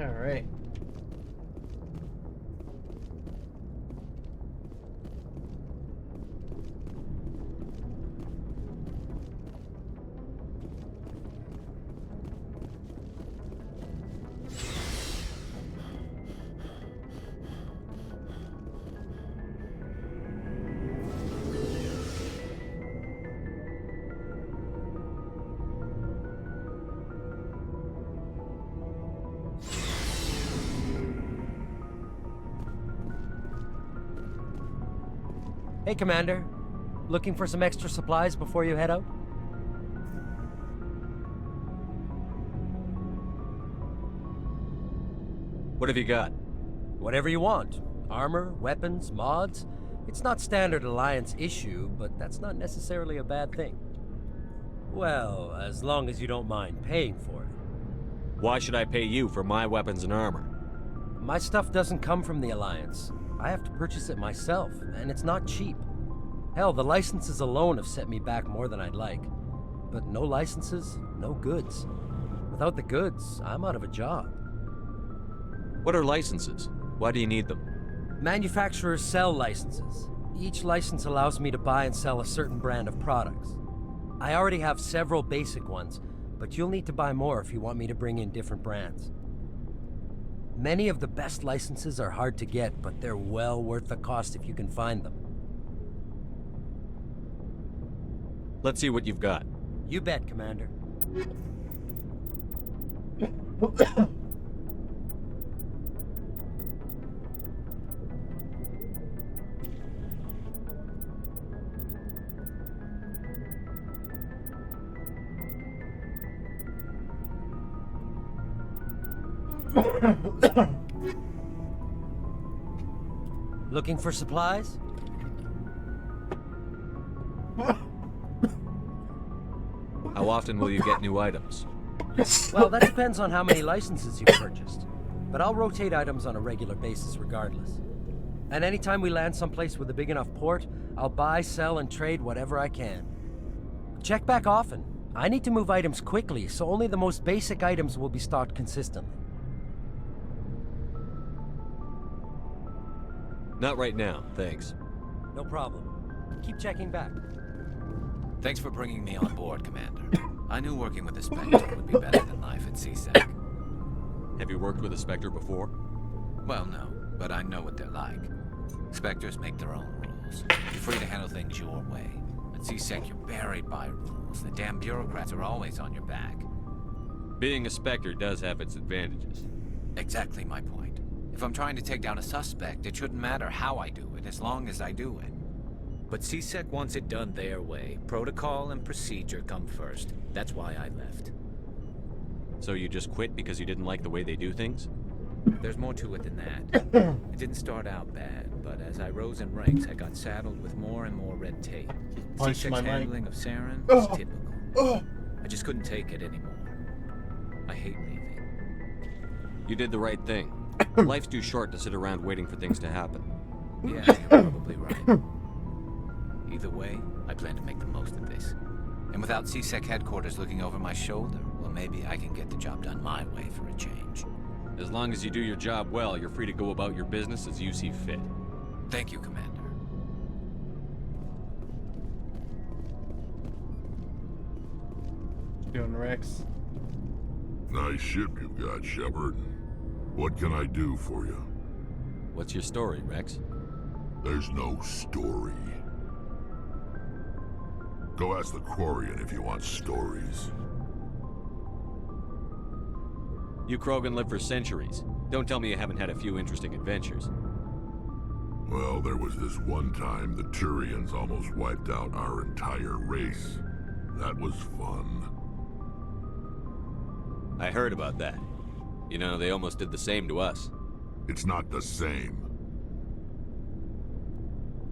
Alright. Hey, Commander. Looking for some extra supplies before you head out? What have you got? Whatever you want. Armor, weapons, mods. It's not standard Alliance issue, but that's not necessarily a bad thing. Well, as long as you don't mind paying for it. Why should I pay you for my weapons and armor? My stuff doesn't come from the Alliance. I have to purchase it myself, and it's not cheap. Hell, the licenses alone have set me back more than I'd like. But no licenses, no goods. Without the goods, I'm out of a job. What are licenses? Why do you need them? Manufacturers sell licenses. Each license allows me to buy and sell a certain brand of products. I already have several basic ones, but you'll need to buy more if you want me to bring in different brands. Many of the best licenses are hard to get, but they're well worth the cost if you can find them. Let's see what you've got. You bet, Commander. Looking for supplies? How often will you get new items? Well, that depends on how many licenses you've purchased. But I'll rotate items on a regular basis regardless. And anytime we land someplace with a big enough port, I'll buy, sell, and trade whatever I can. Check back often. I need to move items quickly, so only the most basic items will be stocked consistently. Not right now, thanks. No problem. Keep checking back. Thanks for bringing me on board, Commander. I knew working with the Spectre would be better than life at C-Sec. Have you worked with a Spectre before? Well, no, but I know what they're like. Spectres make their own rules. You're free to handle things your way. At C-Sec, you're buried by rules. The damn bureaucrats are always on your back. Being a Spectre does have its advantages. Exactly my point. If I'm trying to take down a suspect, it shouldn't matter how I do it, as long as I do it. But C-Sec wants it done their way. Protocol and procedure come first. That's why I left. So you just quit because you didn't like the way they do things? There's more to it than that. It didn't start out bad, but as I rose in ranks, I got saddled with more and more red tape. Punch C-Sec's my mic. handling of Saren was typical. I just couldn't take it anymore. I hate leaving. You did the right thing. Life's too short to sit around waiting for things to happen. Yeah, you're probably right. Either way, I plan to make the most of this. And without C-Sec headquarters looking over my shoulder, well, maybe I can get the job done my way for a change. As long as you do your job well, you're free to go about your business as you see fit. Thank you, Commander. Doing Rex. Nice ship you've got, Shepard. What can I do for you? What's your story, Rex? There's no story. Go ask the Quarian if you want stories. You Krogan live for centuries. Don't tell me you haven't had a few interesting adventures. Well, there was this one time the Turians almost wiped out our entire race. That was fun. I heard about that. You know, they almost did the same to us. It's not the same.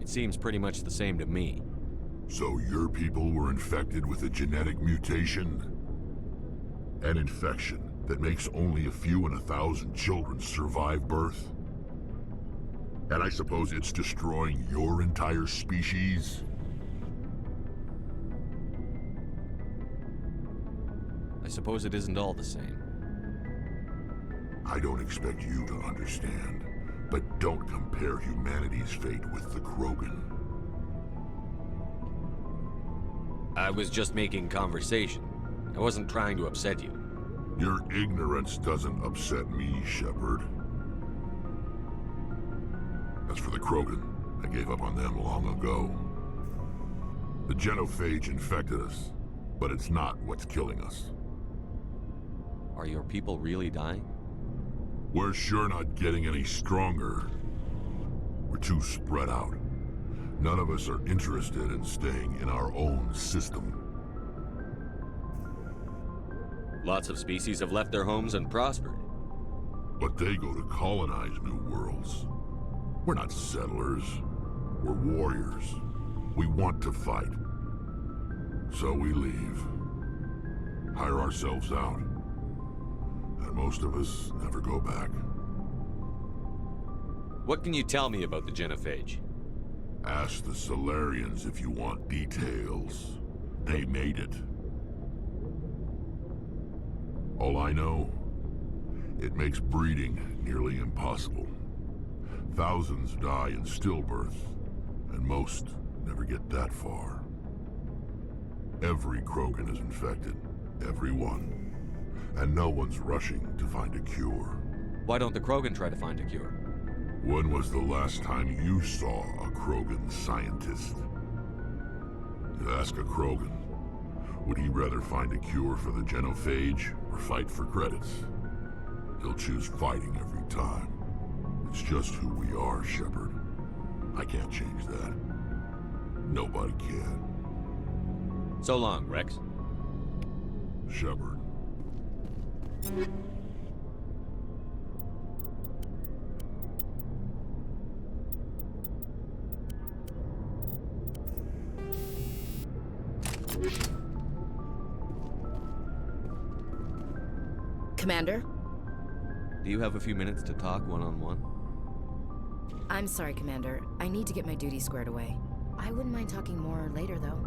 It seems pretty much the same to me. So your people were infected with a genetic mutation? An infection that makes only a few in 1,000 children survive birth? And I suppose it's destroying your entire species? I suppose it isn't all the same. I don't expect you to understand, but don't compare humanity's fate with the Krogan. I was just making conversation. I wasn't trying to upset you. Your ignorance doesn't upset me, Shepard. As for the Krogan, I gave up on them long ago. The genophage infected us, but it's not what's killing us. Are your people really dying? We're sure not getting any stronger. We're too spread out. None of us are interested in staying in our own system. Lots of species have left their homes and prospered. But they go to colonize new worlds. We're not settlers. We're warriors. We want to fight. So we leave. Hire ourselves out. And most of us never go back. What can you tell me about the genophage? Ask the Solarians if you want details. They made it. All I know, it makes breeding nearly impossible. Thousands die in stillbirth, and most never get that far. Every Krogan is infected. Every one. And no one's rushing to find a cure. Why don't the Krogan try to find a cure? When was the last time you saw a Krogan scientist? You ask a Krogan, would he rather find a cure for the genophage or fight for credits? He'll choose fighting every time. It's just who we are, Shepard. I can't change that. Nobody can. So long, Rex. Shepard. Commander? Do you have a few minutes to talk one-on-one? I'm sorry, Commander. I need to get my duties squared away. I wouldn't mind talking more later, though.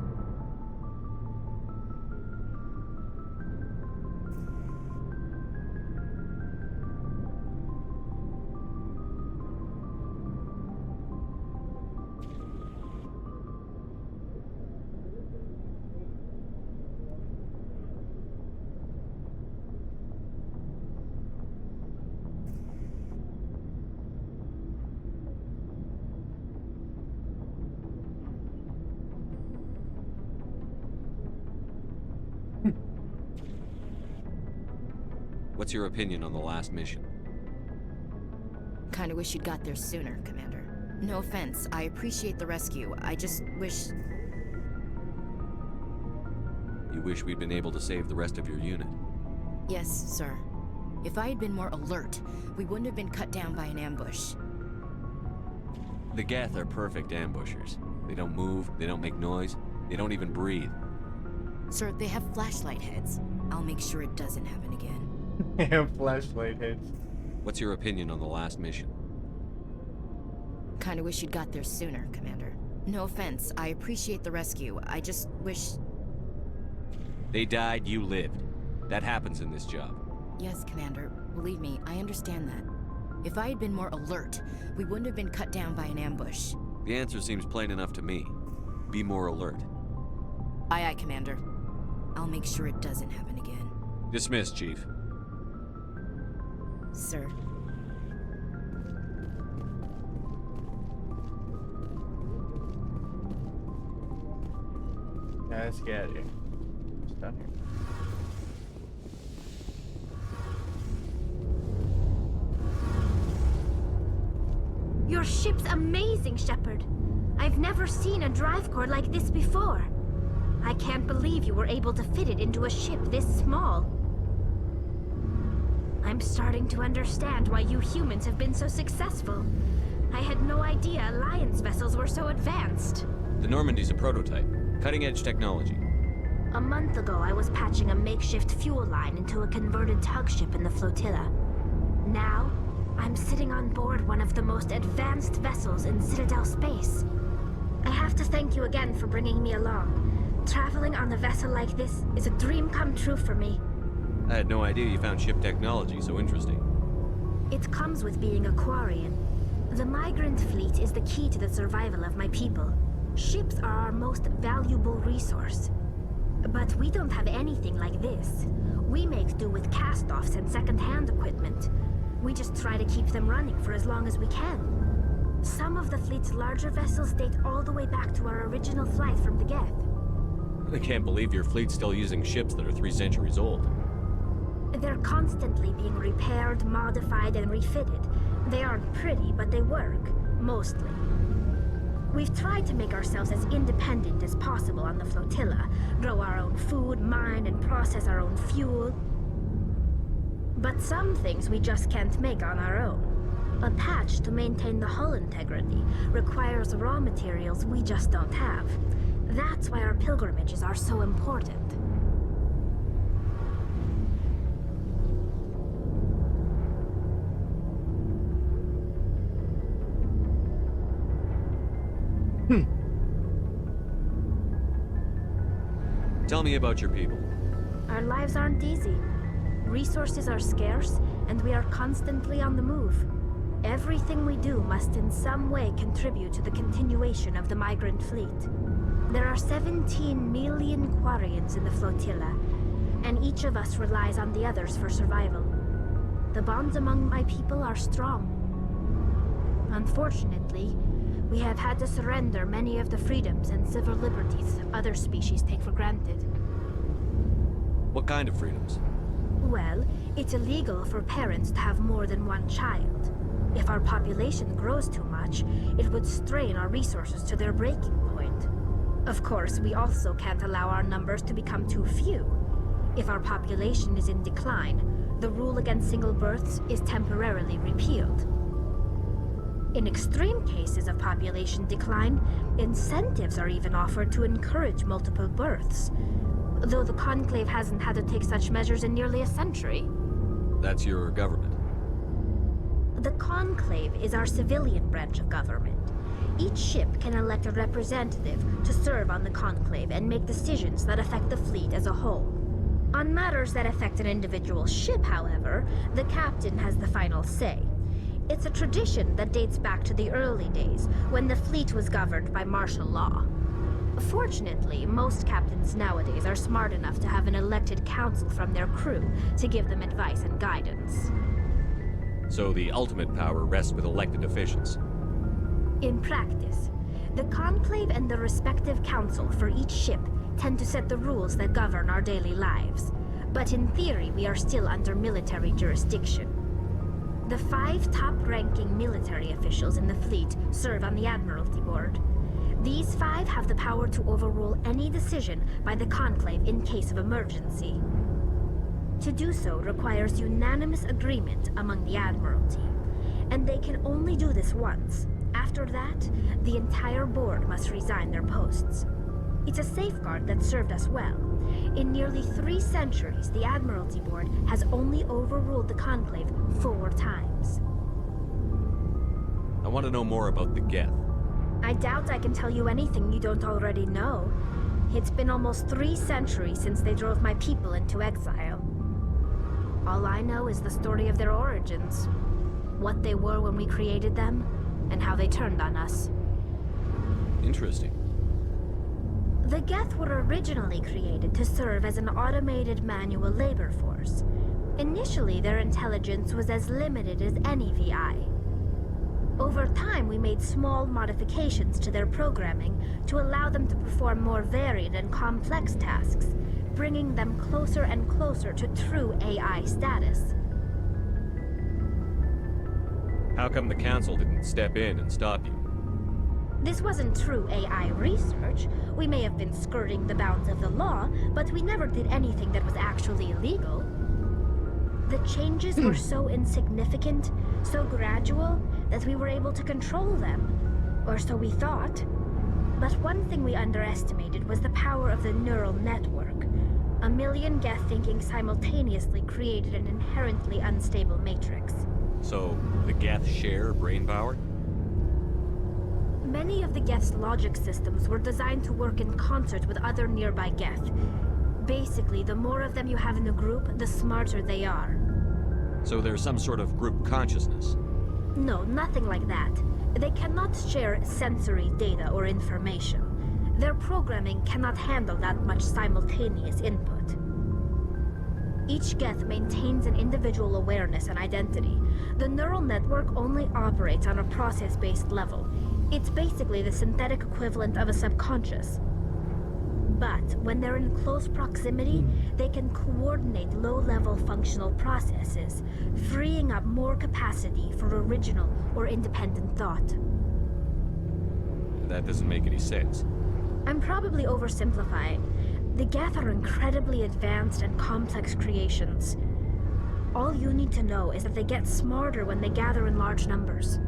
What's your opinion on the last mission? Kinda wish you'd got there sooner, Commander. No offense, I appreciate the rescue. I just wish... You wish we'd been able to save the rest of your unit? Yes, sir. If I had been more alert, we wouldn't have been cut down by an ambush. The Geth are perfect ambushers. They don't move, they don't make noise, they don't even breathe. Sir, they have flashlight heads. I'll make sure it doesn't happen again. Flashlight hits. What's your opinion on the last mission? Kinda wish you'd got there sooner, Commander. No offense, I appreciate the rescue. I just wish... They died, you lived. That happens in this job. Yes, Commander. Believe me, I understand that. If I had been more alert, we wouldn't have been cut down by an ambush. The answer seems plain enough to me. Be more alert. Aye, aye, Commander. I'll make sure it doesn't happen again. Dismissed, Chief. Sir. Yeah, let's get out of here. What's down here? Your ship's amazing, Shepard. I've never seen a drive core like this before. I can't believe you were able to fit it into a ship this small. I'm starting to understand why you humans have been so successful. I had no idea Alliance vessels were so advanced. The Normandy's a prototype. Cutting-edge technology. A month ago, I was patching a makeshift fuel line into a converted tug ship in the flotilla. Now, I'm sitting on board one of the most advanced vessels in Citadel space. I have to thank you again for bringing me along. Traveling on a vessel like this is a dream come true for me. I had no idea you found ship technology so interesting. It comes with being a Quarian. The migrant fleet is the key to the survival of my people. Ships are our most valuable resource. But we don't have anything like this. We make do with cast-offs and second-hand equipment. We just try to keep them running for as long as we can. Some of the fleet's larger vessels date all the way back to our original flight from the Geth. I can't believe your fleet's still using ships that are 3 centuries old. They're constantly being repaired, modified, and refitted. They aren't pretty, but they work. Mostly. We've tried to make ourselves as independent as possible on the flotilla, grow our own food, mine, and process our own fuel. But some things we just can't make on our own. A patch to maintain the hull integrity requires raw materials we just don't have. That's why our pilgrimages are so important. Tell me about your people. Our lives aren't easy. Resources are scarce, and we are constantly on the move. Everything we do must in some way contribute to the continuation of the migrant fleet. There are 17 million Quarians in the flotilla, and each of us relies on the others for survival. The bonds among my people are strong. Unfortunately, we have had to surrender many of the freedoms and civil liberties other species take for granted. What kind of freedoms? Well, it's illegal for parents to have more than one child. If our population grows too much, it would strain our resources to their breaking point. Of course, we also can't allow our numbers to become too few. If our population is in decline, the rule against single births is temporarily repealed. In extreme cases of population decline, incentives are even offered to encourage multiple births, though the Conclave hasn't had to take such measures in nearly a century. That's your government. The Conclave is our civilian branch of government. Each ship can elect a representative to serve on the Conclave and make decisions that affect the fleet as a whole. On matters that affect an individual ship, however, the captain has the final say. It's a tradition that dates back to the early days, when the fleet was governed by martial law. Fortunately, most captains nowadays are smart enough to have an elected council from their crew to give them advice and guidance. So the ultimate power rests with elected officials. In practice, the Conclave and the respective council for each ship tend to set the rules that govern our daily lives. But in theory, we are still under military jurisdiction. The 5 top-ranking military officials in the fleet serve on the Admiralty Board. These 5 have the power to overrule any decision by the Conclave in case of emergency. To do so requires unanimous agreement among the Admiralty, and they can only do this once. After that, the entire board must resign their posts. It's a safeguard that served us well. In nearly 3 centuries, the Admiralty Board has only overruled the Conclave 4 times. I want to know more about the Geth. I doubt I can tell you anything you don't already know. It's been almost 3 centuries since they drove my people into exile. All I know is the story of their origins. What they were when we created them, and how they turned on us. Interesting. The Geth were originally created to serve as an automated manual labor force. Initially, their intelligence was as limited as any VI. Over time, we made small modifications to their programming to allow them to perform more varied and complex tasks, bringing them closer and closer to true AI status. How come the Council didn't step in and stop you? This wasn't true AI research. We may have been skirting the bounds of the law, but we never did anything that was actually illegal. The changes were so insignificant, so gradual, that we were able to control them. Or so we thought. But one thing we underestimated was the power of the neural network. A million Geth thinking simultaneously created an inherently unstable matrix. So, the Geth share brain power? Many of the Geth's logic systems were designed to work in concert with other nearby Geth. Basically, the more of them you have in a group, the smarter they are. So there's some sort of group consciousness. No, nothing like that. They cannot share sensory data or information. Their programming cannot handle that much simultaneous input. Each Geth maintains an individual awareness and identity. The neural network only operates on a process-based level. It's basically the synthetic equivalent of a subconscious. But when they're in close proximity, they can coordinate low-level functional processes, freeing up more capacity for original or independent thought. That doesn't make any sense. I'm probably oversimplifying. The Geth are incredibly advanced and complex creations. All you need to know is that they get smarter when they gather in large numbers.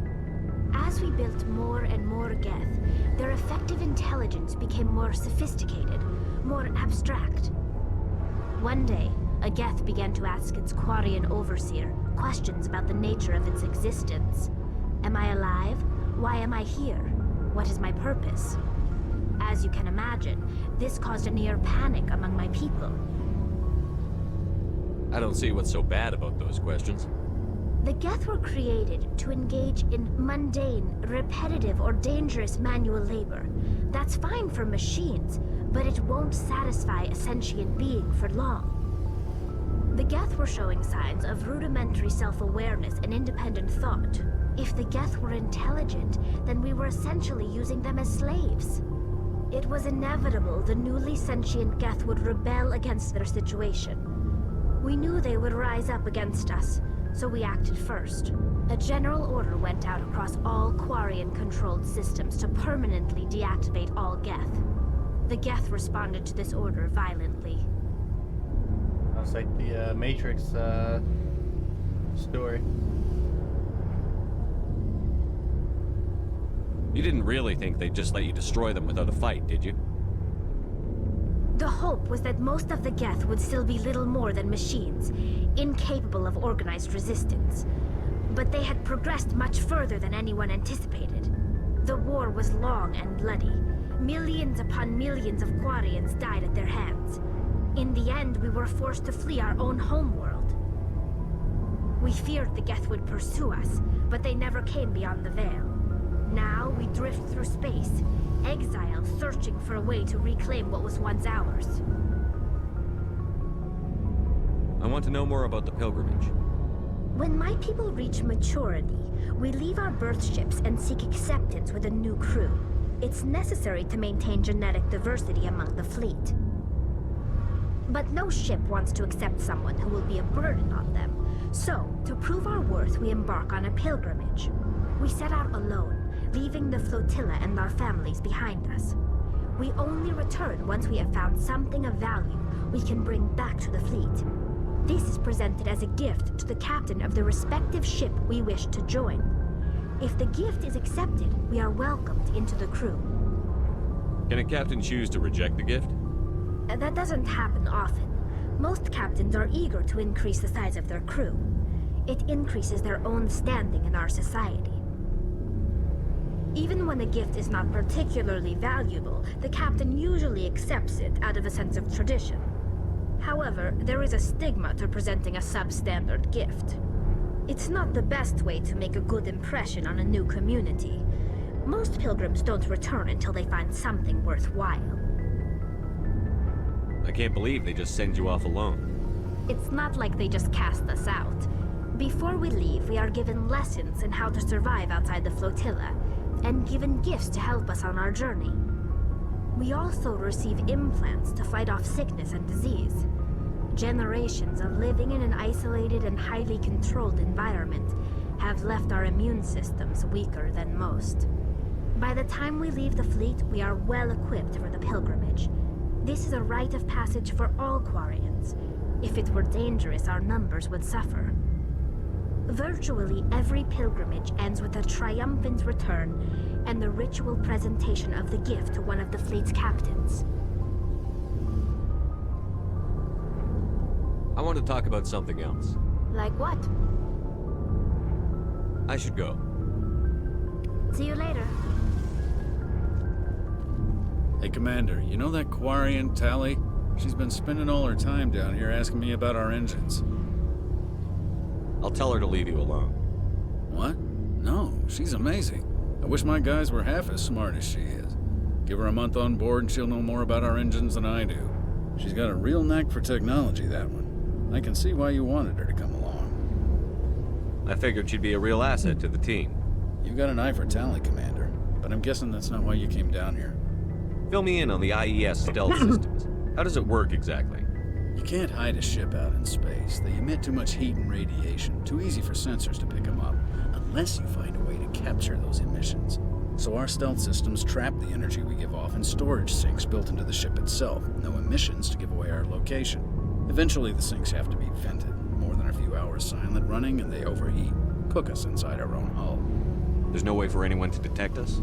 As we built more and more Geth, their effective intelligence became more sophisticated, more abstract. One day, a Geth began to ask its Quarian overseer questions about the nature of its existence. Am I alive? Why am I here? What is my purpose? As you can imagine, this caused a near panic among my people. I don't see what's so bad about those questions. The Geth were created to engage in mundane, repetitive, or dangerous manual labor. That's fine for machines, but it won't satisfy a sentient being for long. The Geth were showing signs of rudimentary self-awareness and independent thought. If the Geth were intelligent, then we were essentially using them as slaves. It was inevitable the newly sentient Geth would rebel against their situation. We knew they would rise up against us, so we acted first. A general order went out across all Quarian-controlled systems to permanently deactivate all Geth. The Geth responded to this order violently. Sounds like the Matrix story. You didn't really think they'd just let you destroy them without a fight, did you? The hope was that most of the Geth would still be little more than machines, incapable of organized resistance. But they had progressed much further than anyone anticipated. The war was long and bloody. Millions upon millions of Quarians died at their hands. In the end, we were forced to flee our own homeworld. We feared the Geth would pursue us, but they never came beyond the Veil. Now we drift through space, exile searching for a way to reclaim what was once ours. I want to know more about the pilgrimage. When my people reach maturity, we leave our birth ships and seek acceptance with a new crew. It's necessary to maintain genetic diversity among the fleet. But no ship wants to accept someone who will be a burden on them. So, to prove our worth, we embark on a pilgrimage. We set out alone, leaving the flotilla and our families behind us. We only return once we have found something of value we can bring back to the fleet. This is presented as a gift to the captain of the respective ship we wish to join. If the gift is accepted, we are welcomed into the crew. Can a captain choose to reject the gift? That doesn't happen often. Most captains are eager to increase the size of their crew. It increases their own standing in our society. Even when a gift is not particularly valuable, the captain usually accepts it out of a sense of tradition. However, there is a stigma to presenting a substandard gift. It's not the best way to make a good impression on a new community. Most pilgrims don't return until they find something worthwhile. I can't believe they just send you off alone. It's not like they just cast us out. Before we leave, we are given lessons in how to survive outside the flotilla, and given gifts to help us on our journey. We also receive implants to fight off sickness and disease. Generations of living in an isolated and highly controlled environment have left our immune systems weaker than most. By the time we leave the fleet, we are well equipped for the pilgrimage. This is a rite of passage for all Quarians. If it were dangerous, our numbers would suffer. Virtually every pilgrimage ends with a triumphant return and the ritual presentation of the gift to one of the fleet's captains. I want to talk about something else. Like what? I should go. See you later. Hey, Commander, you know that Quarian, Tali? She's been spending all her time down here asking me about our engines. I'll tell her to leave you alone. What? No, she's amazing. I wish my guys were half as smart as she is. Give her a month on board and she'll know more about our engines than I do. She's got a real knack for technology, that one. I can see why you wanted her to come along. I figured she'd be a real asset to the team. You've got an eye for Tally, Commander, but I'm guessing that's not why you came down here. Fill me in on the IES stealth systems. How does it work exactly? You can't hide a ship out in space. They emit too much heat and radiation, too easy for sensors to pick them up, unless you find a way to capture those emissions. So our stealth systems trap the energy we give off in storage sinks built into the ship itself. No emissions to give away our location. Eventually the sinks have to be vented. More than a few hours silent running and they overheat. Cook us inside our own hull. There's no way for anyone to detect us?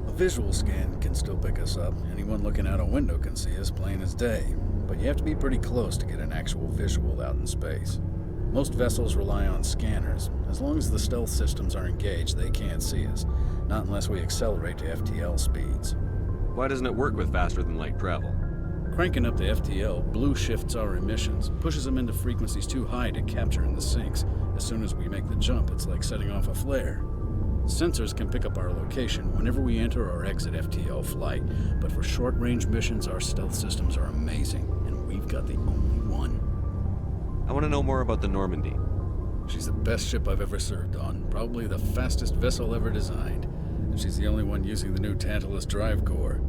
A visual scan can still pick us up. Anyone looking out a window can see us plain as day. But you have to be pretty close to get an actual visual out in space. Most vessels rely on scanners. As long as the stealth systems are engaged, they can't see us. Not unless we accelerate to FTL speeds. Why doesn't it work with faster than light travel? Cranking up to FTL blue shifts our emissions, pushes them into frequencies too high to capture in the sinks. As soon as we make the jump, it's like setting off a flare. Sensors can pick up our location whenever we enter or exit FTL flight, but for short-range missions, our stealth systems are amazing, and we've got the only one. I want to know more about the Normandy. She's the best ship I've ever served on, probably the fastest vessel ever designed, and she's the only one using the new Tantalus drive core.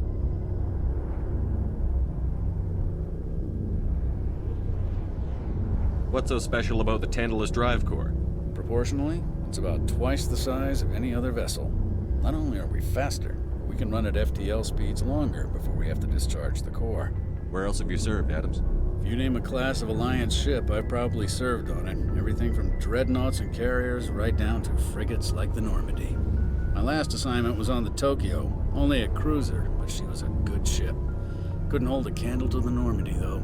What's so special about the Tantalus drive core? Proportionally, it's about twice the size of any other vessel. Not only are we faster, we can run at FTL speeds longer before we have to discharge the core. Where else have you served, Adams? If you name a class of Alliance ship, I've probably served on it. Everything from dreadnoughts and carriers right down to frigates like the Normandy. My last assignment was on the Tokyo, only a cruiser, but she was a good ship. Couldn't hold a candle to the Normandy, though.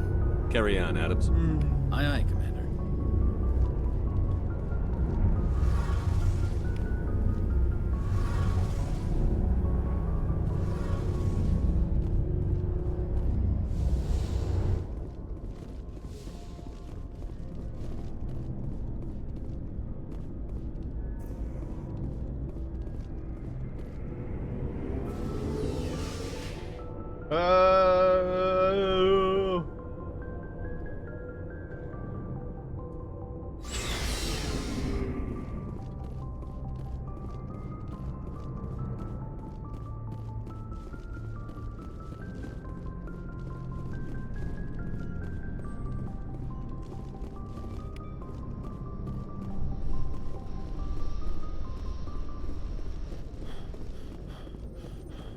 Carry on, Adams. Aye, aye, Commander.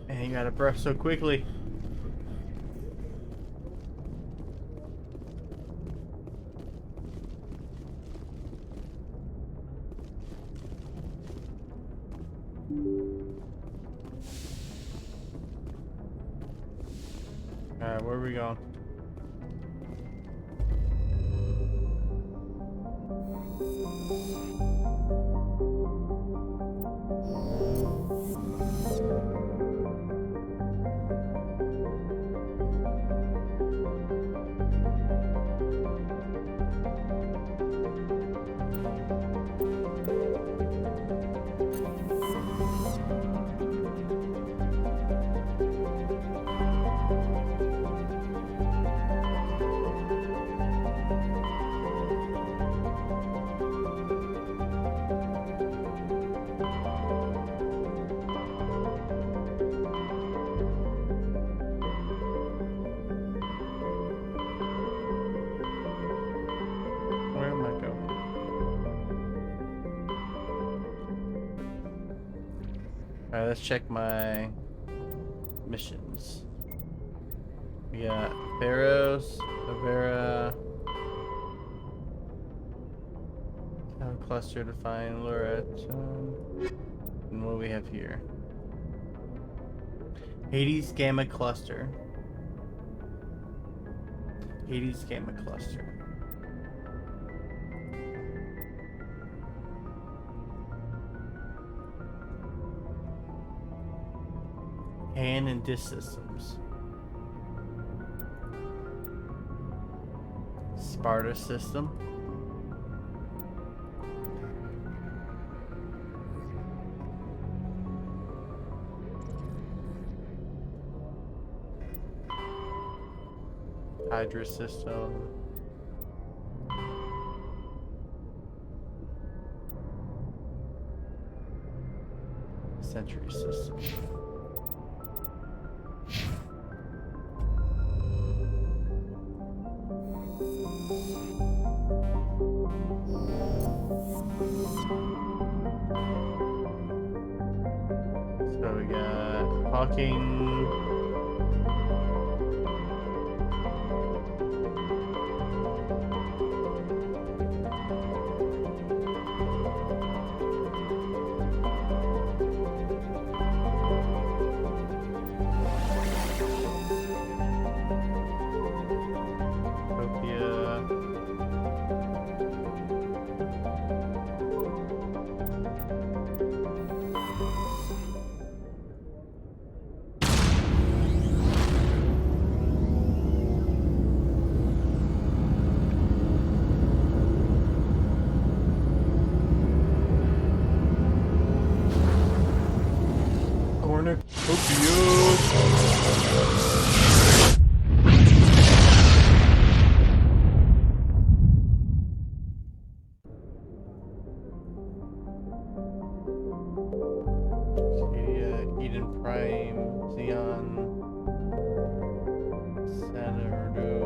Man, you got a breath so quickly. Alright, where are we going? Alright, let's check my missions. We got Barrows, Avera, Town Cluster to find Lorette, and what do we have here? Hades Gamma Cluster. Hades Gamma Cluster. Hand and disc systems. Sparta system. Hydra system. Sentry system. So we got Hawking. Eden Prime, Xeon, Xanadu.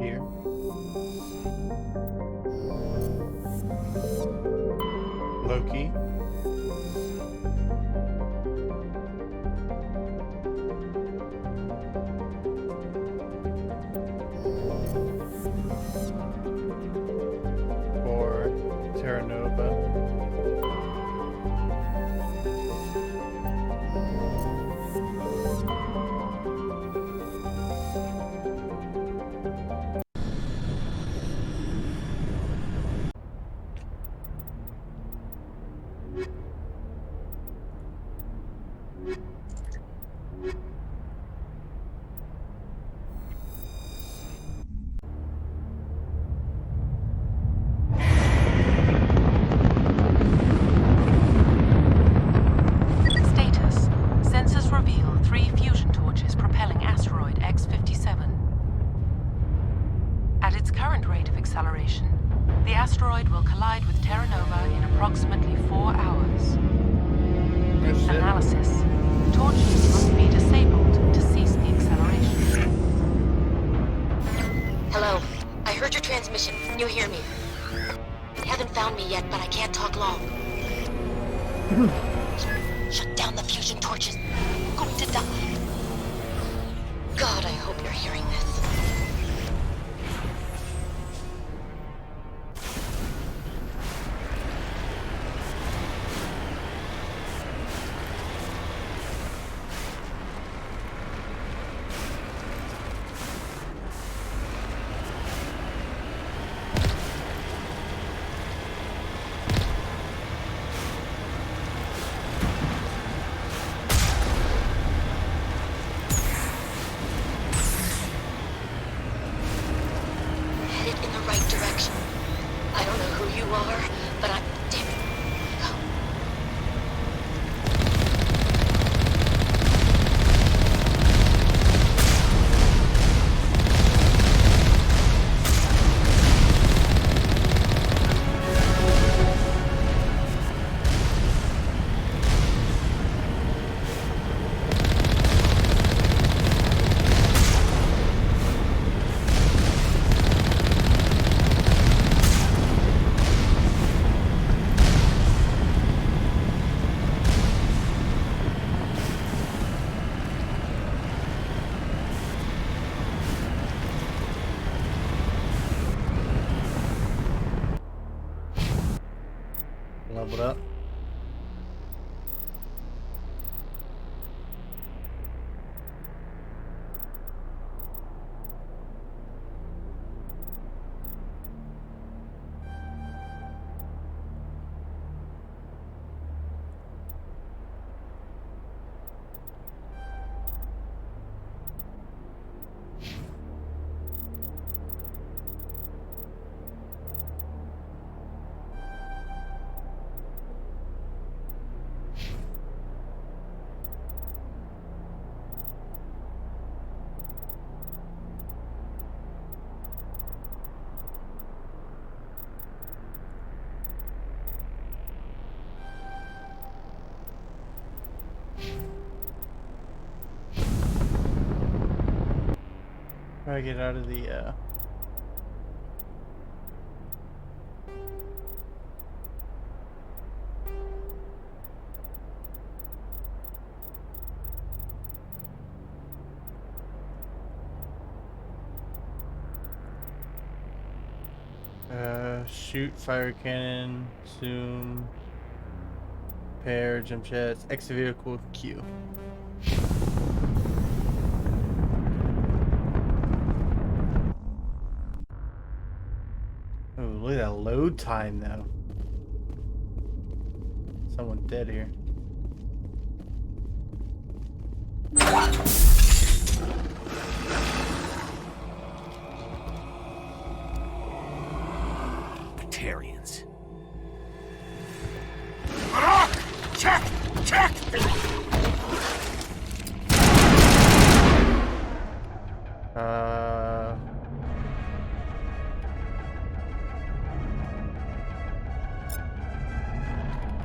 Here. Loki. For Terra Nova. Status. Sensors reveal 3 fusion torches propelling asteroid X-57. At its current rate of acceleration, the asteroid will collide with Terra Nova in approximately 4 hours. Analysis. Torches must be disabled to cease the acceleration. Hello. I heard your transmission. Can you hear me? They haven't found me yet, but I can't talk long. Shut down the fusion torches. I'm going to die. God, I hope you're hearing this. Leveled up. Try to get out of the shoot, fire cannon, zoom, repair, jump jets, exit vehicle, Q. Oh, look at that load time though. Someone dead here. Batarians. Check! Check!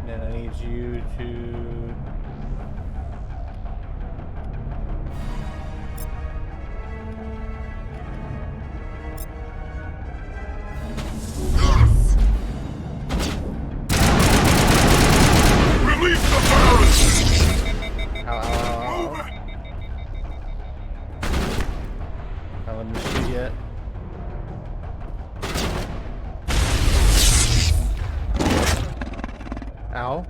Then I need you to Release the Barons! Not let me shoot yet. Ow.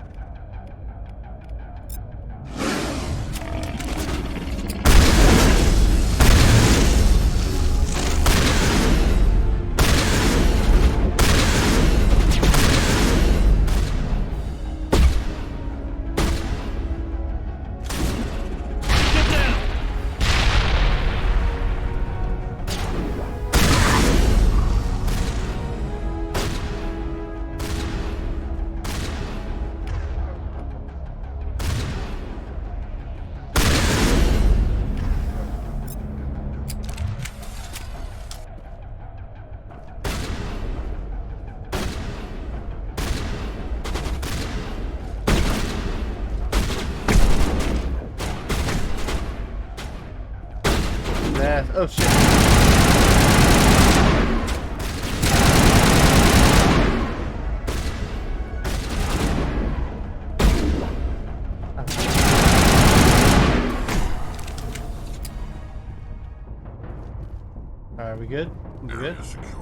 Oh shit. Alright, we good? We good? Area secured.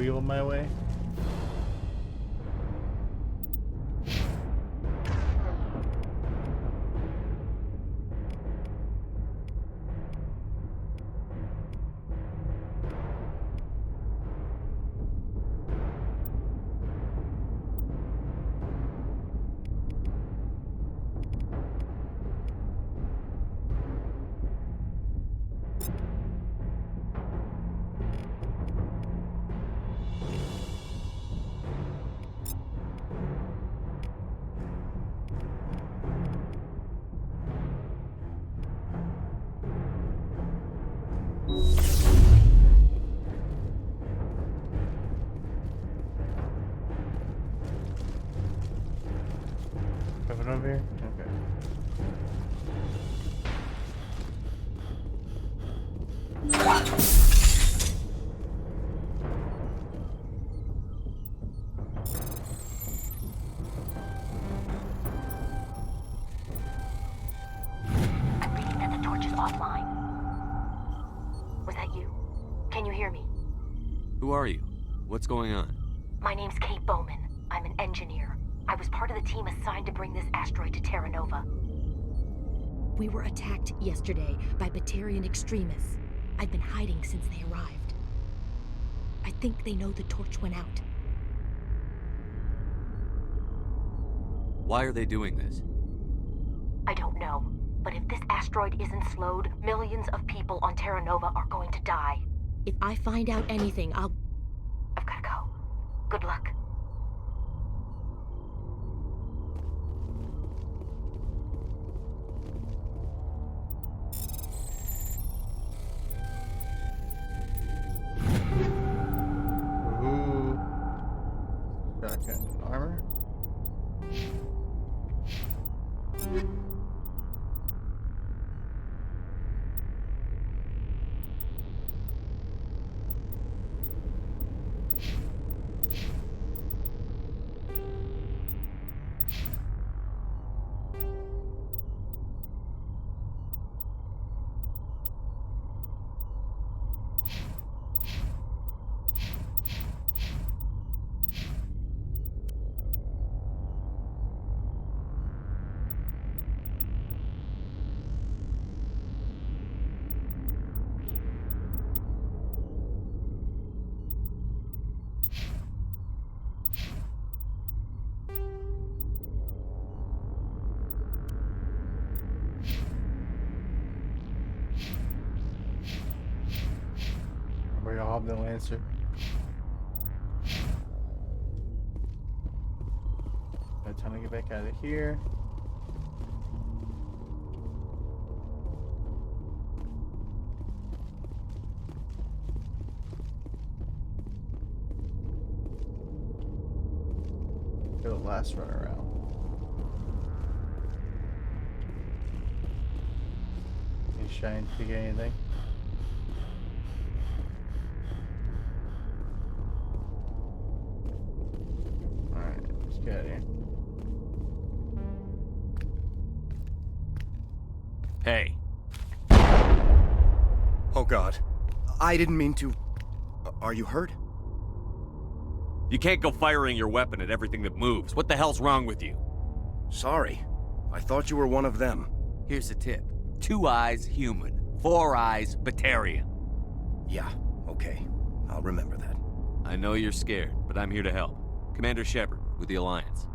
wheel my way. Coming over here? Okay. I'm reading that the torch is offline. Was that you? Can you hear me? Who are you? What's going on? My name's Kate Bowman. I'm an engineer. I was part of the team assigned to bring this asteroid to Terra Nova. We were attacked yesterday by Batarian extremists. I've been hiding since they arrived. I think they know the torch went out. Why are they doing this? I don't know, but if this asteroid isn't slowed, millions of people on Terra Nova are going to die. If I find out anything, I've gotta go. Good luck. Ooh. Shotgun armor. We all have the Lancer. By the time to get back out of here. Go the last run around. Any shine to get anything? Get out of here. Hey. Oh God. I didn't mean to... Are you hurt? You can't go firing your weapon at everything that moves. What the hell's wrong with you? Sorry. I thought you were one of them. Here's the tip. 2 eyes, human. 4 eyes, Batarian. Yeah, okay. I'll remember that. I know you're scared, but I'm here to help. Commander Shepard, with the Alliance.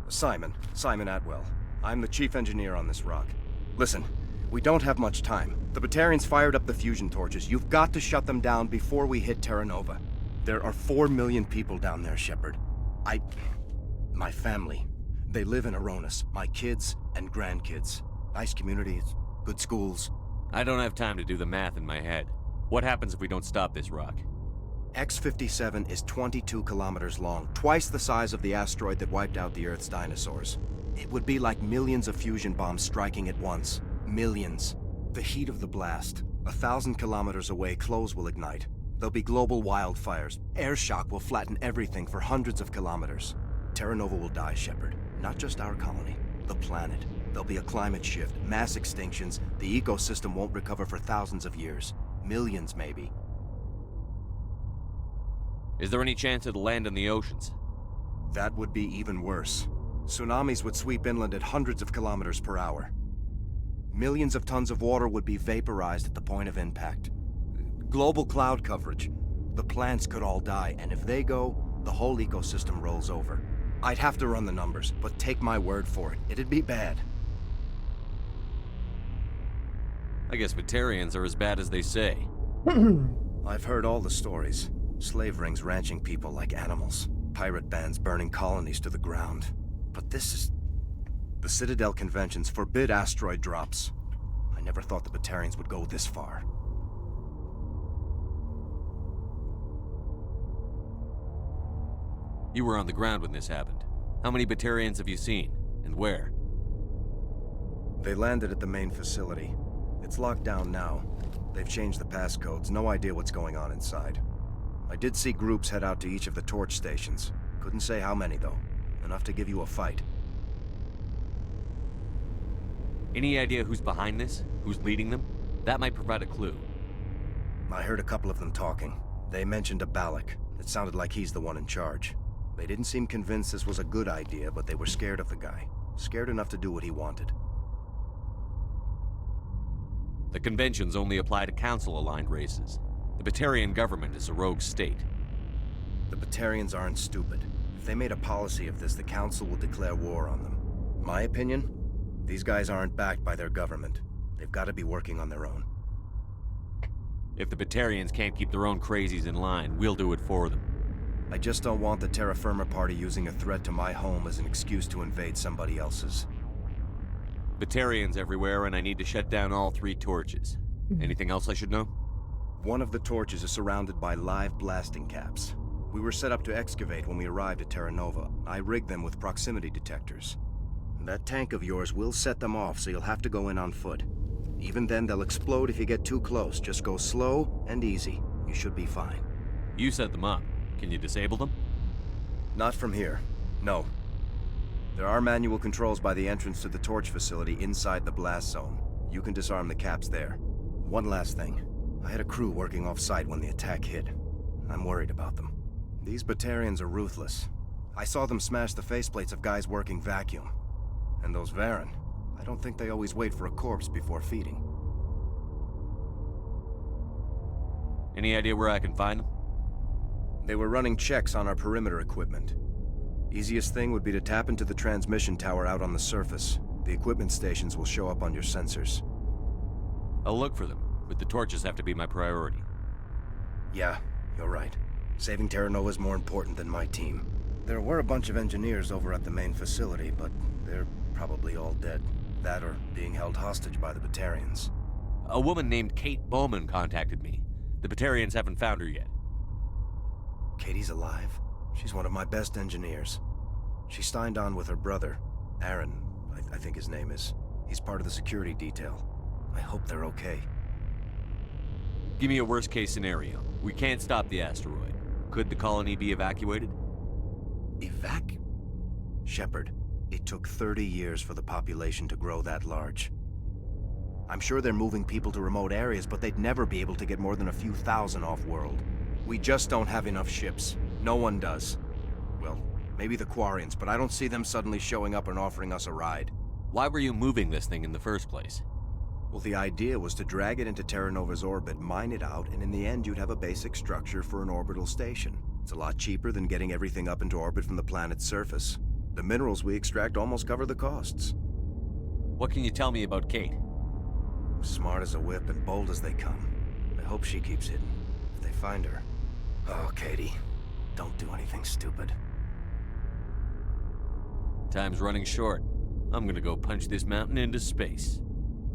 Simon Atwell. I'm the chief engineer on this rock. Listen, we don't have much time. The Batarians fired up the fusion torches. You've got to shut them down before we hit Terra Nova. There are 4 million people down there, Shepard. My family. They live in Aronis. My kids and grandkids. Nice communities, good schools. I don't have time to do the math in my head. What happens if we don't stop this rock? X-57 is 22 kilometers long, twice the size of the asteroid that wiped out the Earth's dinosaurs. It would be like millions of fusion bombs striking at once. Millions. The heat of the blast. 1,000 kilometers away, clothes will ignite. There'll be global wildfires. Air shock will flatten everything for hundreds of kilometers. Terra Nova will die, Shepard. Not just our colony, the planet. There'll be a climate shift, mass extinctions. The ecosystem won't recover for thousands of years. Millions, maybe. Is there any chance it'll land in the oceans? That would be even worse. Tsunamis would sweep inland at hundreds of kilometers per hour. Millions of tons of water would be vaporized at the point of impact. Global cloud coverage. The plants could all die, and if they go, the whole ecosystem rolls over. I'd have to run the numbers, but take my word for it, it'd be bad. I guess Batarians are as bad as they say. I've heard all the stories. Slave rings ranching people like animals. Pirate bands burning colonies to the ground. But this is... The Citadel conventions forbid asteroid drops. I never thought the Batarians would go this far. You were on the ground when this happened. How many Batarians have you seen? And where? They landed at the main facility. It's locked down now. They've changed the passcodes, no idea what's going on inside. I did see groups head out to each of the torch stations. Couldn't say how many, though. Enough to give you a fight. Any idea who's behind this? Who's leading them? That might provide a clue. I heard a couple of them talking. They mentioned a Balak. It sounded like he's the one in charge. They didn't seem convinced this was a good idea, but they were scared of the guy. Scared enough to do what he wanted. The conventions only apply to Council-aligned races. The Batarian government is a rogue state. The Batarians aren't stupid. If they made a policy of this, the Council will declare war on them. My opinion? These guys aren't backed by their government. They've got to be working on their own. If the Batarians can't keep their own crazies in line, we'll do it for them. I just don't want the Terra Firma Party using a threat to my home as an excuse to invade somebody else's. Batarians everywhere, and I need to shut down all 3 torches. Anything else I should know? One of the torches is surrounded by live blasting caps. We were set up to excavate when we arrived at Terra Nova. I rigged them with proximity detectors. That tank of yours will set them off, so you'll have to go in on foot. Even then, they'll explode if you get too close. Just go slow and easy. You should be fine. You set them up. Can you disable them? Not from here. No. There are manual controls by the entrance to the torch facility inside the blast zone. You can disarm the caps there. One last thing. I had a crew working off-site when the attack hit. I'm worried about them. These Batarians are ruthless. I saw them smash the faceplates of guys working vacuum. And those Varren, I don't think they always wait for a corpse before feeding. Any idea where I can find them? They were running checks on our perimeter equipment. Easiest thing would be to tap into the transmission tower out on the surface. The equipment stations will show up on your sensors. I'll look for them, but the torches have to be my priority. Yeah, you're right. Saving Terra Nova is more important than my team. There were a bunch of engineers over at the main facility, but they're probably all dead. That or being held hostage by the Batarians. A woman named Kate Bowman contacted me. The Batarians haven't found her yet. Katie's alive? She's one of my best engineers. She signed on with her brother, Aaron, I think his name is. He's part of the security detail. I hope they're okay. Give me a worst-case scenario. We can't stop the asteroid. Could the colony be evacuated? Shepard, it took 30 years for the population to grow that large. I'm sure they're moving people to remote areas, but they'd never be able to get more than a few thousand off-world. We just don't have enough ships. No one does. Well, maybe the Quarians, but I don't see them suddenly showing up and offering us a ride. Why were you moving this thing in the first place? Well, the idea was to drag it into Terra Nova's orbit, mine it out, and in the end you'd have a basic structure for an orbital station. It's a lot cheaper than getting everything up into orbit from the planet's surface. The minerals we extract almost cover the costs. What can you tell me about Kate? Smart as a whip and bold as they come. I hope she keeps hidden. If they find her... Oh, Katie. Don't do anything stupid. Time's running short. I'm gonna go punch this mountain into space.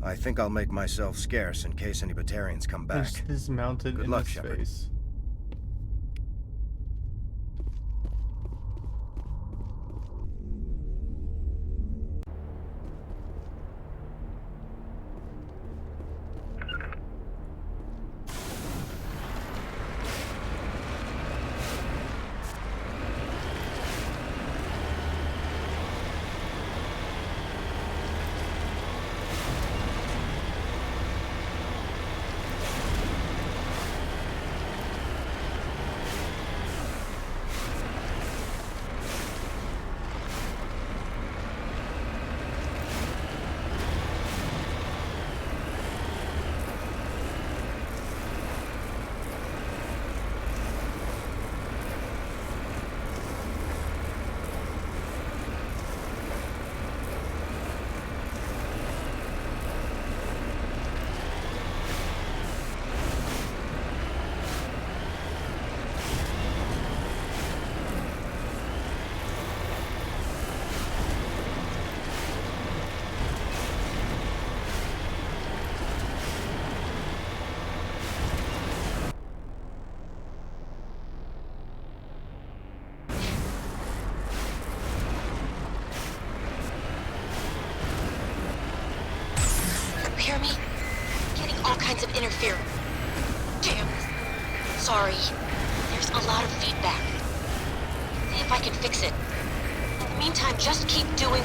I think I'll make myself scarce in case any Batarians come back. Punch this mountain Good into luck, Shepard. space. kinds of interference. Damn. Sorry. There's a lot of feedback. See if I can fix it. In the meantime, just keep doing...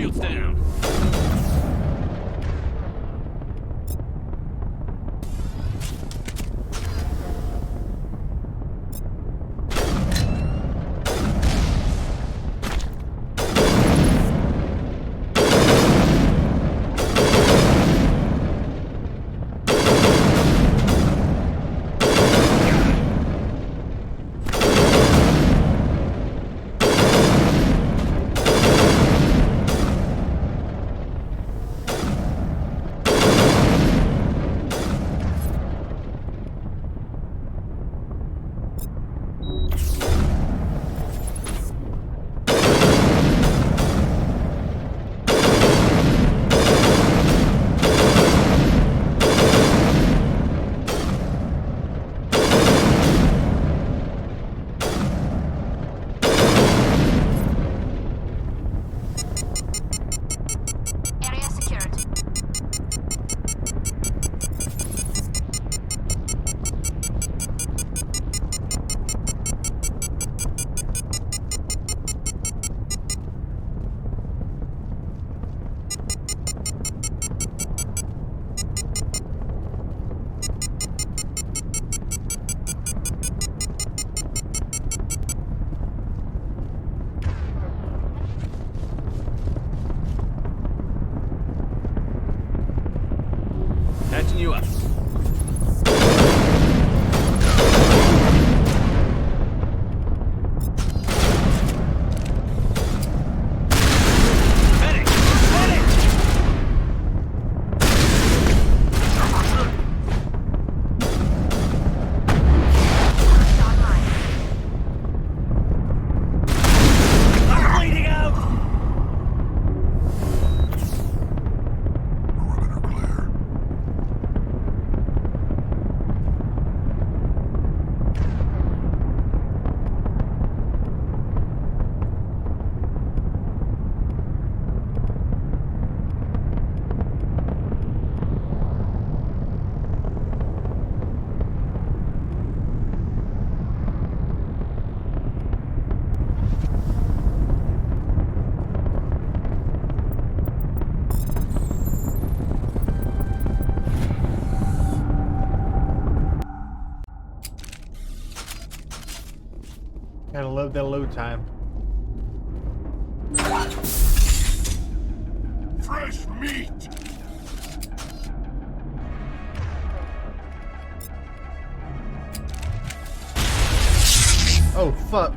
shields down. Area secured. Patching you up. Medic! Medic! I'm bleeding out! Perimeter clear. Gotta love that load time. Fresh meat! Oh, fuck.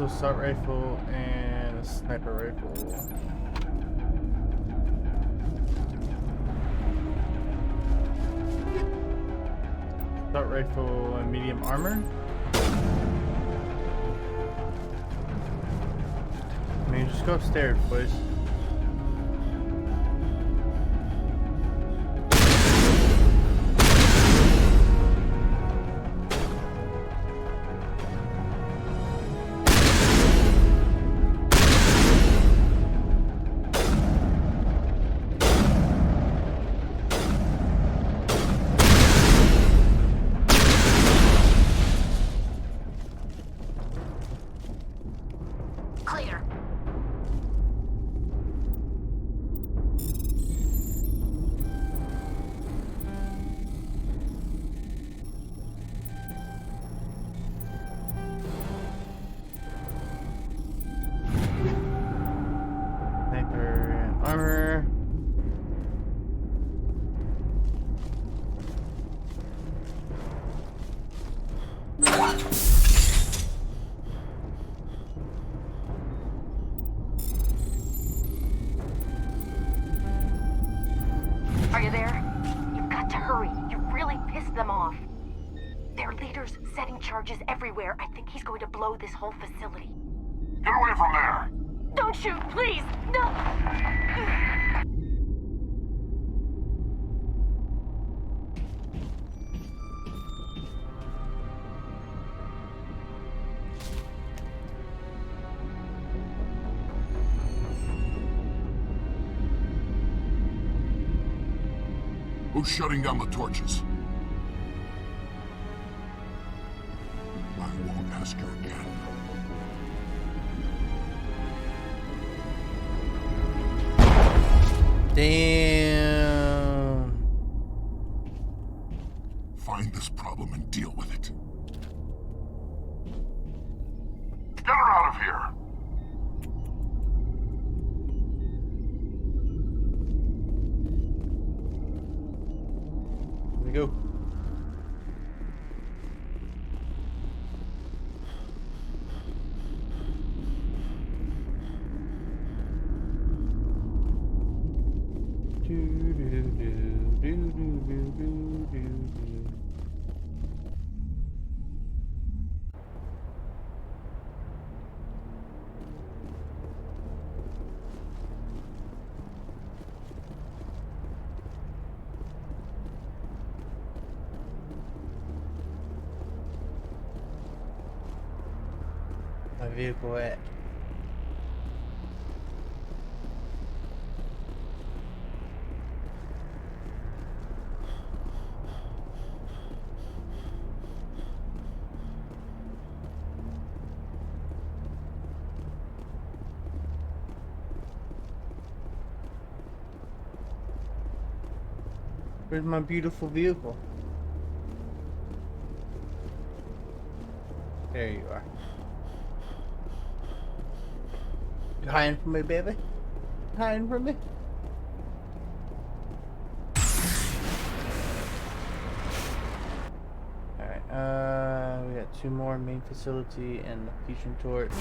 Also, assault rifle and a sniper rifle. Assault rifle and medium armor. I mean, just go upstairs, boys. Clear. Sniper and armor. Are you there? You've got to hurry. You really pissed them off. Their leader's setting charges everywhere. I think he's going to blow this whole facility. Get away from there! Don't shoot, please! No! Who's shutting down the torches? I won't ask you again. Damn. Find this problem and deal with it. Get her out of here! Here we go. My vehicle at? Where's my beautiful vehicle? There you are. You hiding from me, baby? Hiding from me? Alright, we got two more, main facility and the fusion torch.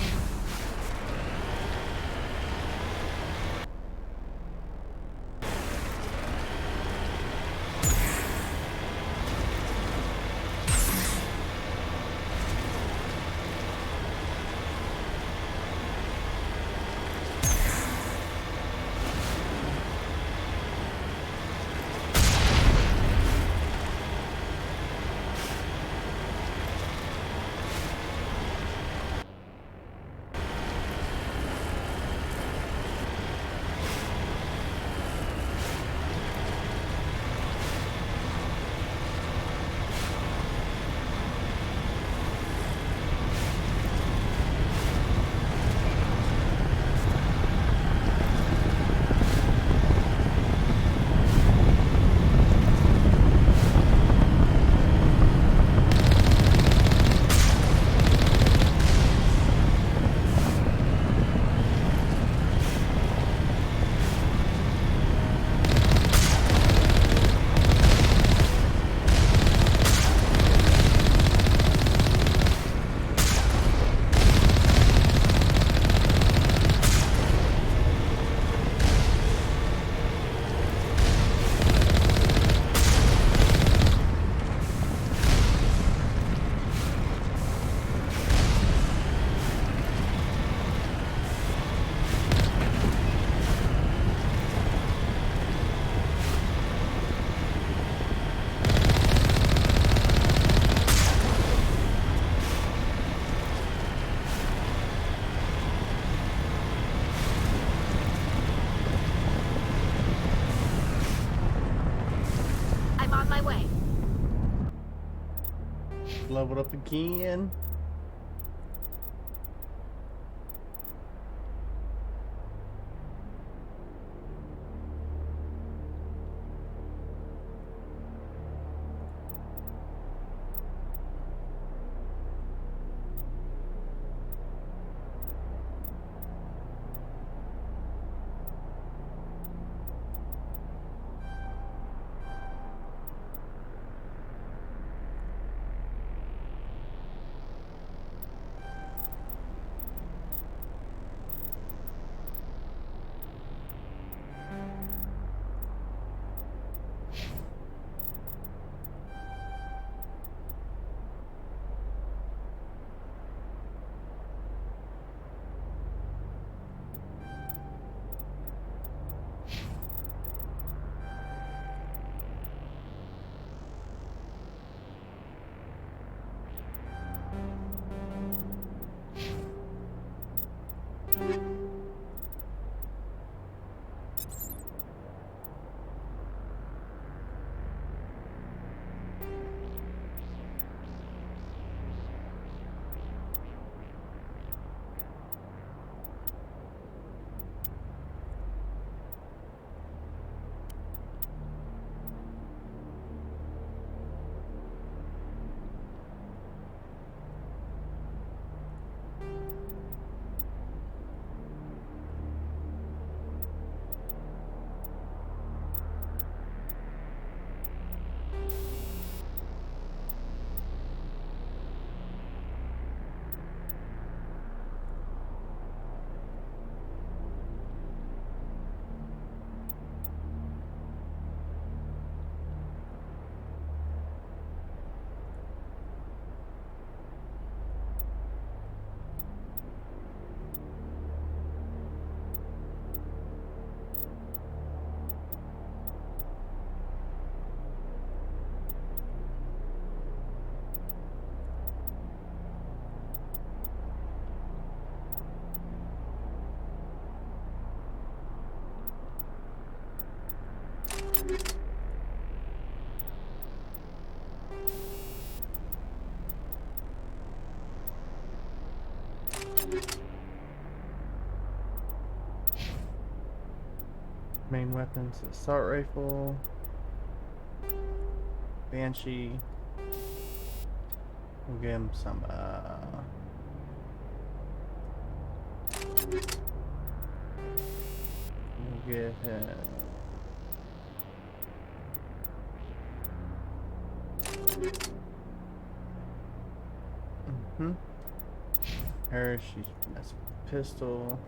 on my way. Leveled up again. Main weapons: assault rifle, Banshee. We'll give him some. We'll give him. Her, she's that's a pistol.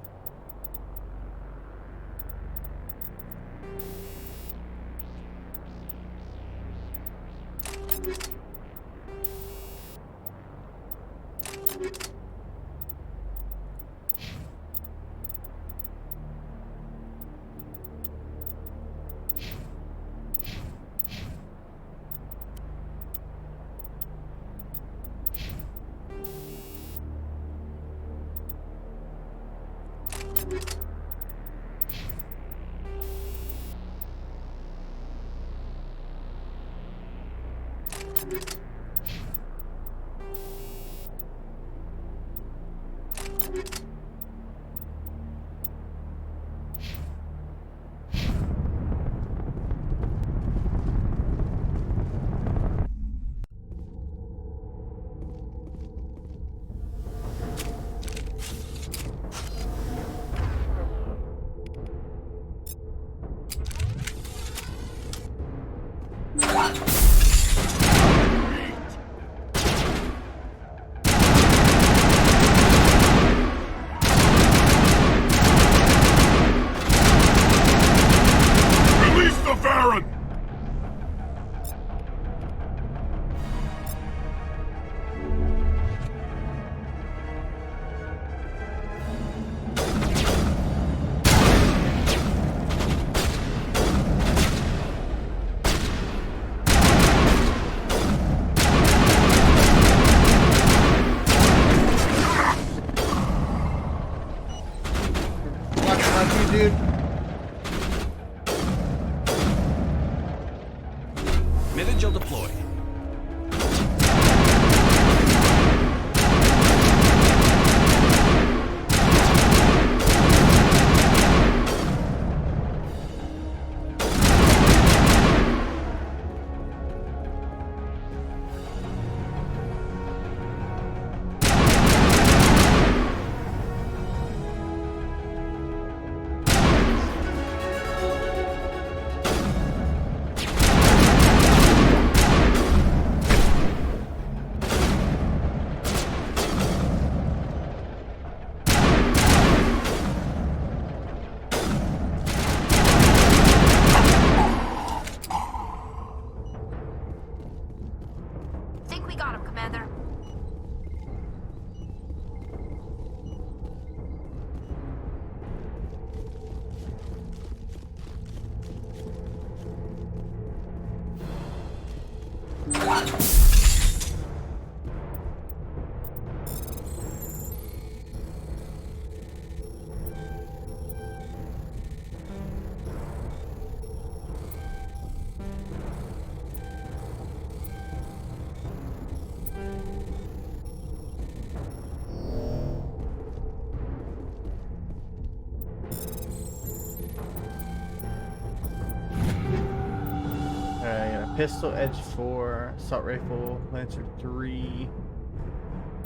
Minute you'll deploy. Think we got him, Commander. Alright, got a pistol, edge 4, assault rifle, lancer 3.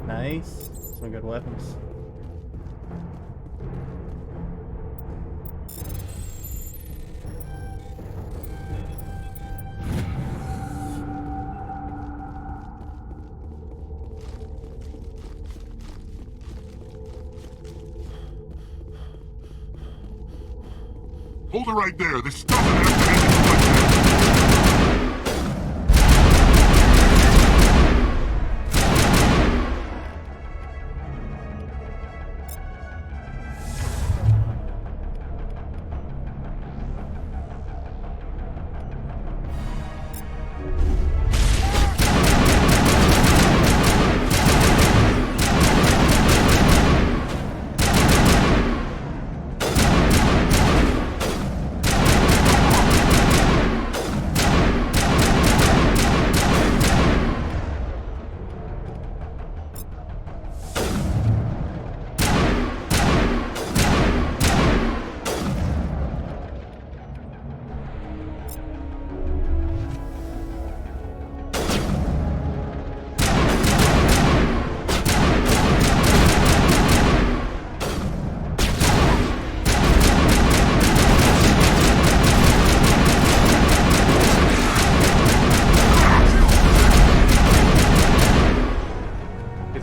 Nice. Some good weapons. Hold it right there. This doesn't have to end like that.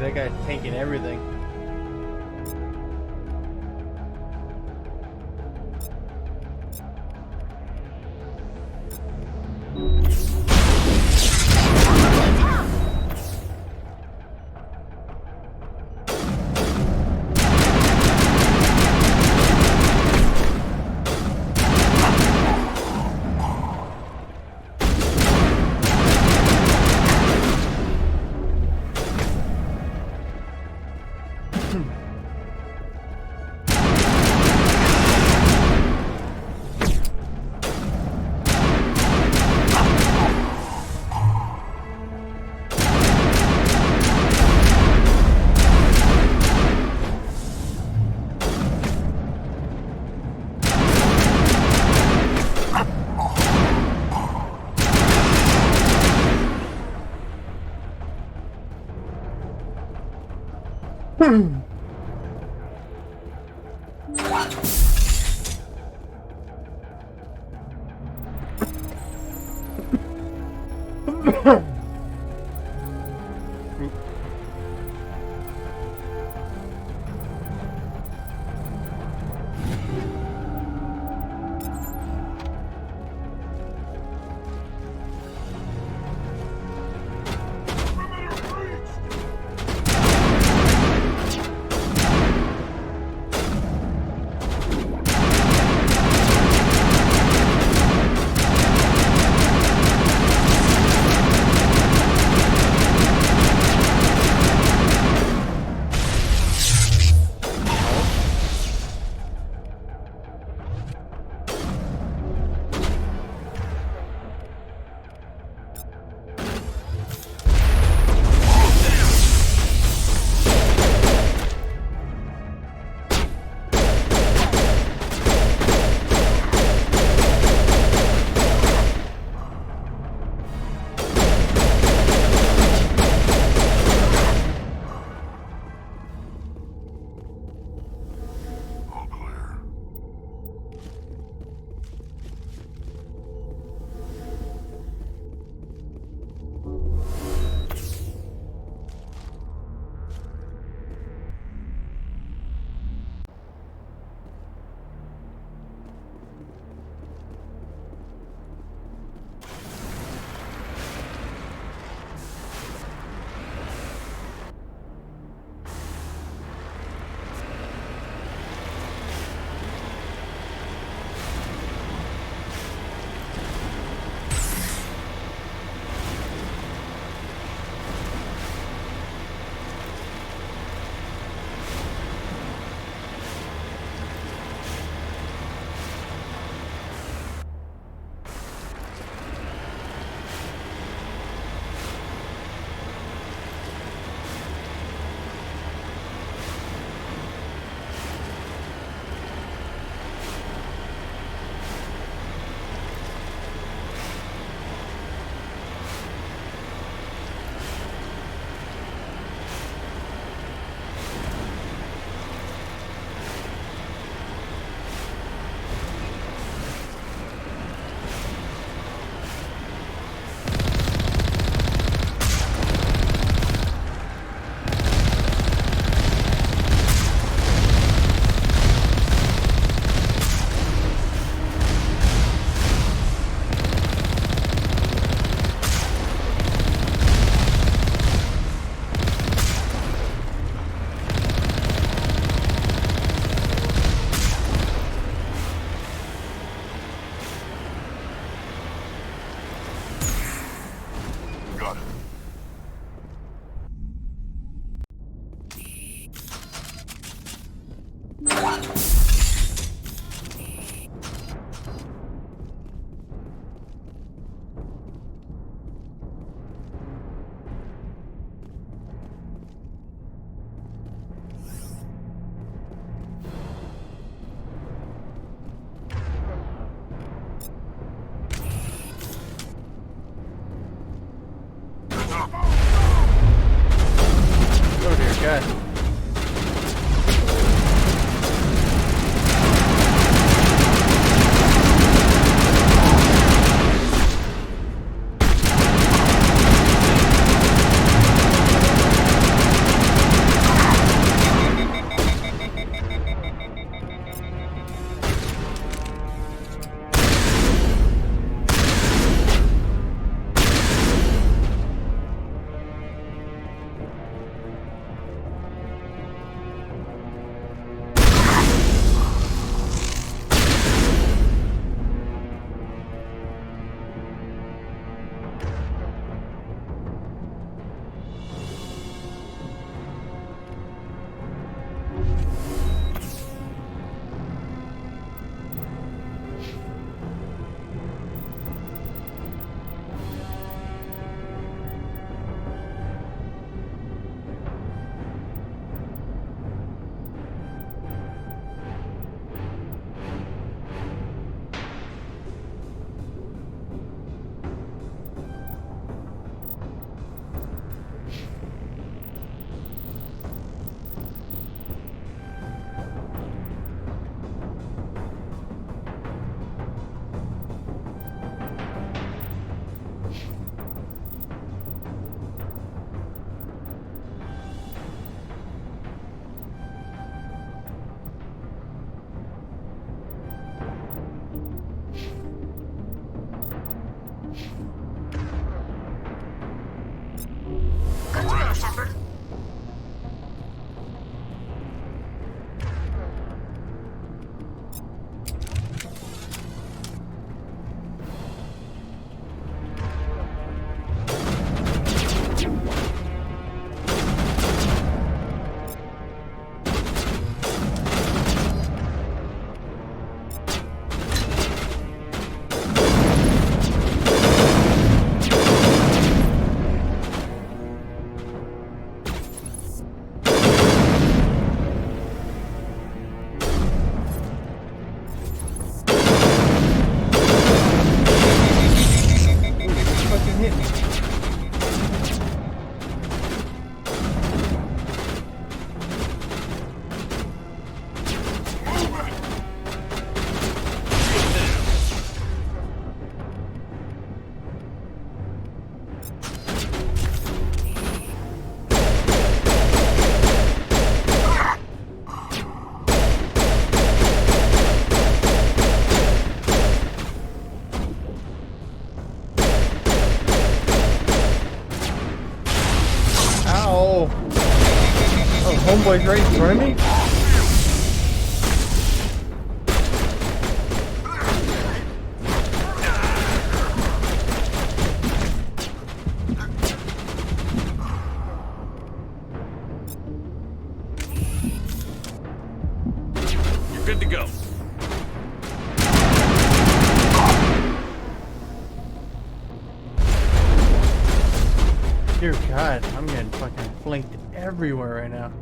That guy's tanking everything. Got it. Oh dear God. Good to go, Shepard. Fucking hit me. Ow! Oh, homeboy's right in front of me? You're good to go. Dear God, I'm getting fucking flanked everywhere right now.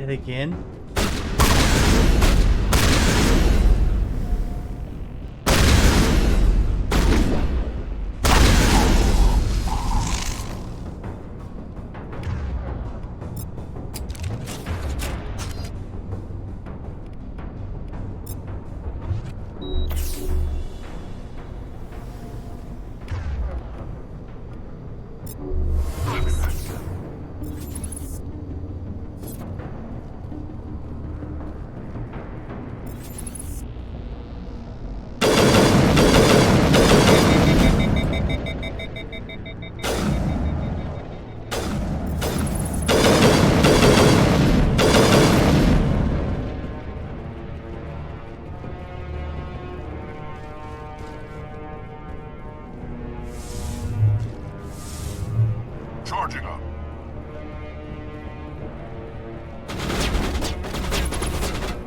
Hit again. Charging up.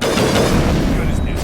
Good as new.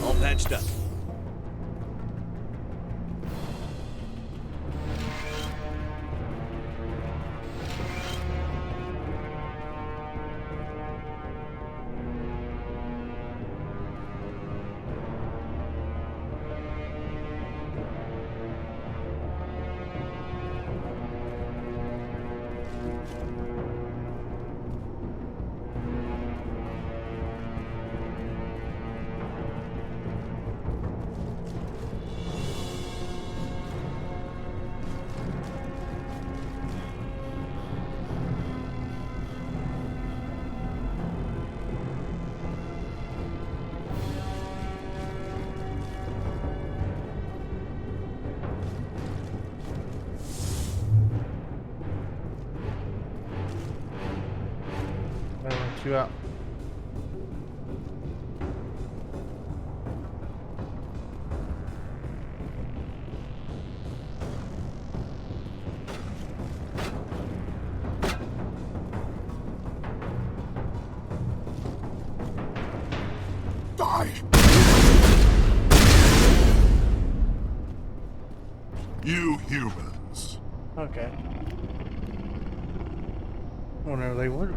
All patched up. You out. You humans. Okay. Wonder, like, what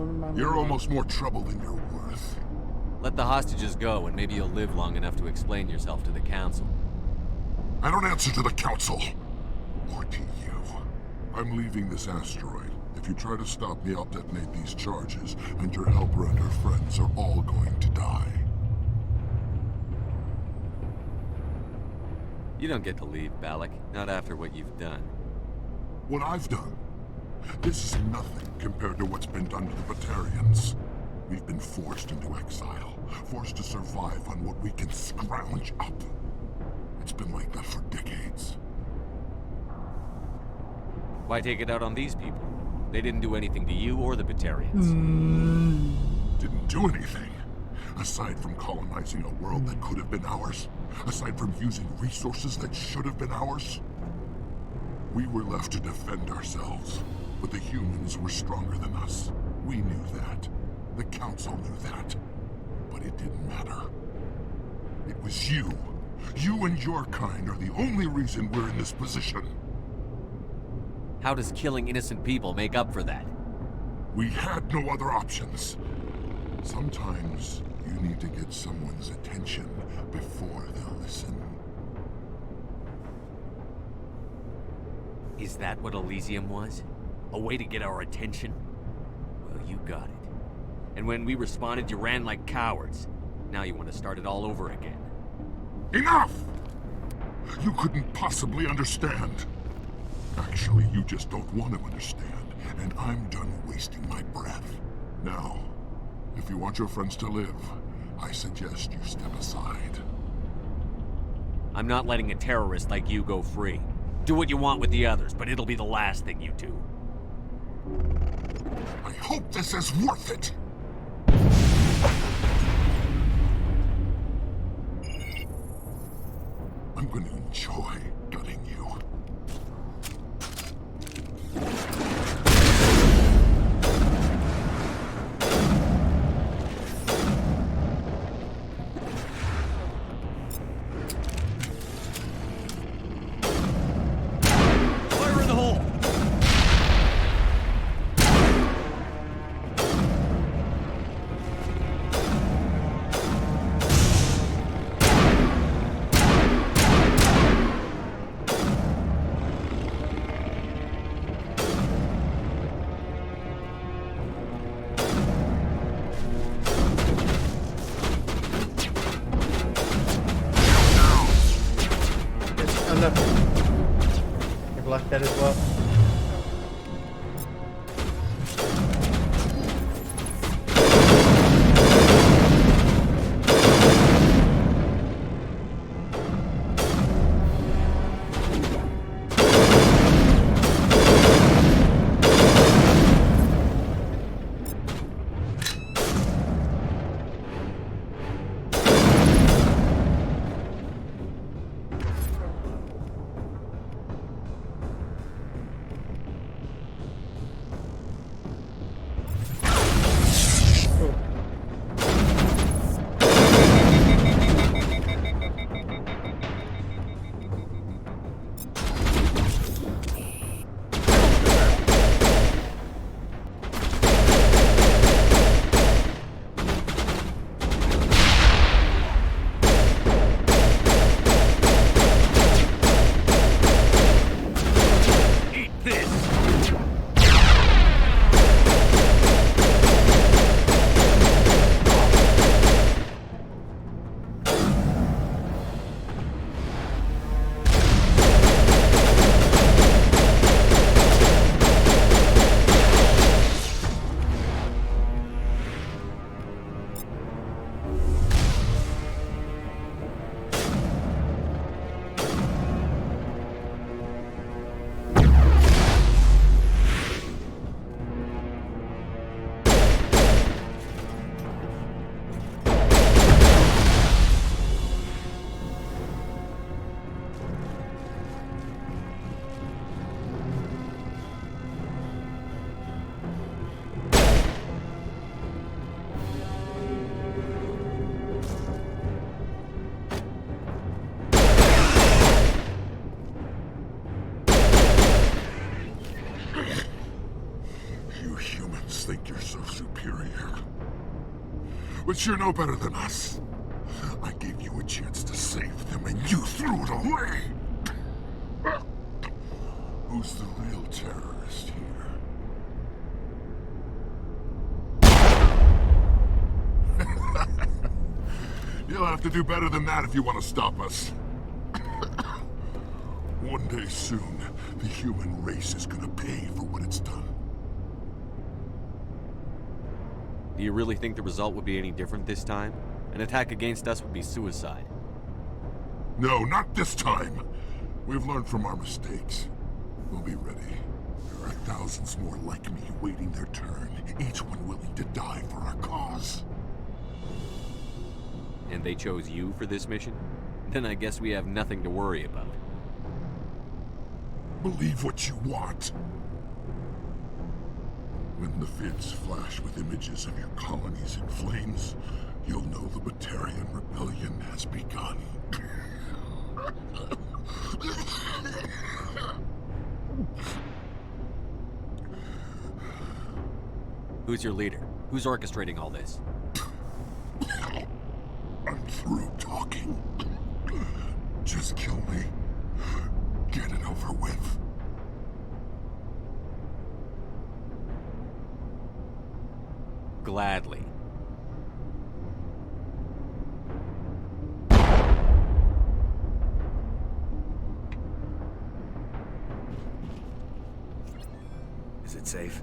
am I? You're almost more trouble than you're worth. Let the hostages go, and maybe you'll live long enough to explain yourself to the council. I don't answer to the council. Or to you. I'm leaving this asteroid. If you try to stop me, I'll detonate these charges, and your helper and her friends are all going to die. You don't get to leave, Balak. Not after what you've done. What I've done? This is nothing compared to what's been done to the Batarians. We've been forced into exile, forced to survive on what we can scrounge up. It's been like that for decades. Why take it out on these people? They didn't do anything to you or the Batarians. Didn't do anything. Aside from colonizing a world that could have been ours. Aside from using resources that should have been ours. We were left to defend ourselves. But the humans were stronger than us. We knew that. The council knew that. But it didn't matter. It was you. You and your kind are the only reason we're in this position. How does killing innocent people make up for that? We had no other options. Sometimes you need to get someone's attention before they'll listen. Is that what Elysium was? A way to get our attention? Well, you got it. And when we responded, you ran like cowards. Now you want to start it all over again. Enough! You couldn't possibly understand. Actually, you just don't want to understand, and I'm done wasting my breath. Now, if you want your friends to live, I suggest you step aside. I'm not letting a terrorist like you go free. Do what you want with the others, but it'll be the last thing you do. I hope this is worth it! I'm going to enjoy gutting you. Fire in the hole! You've locked that as well. But you're no better than us. I gave you a chance to save them, and you threw it away! Who's the real terrorist here? You'll have to do better than that if you want to stop us. One day soon, the human race is gonna pay for what it's done. Do you really think the result would be any different this time? An attack against us would be suicide. No, not this time. We've learned from our mistakes. We'll be ready. There are thousands more like me waiting their turn, each one willing to die for our cause. And they chose you for this mission? Then I guess we have nothing to worry about. Believe what you want. When the vids flash with images of your colonies in flames, you'll know the Batarian Rebellion has begun. Who's your leader? Who's orchestrating all this? I'm through talking. Just kill me. Get it over with. Gladly. Is it safe?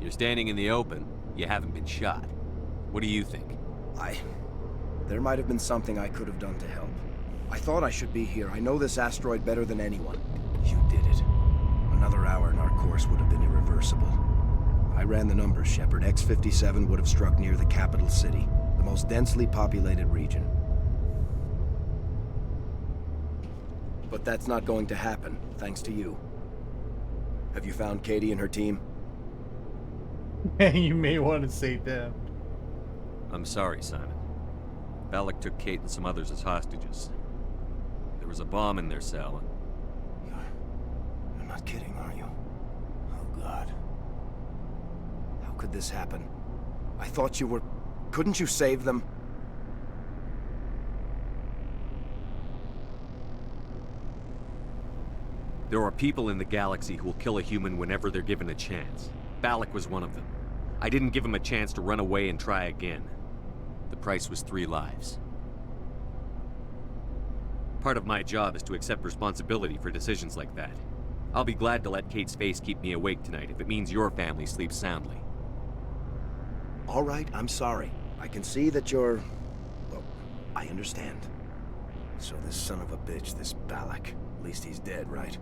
You're standing in the open. You haven't been shot. What do you think? There might have been something I could have done to help. I thought I should be here. I know this asteroid better than anyone. You did it. Another hour and our course would have been irreversible. I ran the numbers, Shepard. X-57 would have struck near the capital city, the most densely populated region. But that's not going to happen, thanks to you. Have you found Katie and her team? You may want to say them. I'm sorry, Simon. Balak took Kate and some others as hostages. There was a bomb in their cell. You're not kidding, are you? Oh, God. How could this happen? I thought you were... Couldn't you save them? There are people in the galaxy who will kill a human whenever they're given a chance. Balak was one of them. I didn't give him a chance to run away and try again. The price was 3 lives. Part of my job is to accept responsibility for decisions like that. I'll be glad to let Kate's face keep me awake tonight if it means your family sleeps soundly. All right, I'm sorry. I can see that you're... Well, I understand. So this son of a bitch, this Balak, at least he's dead, right?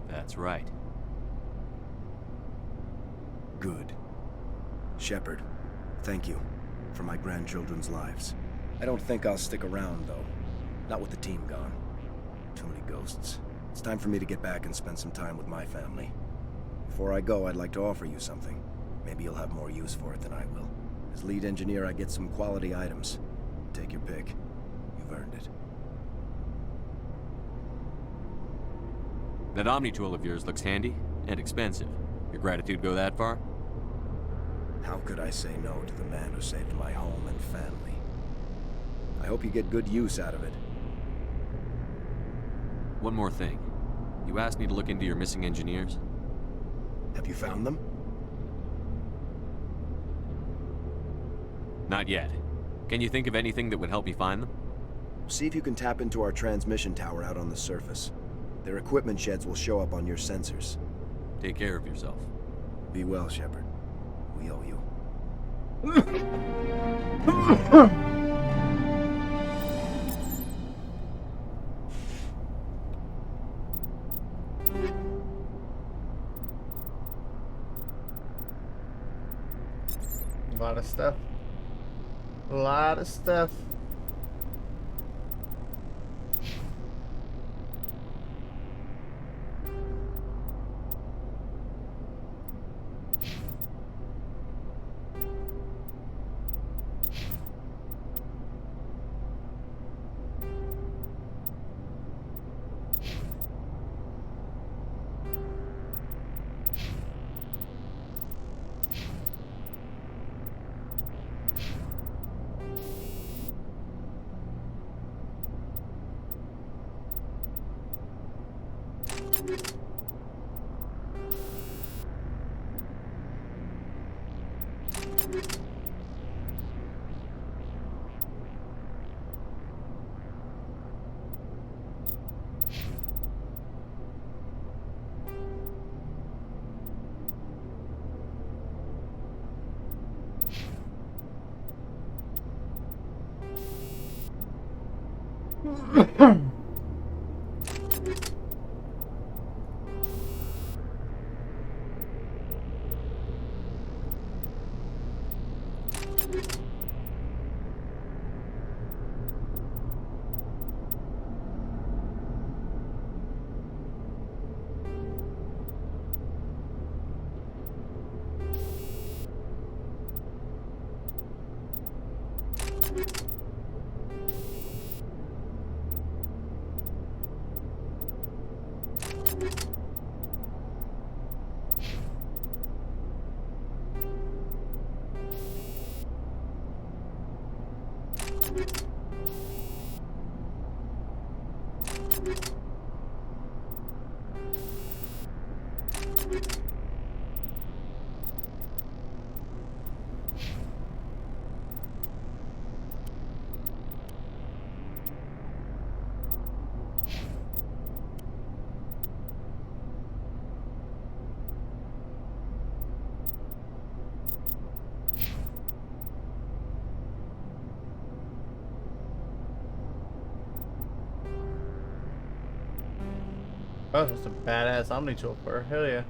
That's right. Good. Shepard, thank you for my grandchildren's lives. I don't think I'll stick around, though. Not with the team gone. Too many ghosts. It's time for me to get back and spend some time with my family. Before I go, I'd like to offer you something. Maybe you'll have more use for it than I will. As lead engineer, I get some quality items. Take your pick. You've earned it. That Omni tool of yours looks handy and expensive. Your gratitude go that far? How could I say no to the man who saved my home and family? I hope you get good use out of it. One more thing. You asked me to look into your missing engineers? Have you found them? Not yet. Can you think of anything that would help me find them? See if you can tap into our transmission tower out on the surface. Their equipment sheds will show up on your sensors. Take care of yourself. Be well, Shepard. We owe you. A lot of stuff. A lot of stuff. Oh, that's a badass Omni chauffeur. Hell yeah.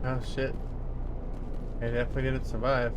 Oh shit. I definitely didn't survive.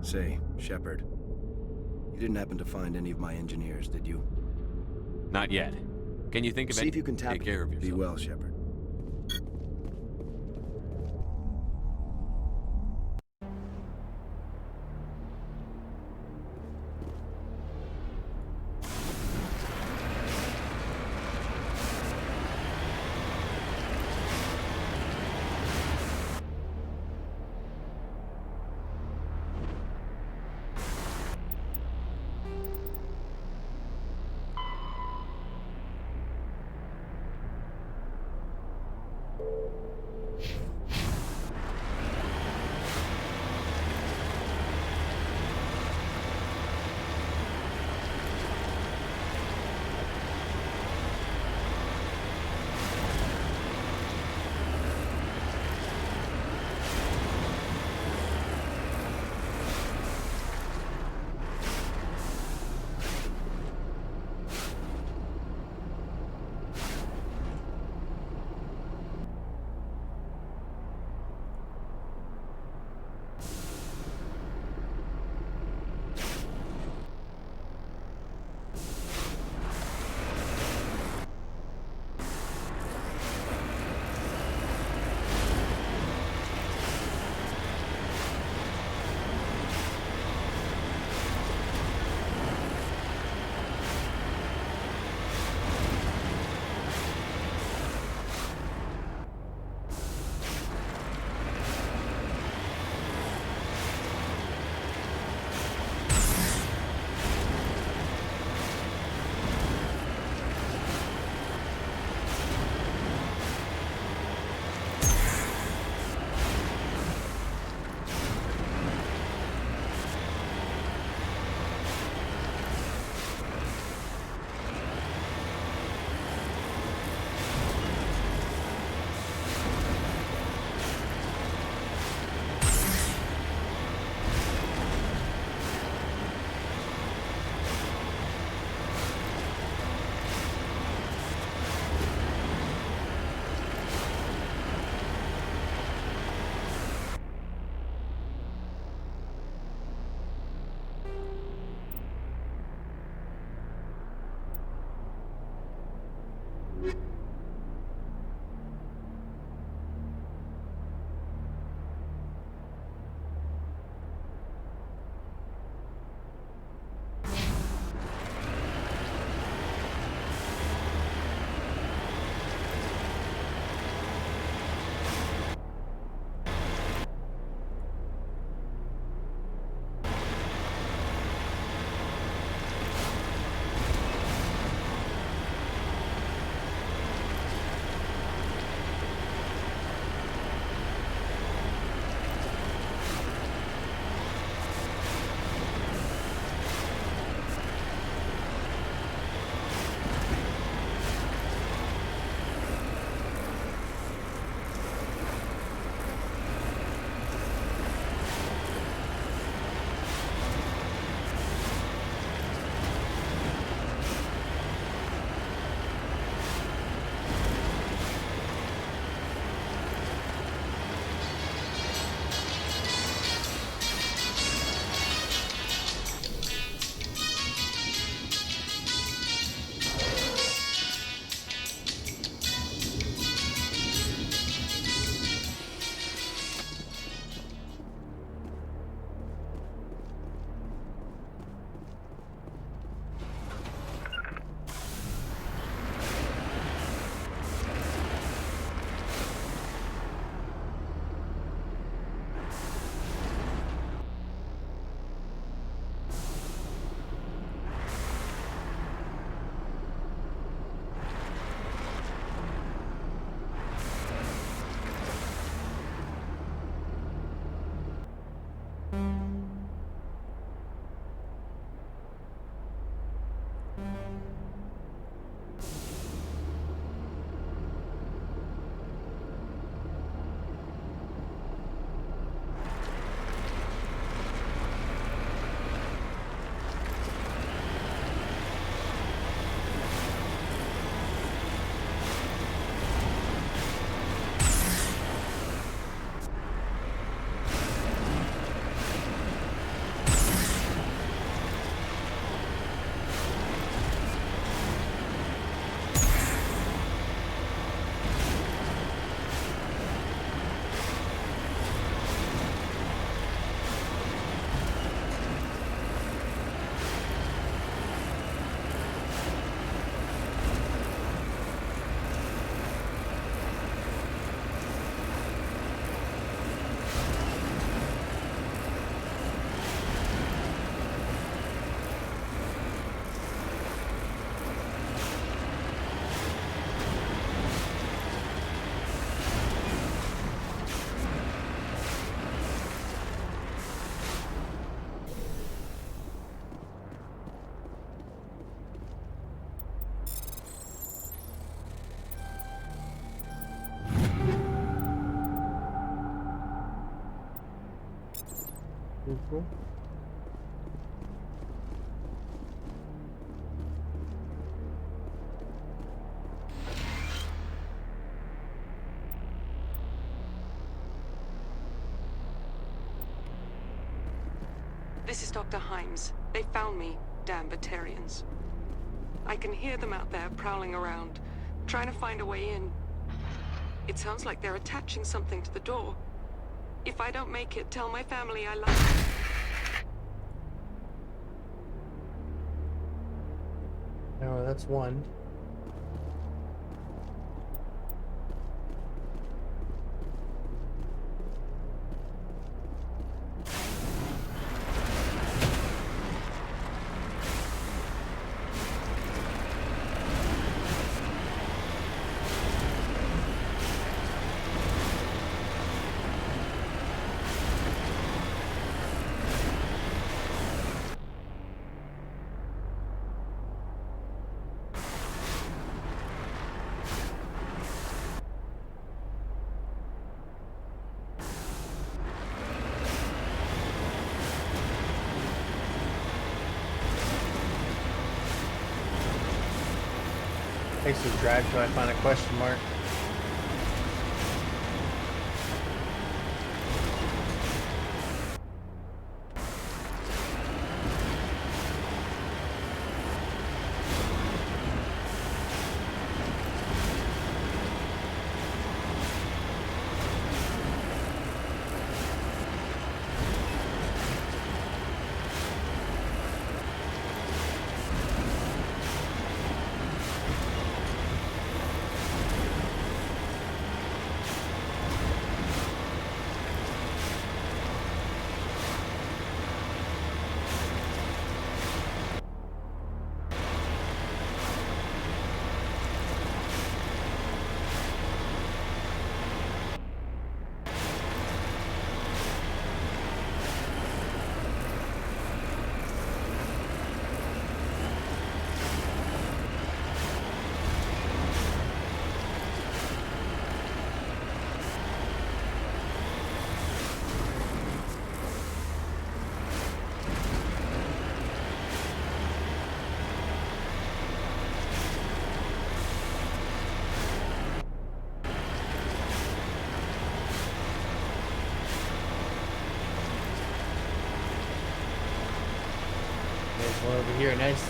Say, Shepard, you didn't happen to find any of my engineers, did you? Not yet. Can you think of See any? if you can tap Take care of yourself. Be well, Shepard. Cool. This is Dr. Himes. They found me, damn Batarians. I can hear them out there prowling around, trying to find a way in. It sounds like they're attaching something to the door. If I don't make it, tell my family I love them. Oh, that's one. Takes a drive till I find a question mark. There's one over here, nice.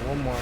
One more.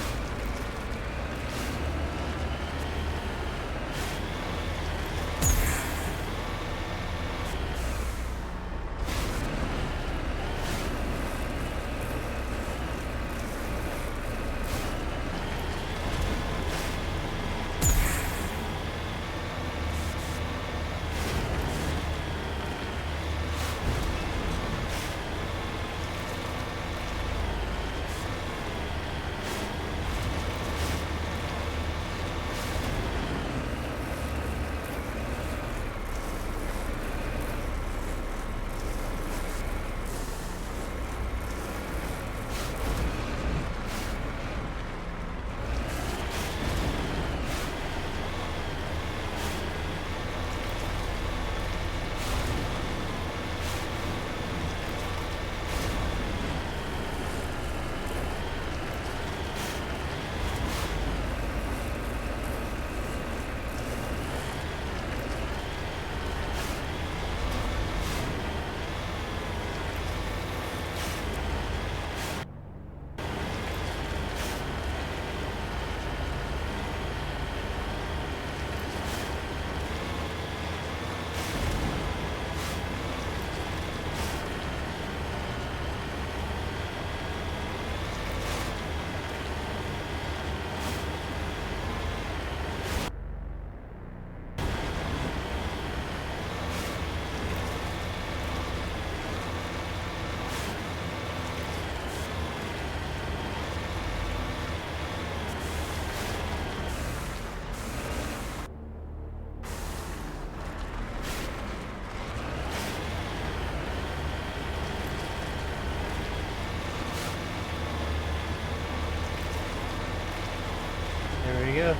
we go.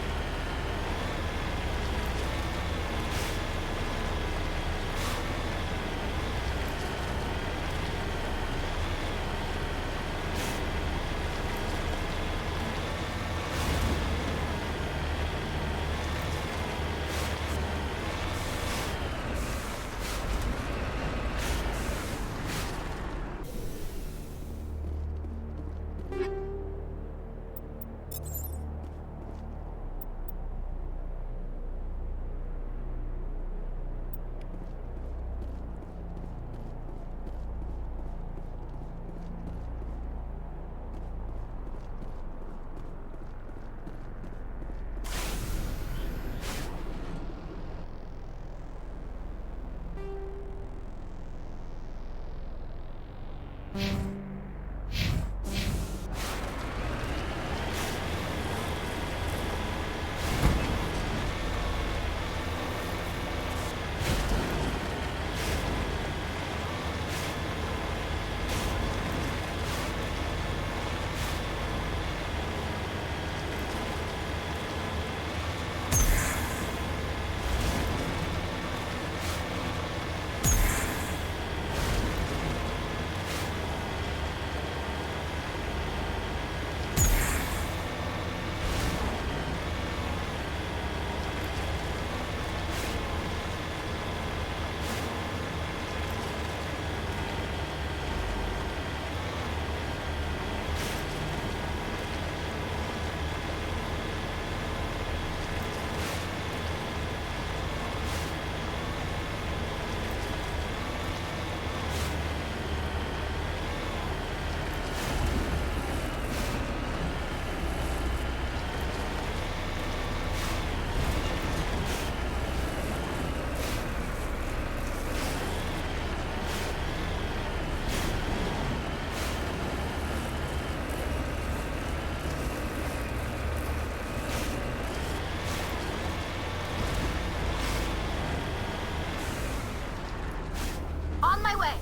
On my way!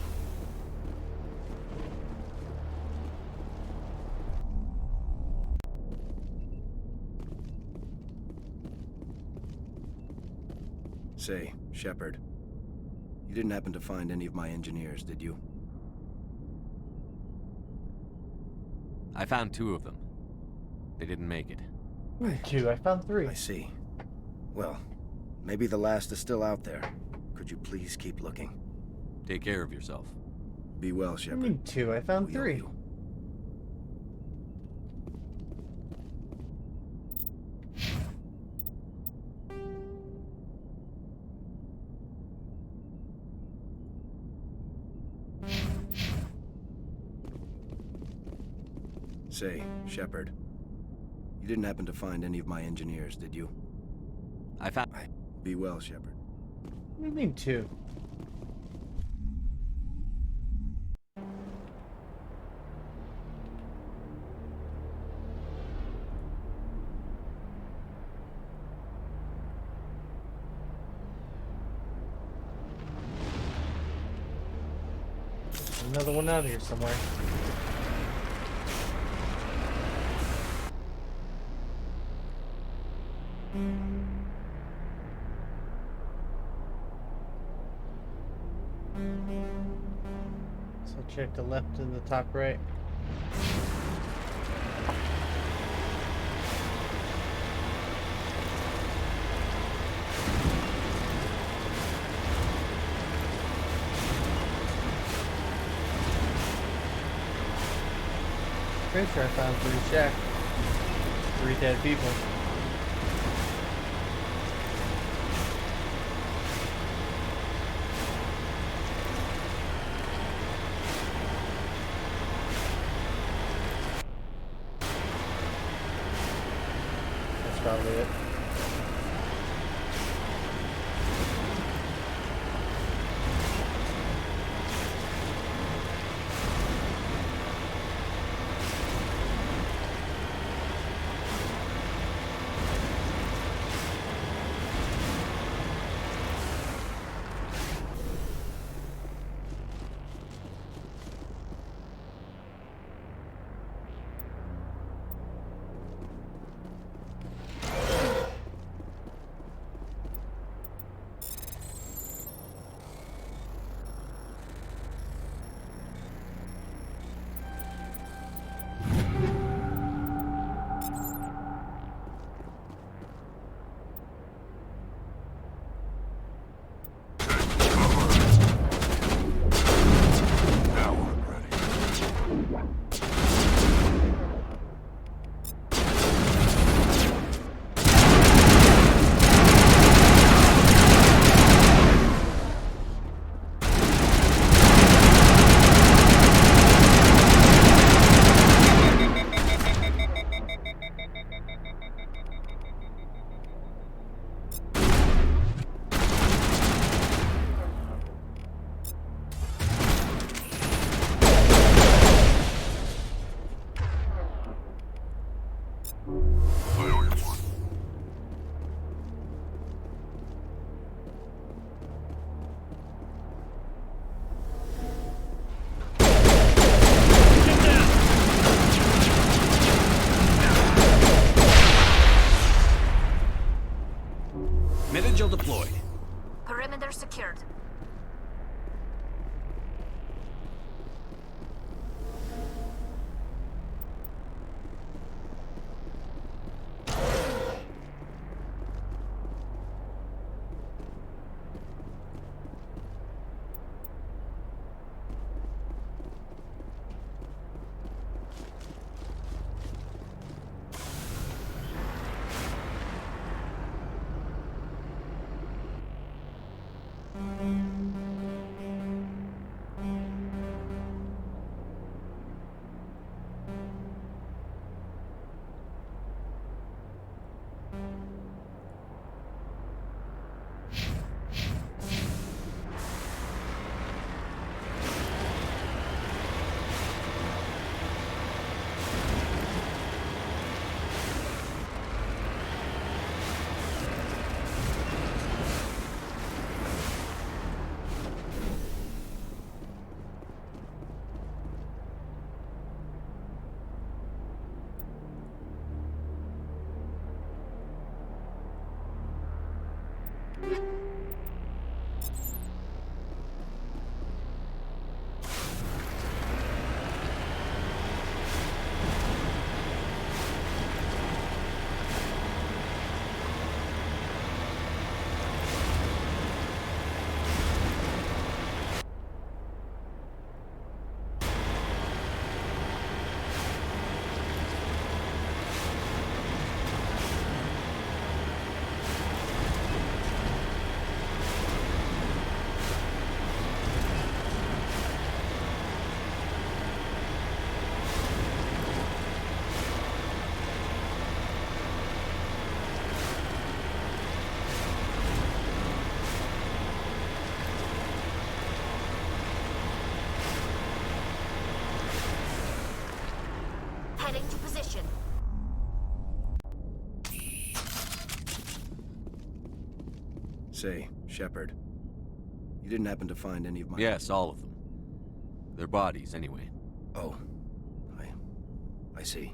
Say, Shepard, you didn't happen to find any of my engineers, did you? I found 2 of them. They didn't make it. Two. I found 3. I see. Well, maybe the last is still out there. Could you please keep looking? Take care of yourself. Be well, I Shepard. mean 2. I found We owe 3. you. Say, Shepard, you didn't happen to find any of my engineers, did you? I found... Be well, Shepard. What do you mean 2? Another one out here somewhere. So check the left and the top right. Pretty sure I found 3 shacks. 3 dead people. That's probably it. I owe you one. Metagel deployed. Perimeter secured. Heading to position. Say, Shepard, you didn't happen to find any of my... Yes, all of them. Their bodies, anyway. Oh. I see.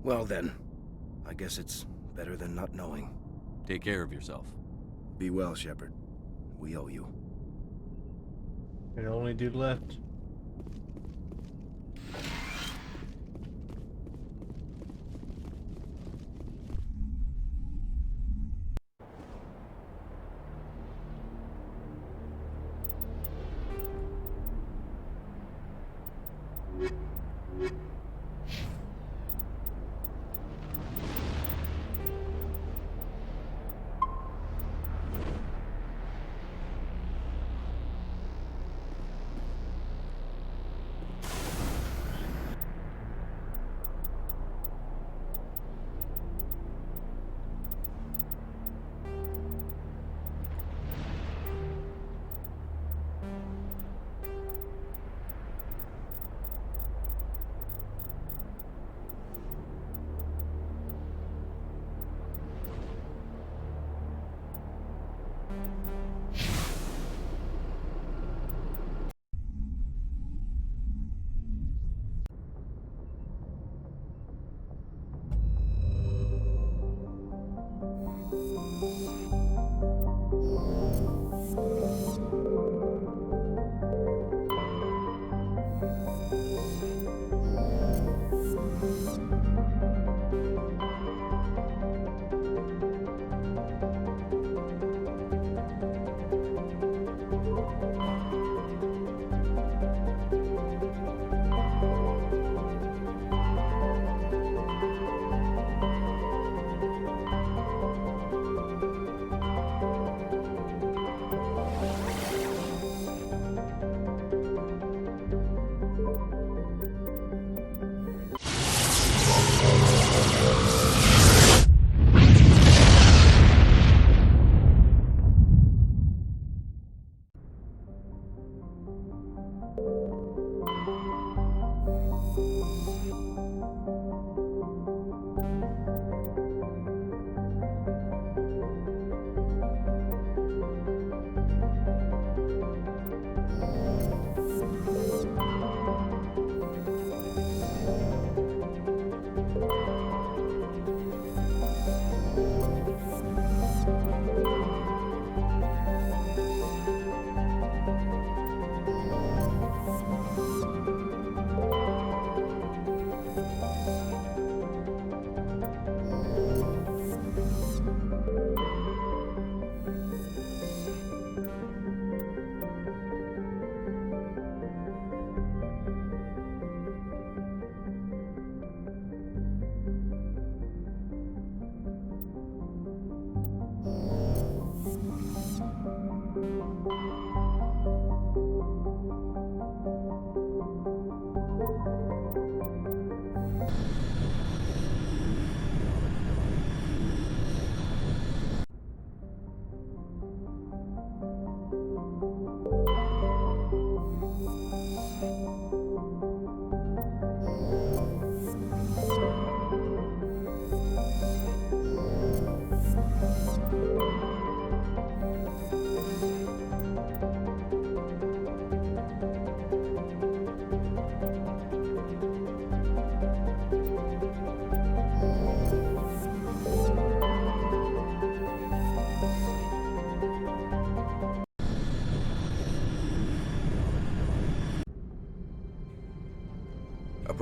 Well then, I guess it's better than not knowing. Take care of yourself. Be well, Shepard. We owe you. You're the only dude left.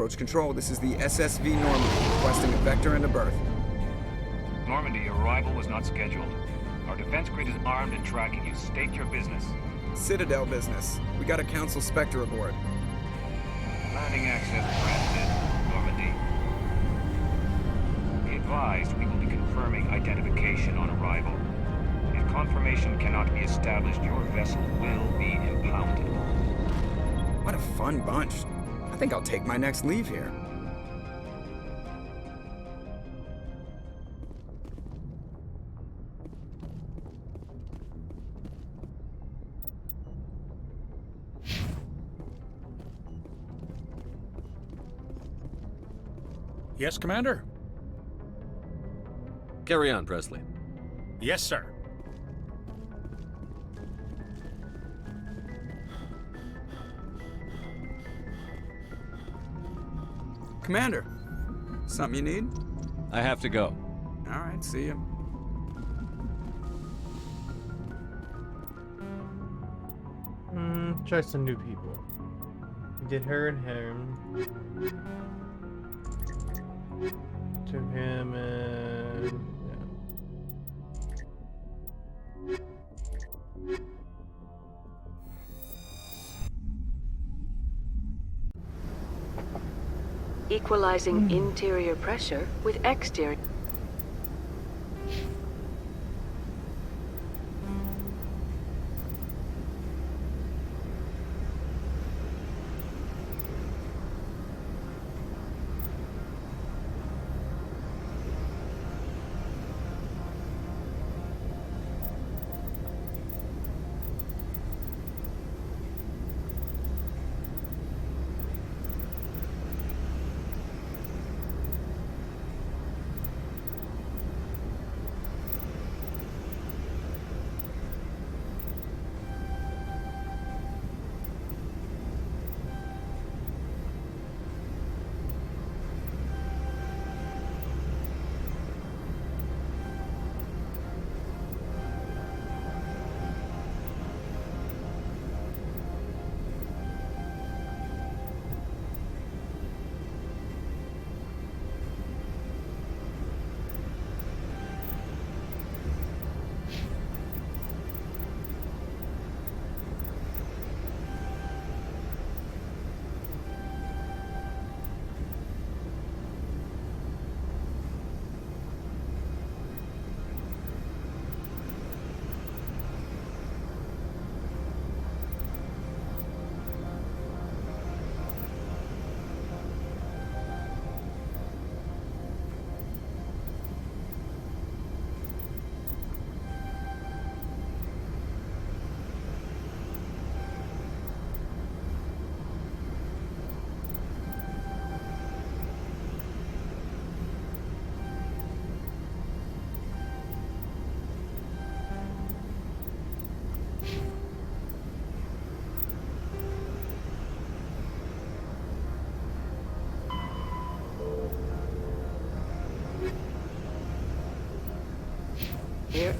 Roach Control, this is the SSV Normandy, requesting a vector and a berth. Normandy, your arrival was not scheduled. Our defense grid is armed and tracking you. State your business. Citadel business. We got a Council Spectre aboard. Landing access granted, Normandy. Be advised, we will be confirming identification on arrival. If confirmation cannot be established, your vessel will be impounded. What a fun bunch. I think I'll take my next leave here. Yes, Commander? Carry on, Presley. Yes, sir. Commander, something you need? I have to go. All right, see ya. Try some new people. Get her and him. To him and... yeah. Equalizing interior pressure with exterior.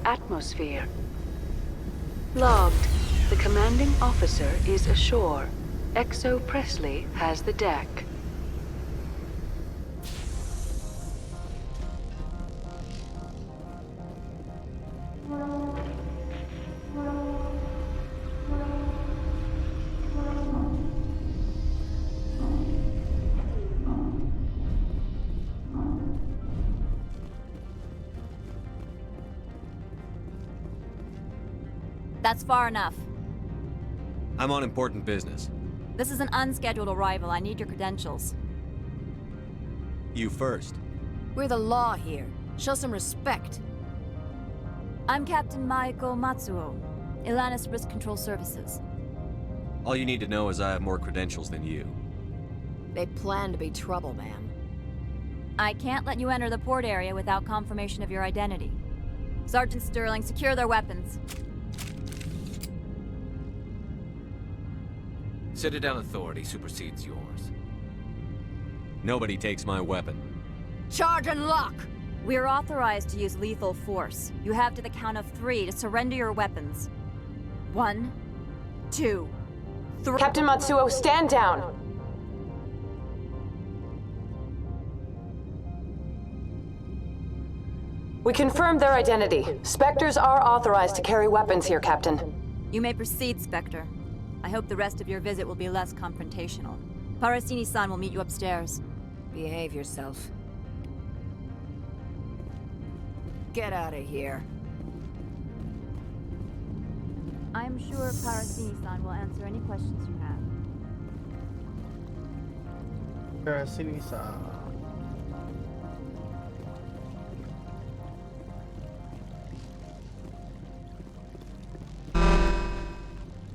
Atmosphere. Logged. The commanding officer is ashore. Exo Presley has the deck. That's far enough. I'm on important business. This is an unscheduled arrival. I need your credentials. You first. We're the law here. Show some respect. I'm Captain Maiko Matsuo, Ilanis Risk Control Services. All you need to know is I have more credentials than you. They plan to be trouble, ma'am. I can't let you enter the port area without confirmation of your identity. Sergeant Sterling, secure their weapons. Citadel authority supersedes yours. Nobody takes my weapon. Charge and lock! We're authorized to use lethal force. You have to the count of 3 to surrender your weapons. 1, 2, 3... Captain Matsuo, stand down! We confirmed their identity. Spectres are authorized to carry weapons here, Captain. You may proceed, Spectre. I hope the rest of your visit will be less confrontational. Parasini-san will meet you upstairs. Behave yourself. Get out of here. I'm sure Parasini-san will answer any questions you have. Parasini-san.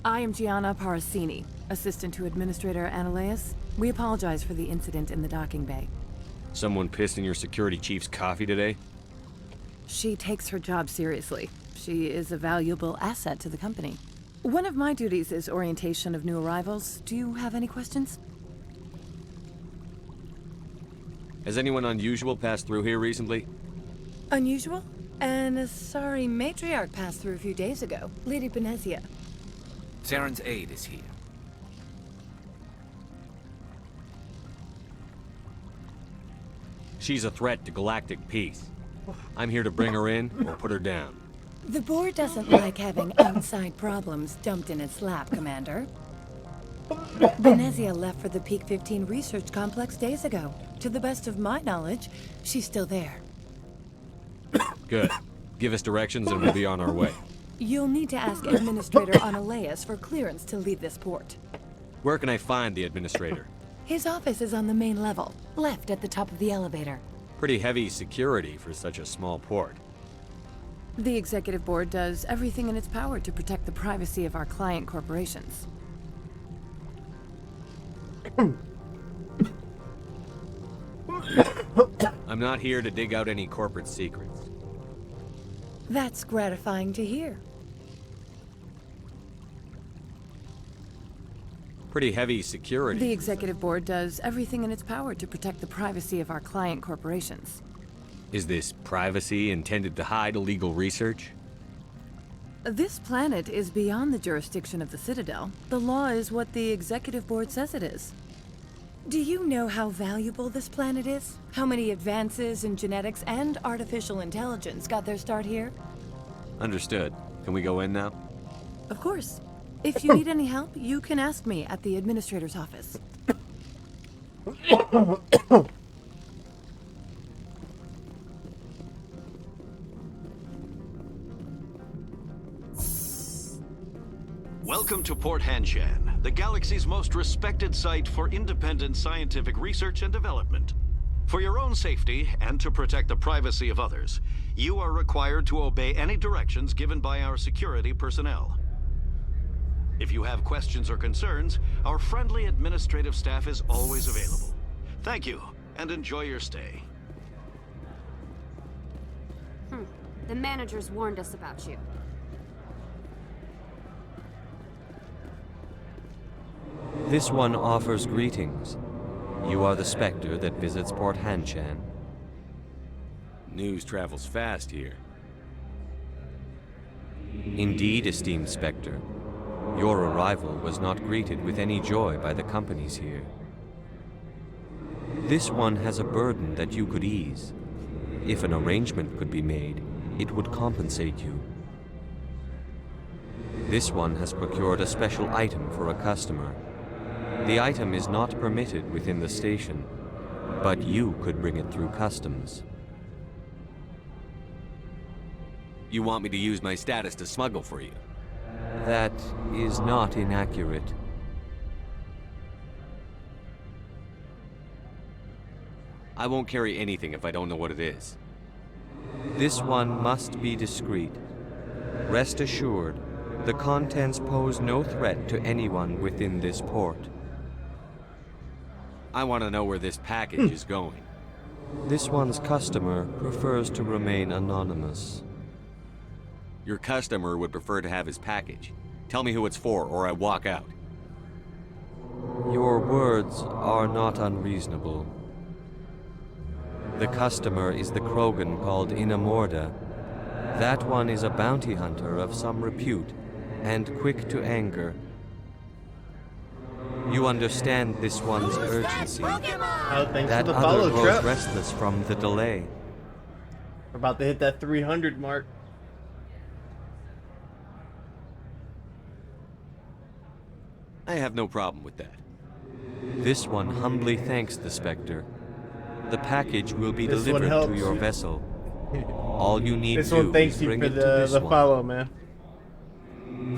I am Gianna Parasini, assistant to Administrator Ananias. We apologize for the incident in the docking bay. Someone pissed in your security chief's coffee today? She takes her job seriously. She is a valuable asset to the company. One of my duties is orientation of new arrivals. Do you have any questions? Has anyone unusual passed through here recently? Unusual? An Asari matriarch passed through a few days ago. Lady Benezia. Saren's aide is here. She's a threat to galactic peace. I'm here to bring her in or put her down. The board doesn't like having outside problems dumped in its lap, Commander. Benezia left for the Peak 15 research complex days ago. To the best of my knowledge, she's still there. Good. Give us directions and we'll be on our way. You'll need to ask Administrator Ananias for clearance to leave this port. Where can I find the Administrator? His office is on the main level, left at the top of the elevator. Pretty heavy security for such a small port. The Executive Board does everything in its power to protect the privacy of our client corporations. I'm not here to dig out any corporate secrets. That's gratifying to hear. Pretty heavy security. The Executive Board does everything in its power to protect the privacy of our client corporations. Is this privacy intended to hide illegal research? This planet is beyond the jurisdiction of the Citadel. The law is what the Executive Board says it is. Do you know how valuable this planet is? How many advances in genetics and artificial intelligence got their start here? Understood. Can we go in now? Of course. If you need any help, you can ask me at the Administrator's office. Welcome to Port Hanshan, the galaxy's most respected site for independent scientific research and development. For your own safety and to protect the privacy of others, you are required to obey any directions given by our security personnel. If you have questions or concerns, our friendly administrative staff is always available. Thank you, and enjoy your stay. The managers warned us about you. This one offers greetings. You are the Spectre that visits Port Hanshan. News travels fast here. Indeed, esteemed Spectre. Your arrival was not greeted with any joy by the companies here. This one has a burden that you could ease. If an arrangement could be made, it would compensate you. This one has procured a special item for a customer. The item is not permitted within the station, but you could bring it through customs. You want me to use my status to smuggle for you? That is not inaccurate. I won't carry anything if I don't know what it is. This one must be discreet. Rest assured, the contents pose no threat to anyone within this port. I want to know where this package is going. This one's customer prefers to remain anonymous. Your customer would prefer to have his package. Tell me who it's for, or I walk out. Your words are not unreasonable. The customer is the Krogan called Inamorda. That one is a bounty hunter of some repute, and quick to anger. You understand this one's urgency. Thanks That for the other follow, grows Trip. restless from the delay. We're about to hit that 300 mark. I have no problem with that. This one humbly thanks the Spectre. The package will be This one delivered to helps your you. vessel. All you need This to one do thanks is you bring for it to the this one. follow, man.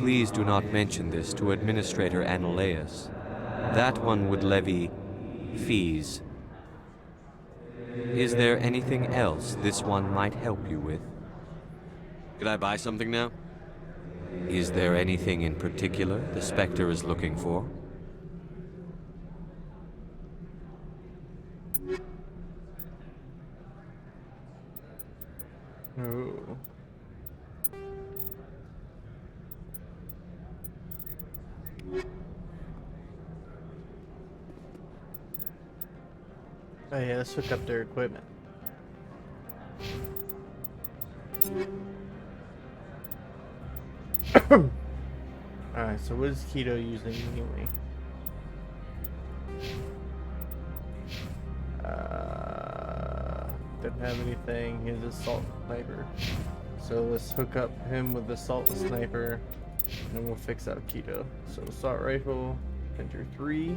Please do not mention this to Administrator Analeus. That one would levy fees. Is there anything else this one might help you with? Could I buy something now? Is there anything in particular the Spectre is looking for? Ooh. Oh yeah, let's hook up their equipment. Alright, so what is Keto using anyway? Didn't have anything. He has assault sniper. So let's hook up him with the assault sniper, and then we'll fix out Keto. So assault rifle, enter 3.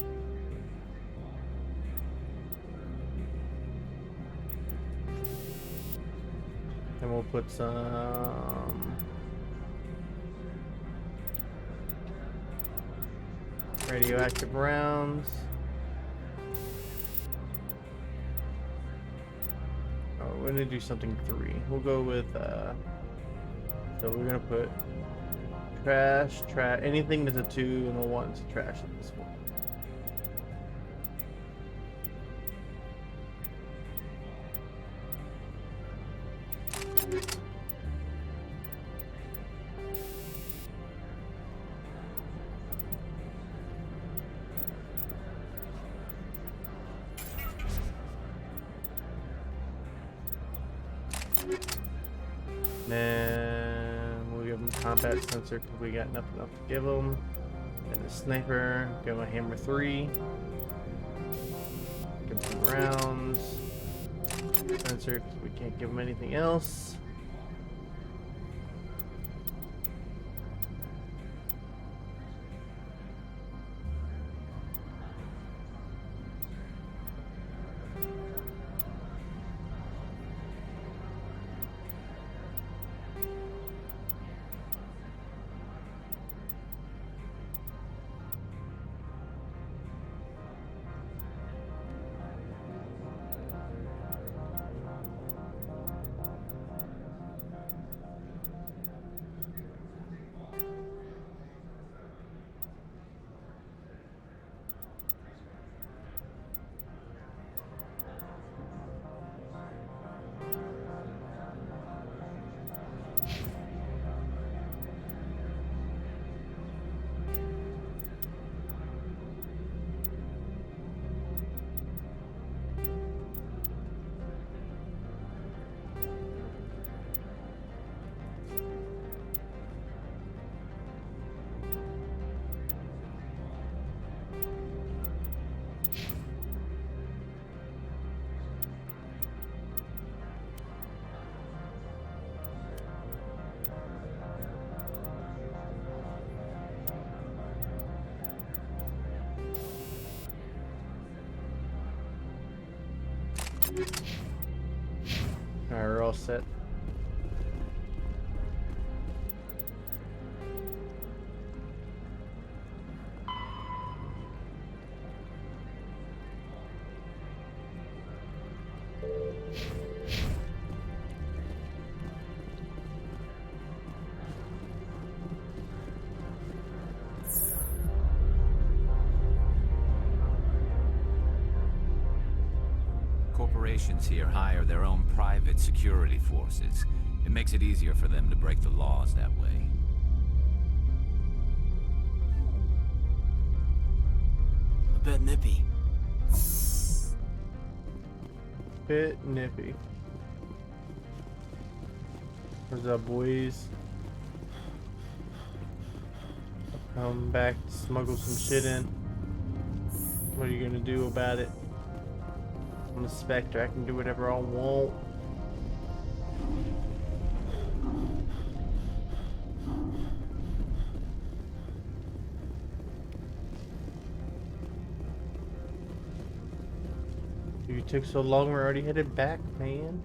And we'll put some radioactive rounds. Oh, we're gonna do something 3. We'll go with so we're gonna put trash, anything that's a 2 and a 1 is trash at this point. Then we'll give him combat sensor because we got nothing else to give him. And the sniper, give him a hammer 3. Give him some rounds. Sensor because we can't give him anything else. Alright, we're all set. Corporations here hire their own private security forces. It makes it easier for them to break the laws that way. A bit nippy. Bit nippy. What's up, boys? Come back to smuggle some shit in. What are you gonna do about it? I'm a Spectre, I can do whatever I want. took so long, we're already headed back, man.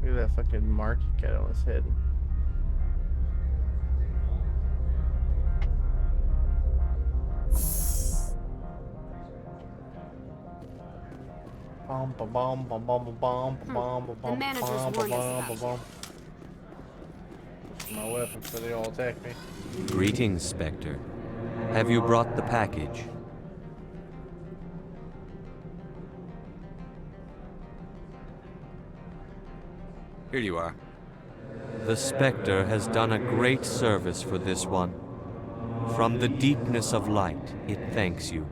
Look at that fucking mark he got on his head. Bom ba bom bom bom bom bom bom bom manager's bom warned us bom about bom. My weapon, so they all attack me. Greetings, Spectre. Have you brought the package? Here you are. The Spectre has done a great service for this one. From the deepness of light, it thanks you.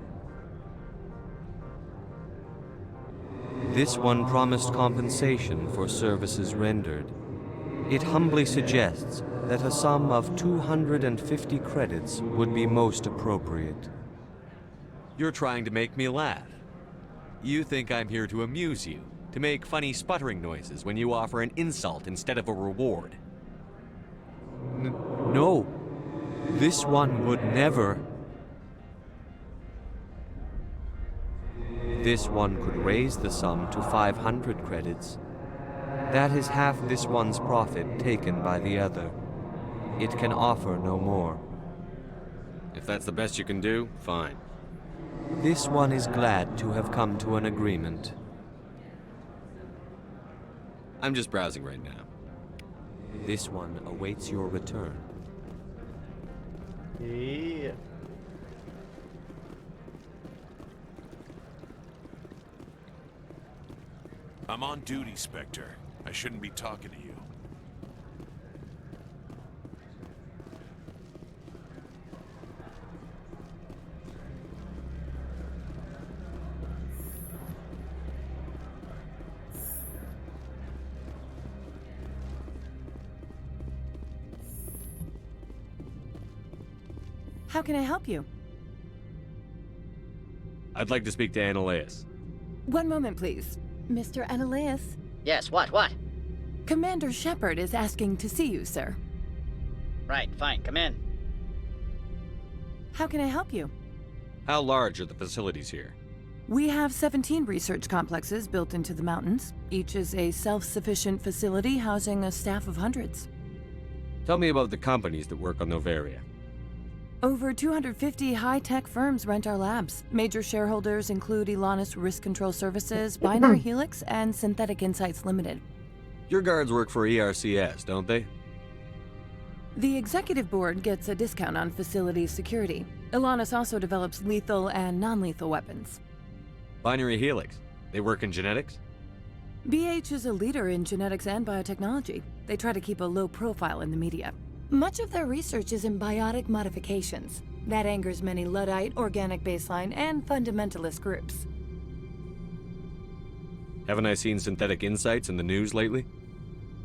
This one promised compensation for services rendered. It humbly suggests that a sum of 250 credits would be most appropriate. You're trying to make me laugh. You think I'm here to amuse you, to make funny sputtering noises when you offer an insult instead of a reward. No, this one would never. This one could raise the sum to 500 credits. That is half this one's profit taken by the other. It can offer no more. If that's the best you can do, fine. This one is glad to have come to an agreement. I'm just browsing right now. This one awaits your return. Yeah. I'm on duty, Spectre. I shouldn't be talking to you. How can I help you? I'd like to speak to Annaleus. One moment, please. Mr. Annaleus? Yes, what? Commander Shepard is asking to see you, sir. Right, fine, come in. How can I help you? How large are the facilities here? We have 17 research complexes built into the mountains. Each is a self-sufficient facility housing a staff of hundreds. Tell me about the companies that work on Noveria. Over 250 high-tech firms rent our labs. Major shareholders include Elanus Risk Control Services, Binary Helix, and Synthetic Insights Limited. Your guards work for ERCS, don't they? The executive board gets a discount on facility security. Elanus also develops lethal and non-lethal weapons. Binary Helix. They work in genetics? BH is a leader in genetics and biotechnology. They try to keep a low profile in the media. Much of their research is in biotic modifications. That angers many Luddite, organic baseline, and fundamentalist groups. Haven't I seen Synthetic Insights in the news lately?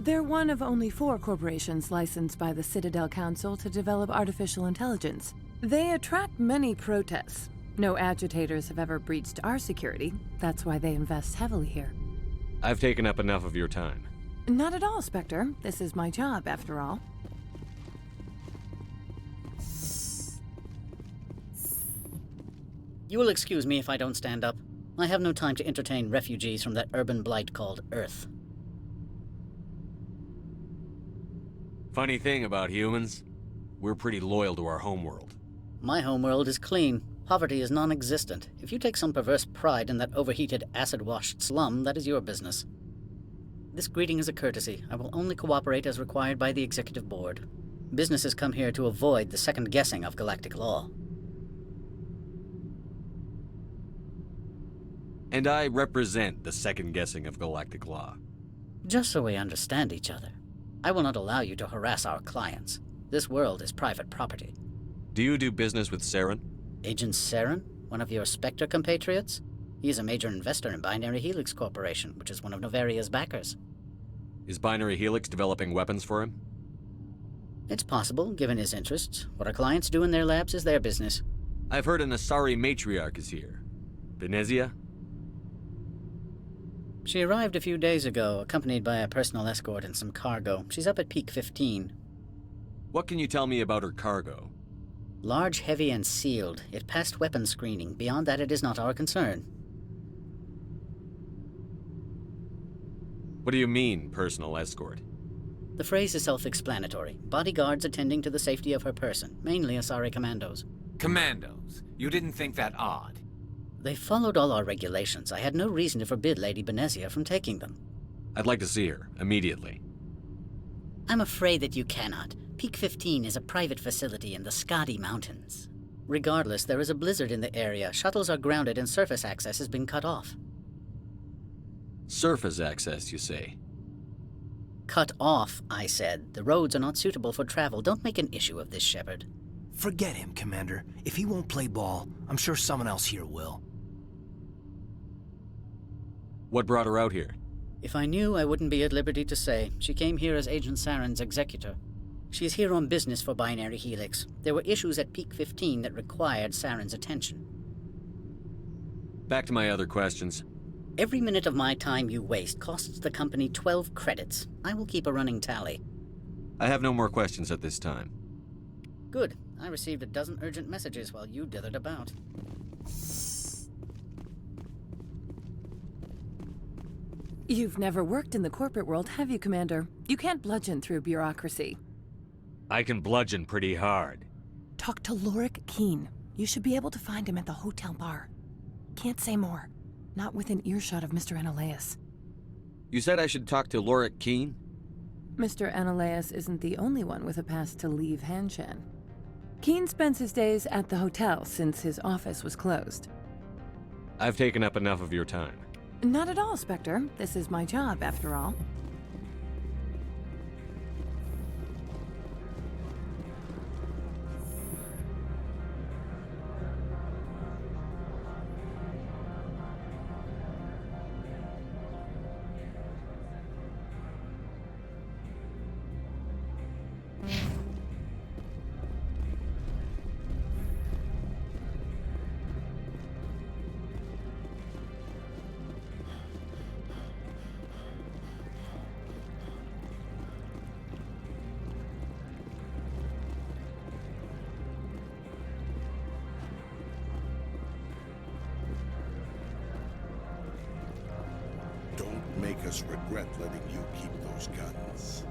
They're one of only 4 corporations licensed by the Citadel Council to develop artificial intelligence. They attract many protests. No agitators have ever breached our security. That's why they invest heavily here. I've taken up enough of your time. Not at all, Spectre. This is my job, after all. You will excuse me if I don't stand up. I have no time to entertain refugees from that urban blight called Earth. Funny thing about humans, we're pretty loyal to our homeworld. My homeworld is clean. Poverty is non-existent. If you take some perverse pride in that overheated, acid-washed slum, that is your business. This greeting is a courtesy. I will only cooperate as required by the Executive Board. Businesses come here to avoid the second guessing of galactic law. And I represent the second guessing of galactic law. Just so we understand each other. I will not allow you to harass our clients. This world is private property. Do you do business with Saren? Agent Saren? One of your Spectre compatriots? He is a major investor in Binary Helix Corporation, which is one of Novaria's backers. Is Binary Helix developing weapons for him? It's possible, given his interests. What our clients do in their labs is their business. I've heard an Asari matriarch is here. Benezia? She arrived a few days ago, accompanied by a personal escort and some cargo. She's up at Peak 15. What can you tell me about her cargo? Large, heavy, and sealed. It passed weapons screening. Beyond that, it is not our concern. What do you mean, personal escort? The phrase is self-explanatory. Bodyguards attending to the safety of her person, mainly Asari commandos. Commandos? You didn't think that odd? They followed all our regulations. I had no reason to forbid Lady Benezia from taking them. I'd like to see her, immediately. I'm afraid that you cannot. Peak 15 is a private facility in the Skadi Mountains. Regardless, there is a blizzard in the area. Shuttles are grounded and surface access has been cut off. Surface access, you say? Cut off, I said. The roads are not suitable for travel. Don't make an issue of this, Shepard. Forget him, Commander. If he won't play ball, I'm sure someone else here will. What brought her out here? If I knew, I wouldn't be at liberty to say. She came here as Agent Saren's executor. She's here on business for Binary Helix. There were issues at Peak 15 that required Saren's attention. Back to my other questions. Every minute of my time you waste costs the company 12 credits. I will keep a running tally. I have no more questions at this time. Good. I received a dozen urgent messages while you dithered about. You've never worked in the corporate world, have you, Commander? You can't bludgeon through bureaucracy. I can bludgeon pretty hard. Talk to Lorik Keene. You should be able to find him at the hotel bar. Can't say more. Not within earshot of Mr. Analaeus. You said I should talk to Lorik Keene? Mr. Analaeus isn't the only one with a pass to leave Hanshan. Keene spends his days at the hotel since his office was closed. I've taken up enough of your time. Not at all, Spectre. This is my job, after all. Make us regret letting you keep those guns.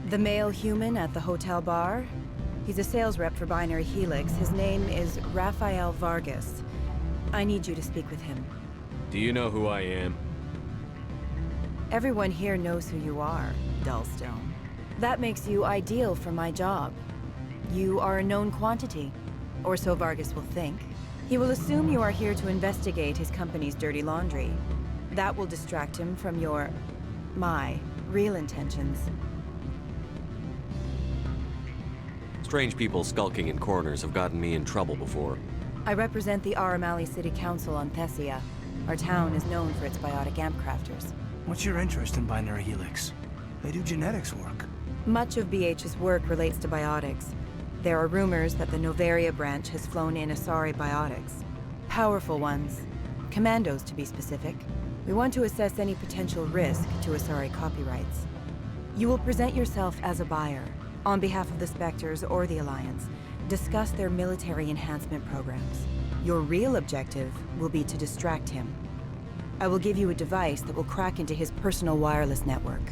The male human at the hotel bar? He's a sales rep for Binary Helix. His name is Rafael Vargas. I need you to speak with him. Do you know who I am? Everyone here knows who you are, Dullstone. That makes you ideal for my job. You are a known quantity, or so Vargas will think. He will assume you are here to investigate his company's dirty laundry. That will distract him from my real intentions. Strange people skulking in corners have gotten me in trouble before. I represent the Aramali City Council on Thessia. Our town is known for its biotic amp crafters. What's your interest in Binary Helix? They do genetics work. Much of BH's work relates to biotics. There are rumors that the Novaria branch has flown in Asari biotics. Powerful ones. Commandos, to be specific. We want to assess any potential risk to Asari copyrights. You will present yourself as a buyer, on behalf of the Spectres or the Alliance, discuss their military enhancement programs. Your real objective will be to distract him. I will give you a device that will crack into his personal wireless network.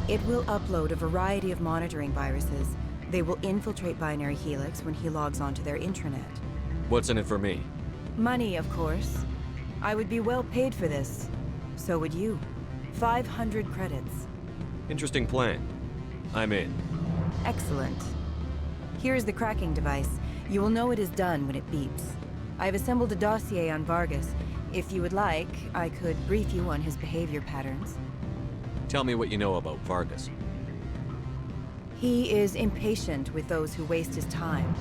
It will upload a variety of monitoring viruses. They will infiltrate Binary Helix when he logs onto their intranet. What's in it for me? Money, of course. I would be well paid for this. So would you. 500 credits. Interesting plan. I'm in. Excellent. Here is the cracking device. You will know it is done when it beeps. I have assembled a dossier on Vargas. If you would like, I could brief you on his behavior patterns. Tell me what you know about Vargas. He is impatient with those who waste his time.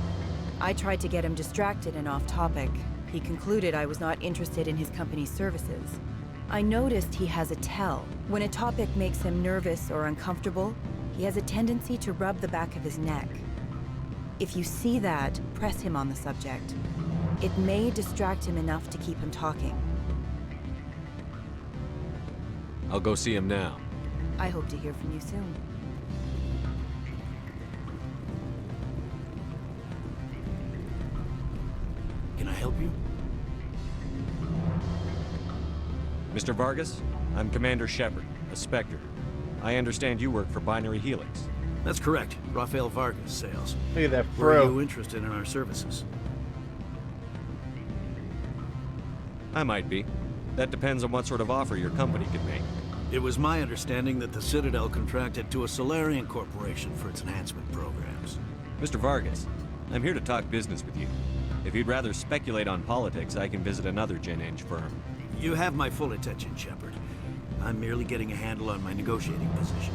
I tried to get him distracted and off topic. He concluded I was not interested in his company's services. I noticed he has a tell. When a topic makes him nervous or uncomfortable, he has a tendency to rub the back of his neck. If you see that, press him on the subject. It may distract him enough to keep him talking. I'll go see him now. I hope to hear from you soon. Can I help you? Mr. Vargas, I'm Commander Shepard, a Spectre. I understand you work for Binary Helix. That's correct. Rafael Vargas, sales. Look at that Were fro. you interested in our services? I might be. That depends on what sort of offer your company can make. It was my understanding that the Citadel contracted to a Solarian corporation for its enhancement programs. Mr. Vargas, I'm here to talk business with you. If you'd rather speculate on politics, I can visit another Gen Eng firm. You have my full attention, Shepard. I'm merely getting a handle on my negotiating position.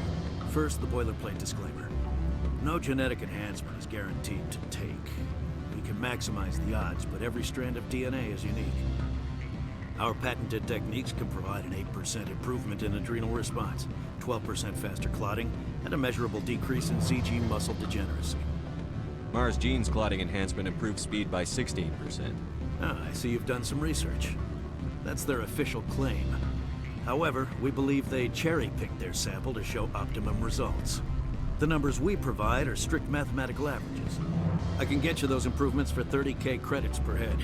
First, the boilerplate disclaimer. No genetic enhancement is guaranteed to take. We can maximize the odds, but every strand of DNA is unique. Our patented techniques can provide an 8% improvement in adrenal response, 12% faster clotting, and a measurable decrease in CG muscle degeneracy. Mars Gene's clotting enhancement improves speed by 16%. Ah, I see you've done some research. That's their official claim. However, we believe they cherry-picked their sample to show optimum results. The numbers we provide are strict mathematical averages. I can get you those improvements for 30K credits per head.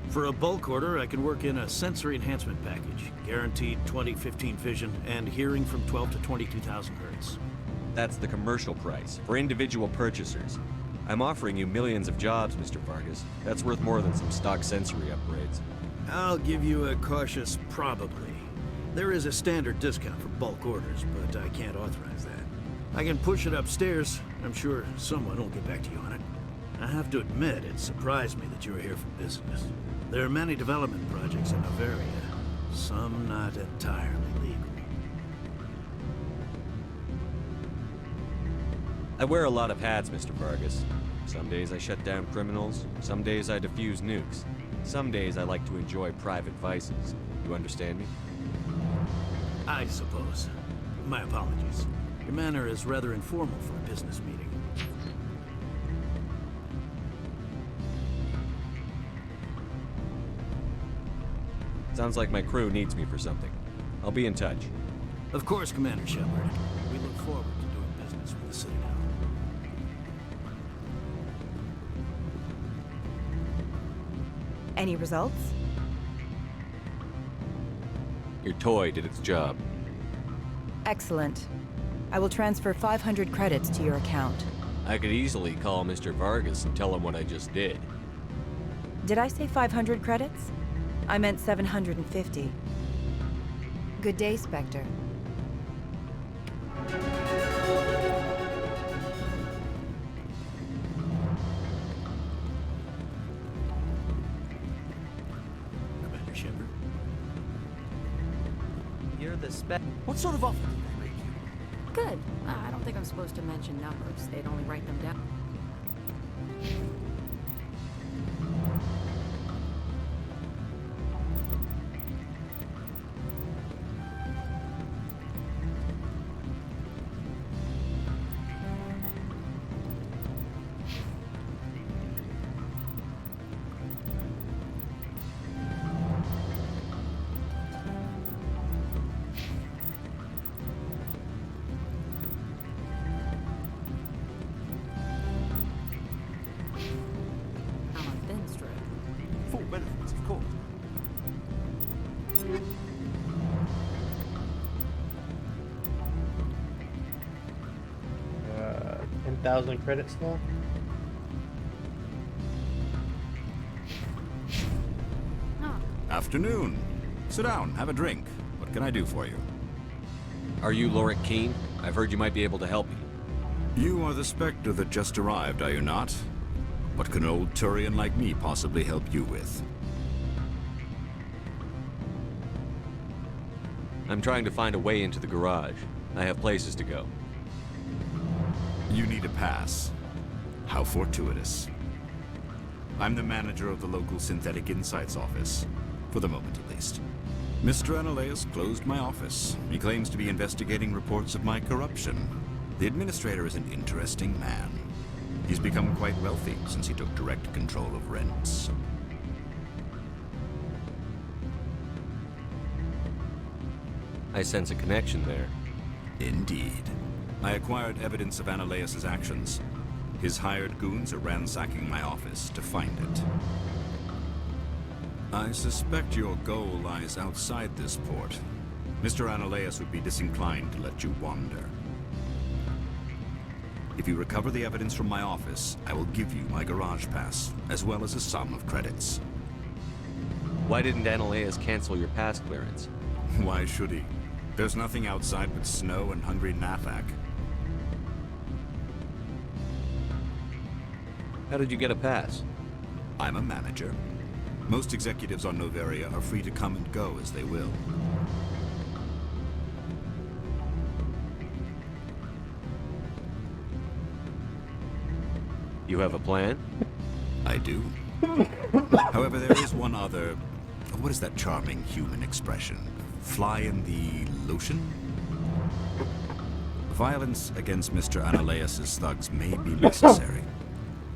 For a bulk order, I can work in a sensory enhancement package, guaranteed 20/15 vision, and hearing from 12 to 22,000 hertz. That's the commercial price, for individual purchasers. I'm offering you millions of jobs, Mr. Vargas. That's worth more than some stock sensory upgrades. I'll give you a cautious probably. There is a standard discount for bulk orders, but I can't authorize that. I can push it upstairs. I'm sure someone will get back to you on it. I have to admit, it surprised me that you were here for business. There are many development projects in Noveria, some not entirely legal. I wear a lot of hats, Mr. Vargas. Some days I shut down criminals, some days I defuse nukes. Some days I like to enjoy private vices. You understand me? I suppose. My apologies. Your manner is rather informal for a business meeting. Sounds like my crew needs me for something. I'll be in touch. Of course, Commander Shepard. We look forward to doing business with the Citadel. Any results? Your toy did its job. Excellent. I will transfer 500 credits to your account. I could easily call Mr. Vargas and tell him what I just did. Did I say 500 credits? I meant 750. Good day, Spectre. Commander Shepard. You're the spec. What sort of offer did they make you? Good. I don't think I'm supposed to mention numbers. They'd only write them down. Full benefits, of course. 10,000 credits now. Afternoon. Sit down, have a drink. What can I do for you? Are you Lorik Keene? I've heard you might be able to help me. You are the Spectre that just arrived, are you not? What can an old Turian like me possibly help you with? I'm trying to find a way into the garage. I have places to go. You need a pass. How fortuitous. I'm the manager of the local Synthetic Insights office. For the moment, at least. Mr. Analeas closed my office. He claims to be investigating reports of my corruption. The administrator is an interesting man. He's become quite wealthy since he took direct control of rents. I sense a connection there. Indeed. I acquired evidence of Analeas' actions. His hired goons are ransacking my office to find it. I suspect your goal lies outside this port. Mr. Analeas would be disinclined to let you wander. If you recover the evidence from my office, I will give you my garage pass, as well as a sum of credits. Why didn't Analeas cancel your pass clearance? Why should he? There's nothing outside but snow and hungry Nathak. How did you get a pass? I'm a manager. Most executives on Noveria are free to come and go as they will. You have a plan? I do. However, there is one other... What is that charming human expression? Fly in the lotion? Violence against Mr. Analeas' thugs may be necessary.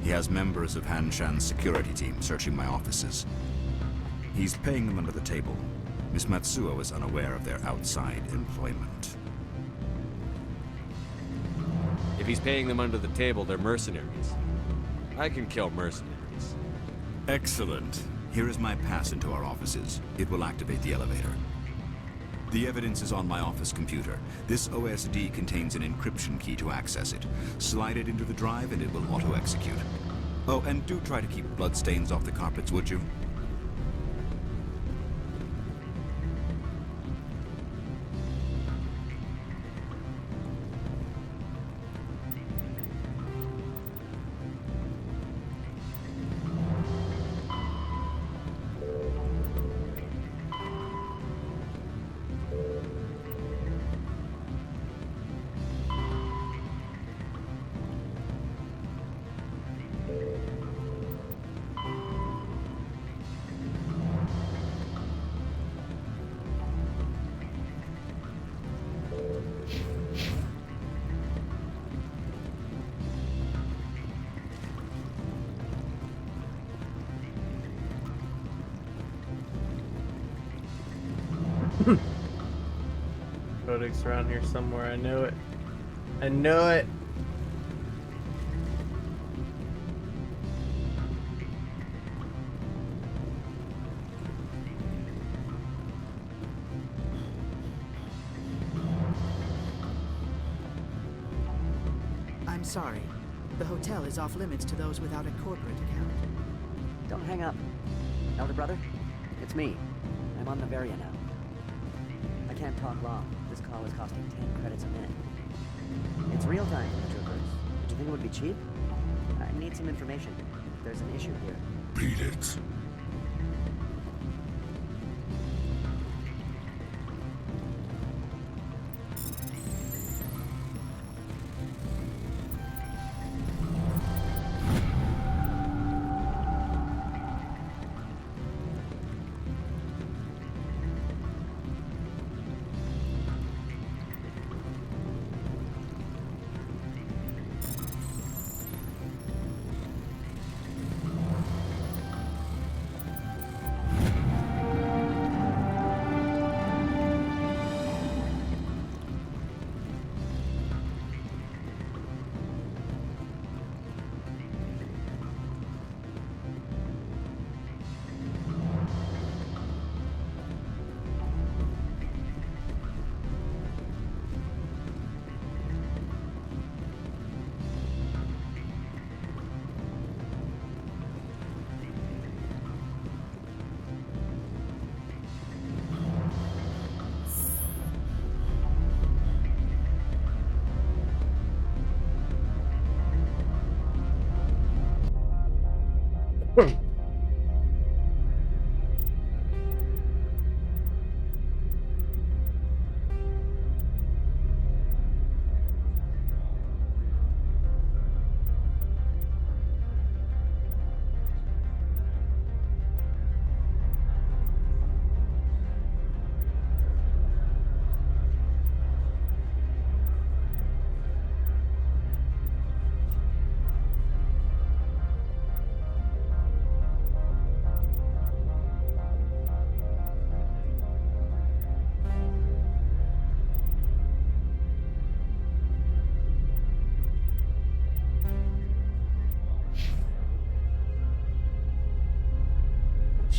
He has members of Han Shan's security team searching my offices. He's paying them under the table. Miss Matsuo is unaware of their outside employment. If he's paying them under the table, they're mercenaries. I can kill mercenaries. Excellent. Here is my pass into our offices. It will activate the elevator. The evidence is on my office computer. This OSD contains an encryption key to access it. Slide it into the drive and it will auto-execute. Oh, and do try to keep bloodstains off the carpets, would you? Codex around here somewhere. I know it. I know it. I'm sorry. The hotel is off limits to those without a corporate account. Don't hang up. Elder brother, it's me. I'm on Noveria now. I can't talk long. This call is costing 10 credits a minute. It's real time for the troopers. Did you think it would be cheap? I need some information. There's an issue here. Beat it.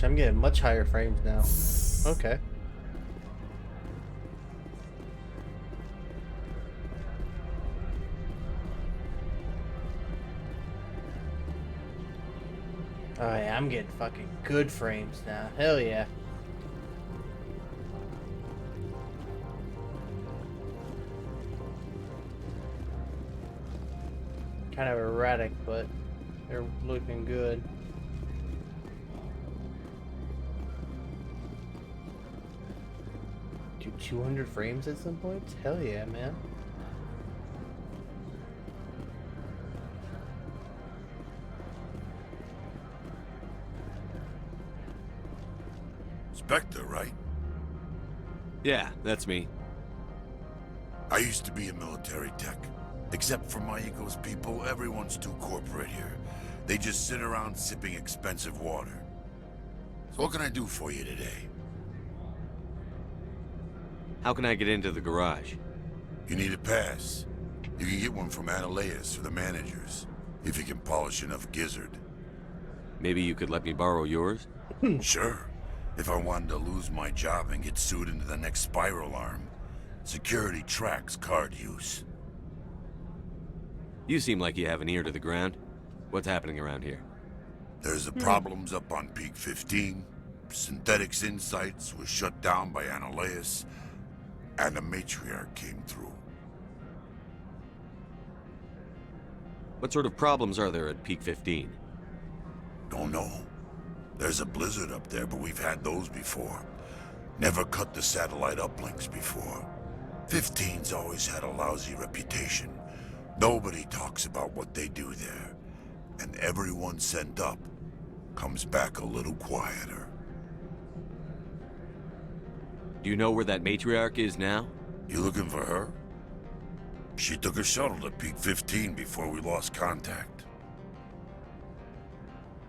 I'm getting much higher frames now. Okay. Oh yeah, I'm getting fucking good frames now. Hell yeah. Kind of erratic, but they're looking good. Do 200 frames at some point? Hell yeah, man. Spectre, right? Yeah, that's me. I used to be a military tech. Except for my Eco's people, everyone's too corporate here. They just sit around sipping expensive water. So what can I do for you today? How can I get into the garage? You need a pass. You can get one from Ananias or the managers, if you can polish enough gizzard. Maybe you could let me borrow yours? Sure. If I wanted to lose my job and get sued into the next spiral arm. Security tracks card use. You seem like you have an ear to the ground. What's happening around here? There's the problems up on Peak 15. Synthetics Insights was shut down by Ananias. And the Matriarch came through. What sort of problems are there at Peak 15? Don't know. There's a blizzard up there, but we've had those before. Never cut the satellite uplinks before. 15's always had a lousy reputation. Nobody talks about what they do there. And everyone sent up comes back a little quieter. Do you know where that Matriarch is now? You looking for her? She took a shuttle to Peak 15 before we lost contact.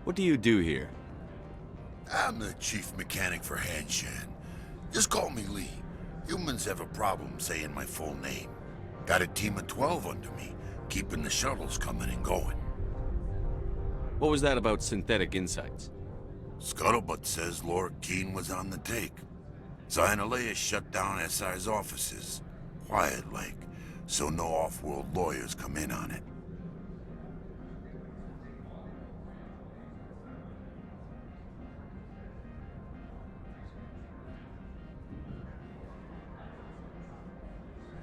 What do you do here? I'm the chief mechanic for Hanshan. Just call me Lee. Humans have a problem saying my full name. Got a team of 12 under me, keeping the shuttles coming and going. What was that about Synthetic Insights? Scuttlebutt says Laura Keene was on the take. Ananias shut down SI's offices. Quiet like, so no off-world lawyers come in on it.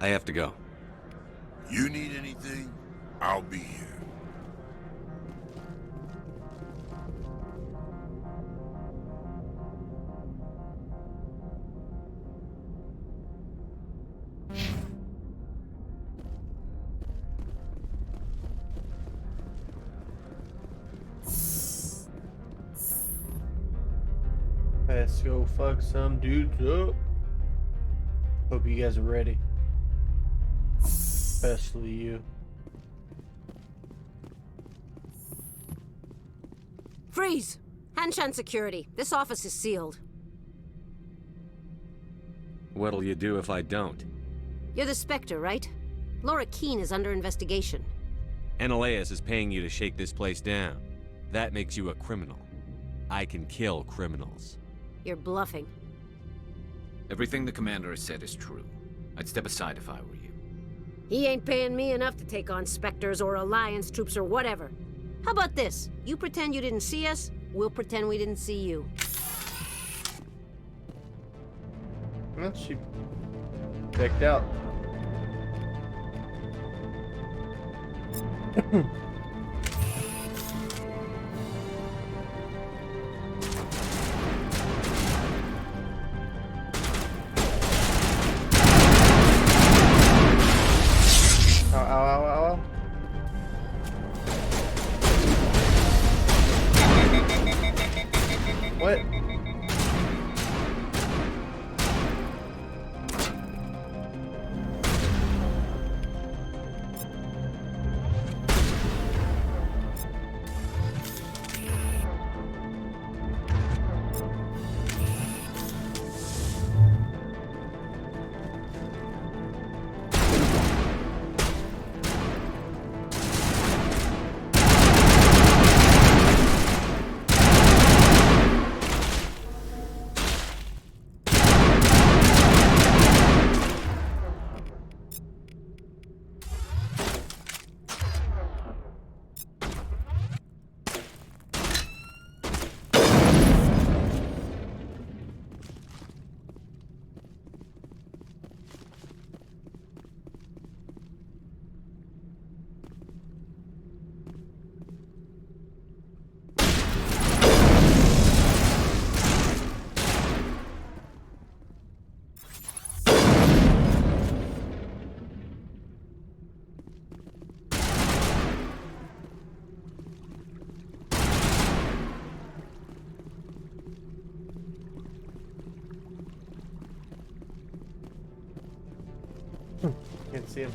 I have to go. You need anything, I'll be here. Let's go fuck some dudes up. Hope you guys are ready. Especially you. Freeze! Hanshan security. This office is sealed. What'll you do if I don't? You're the Spectre, right? Laura Keene is under investigation. Ananias is paying you to shake this place down. That makes you a criminal. I can kill criminals. You're bluffing. Everything the commander has said is true. I'd step aside if I were you. He ain't paying me enough to take on Spectres or Alliance troops or whatever. How about this? You pretend you didn't see us, we'll pretend we didn't see you. Well, she checked out. What? Can't see him.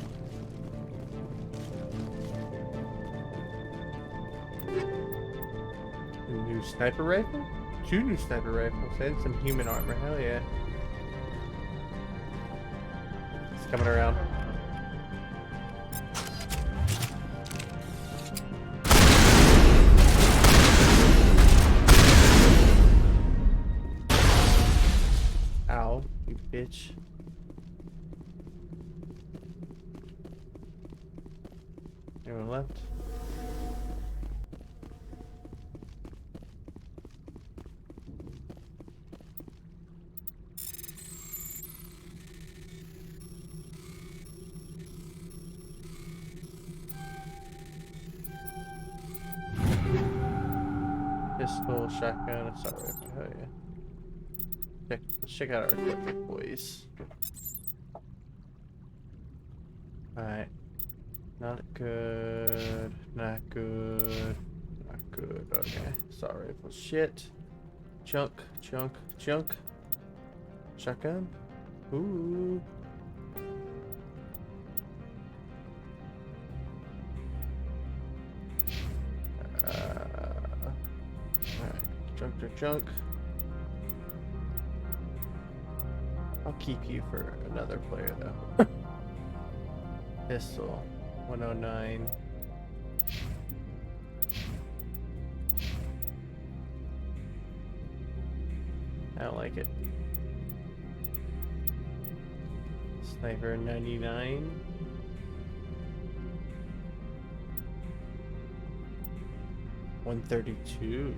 New sniper rifle? 2 new sniper rifles and some human armor. Hell yeah. It's coming around. Ow, you bitch. Anyone left? Pistol, shotgun, assault rifle. Hell yeah. Let's check out our equipment, boys. Alright. Not good. Not good. Not good. Okay. Assault rifle. Shit. Junk. Junk. Junk. Shotgun. Ooh. Junk to junk. I'll keep you for another player though. Pistol. 109. I don't like it. Sniper 99. $132.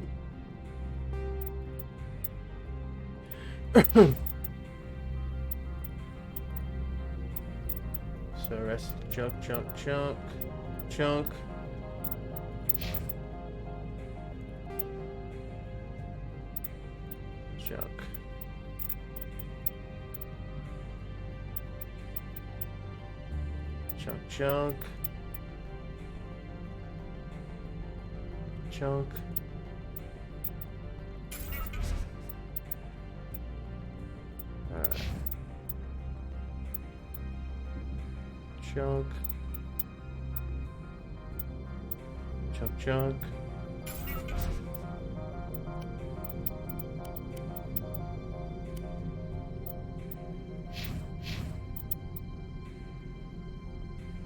So rest junk, junk, junk, junk. Junk. Junk, junk. Junk. Junk. Junk, junk.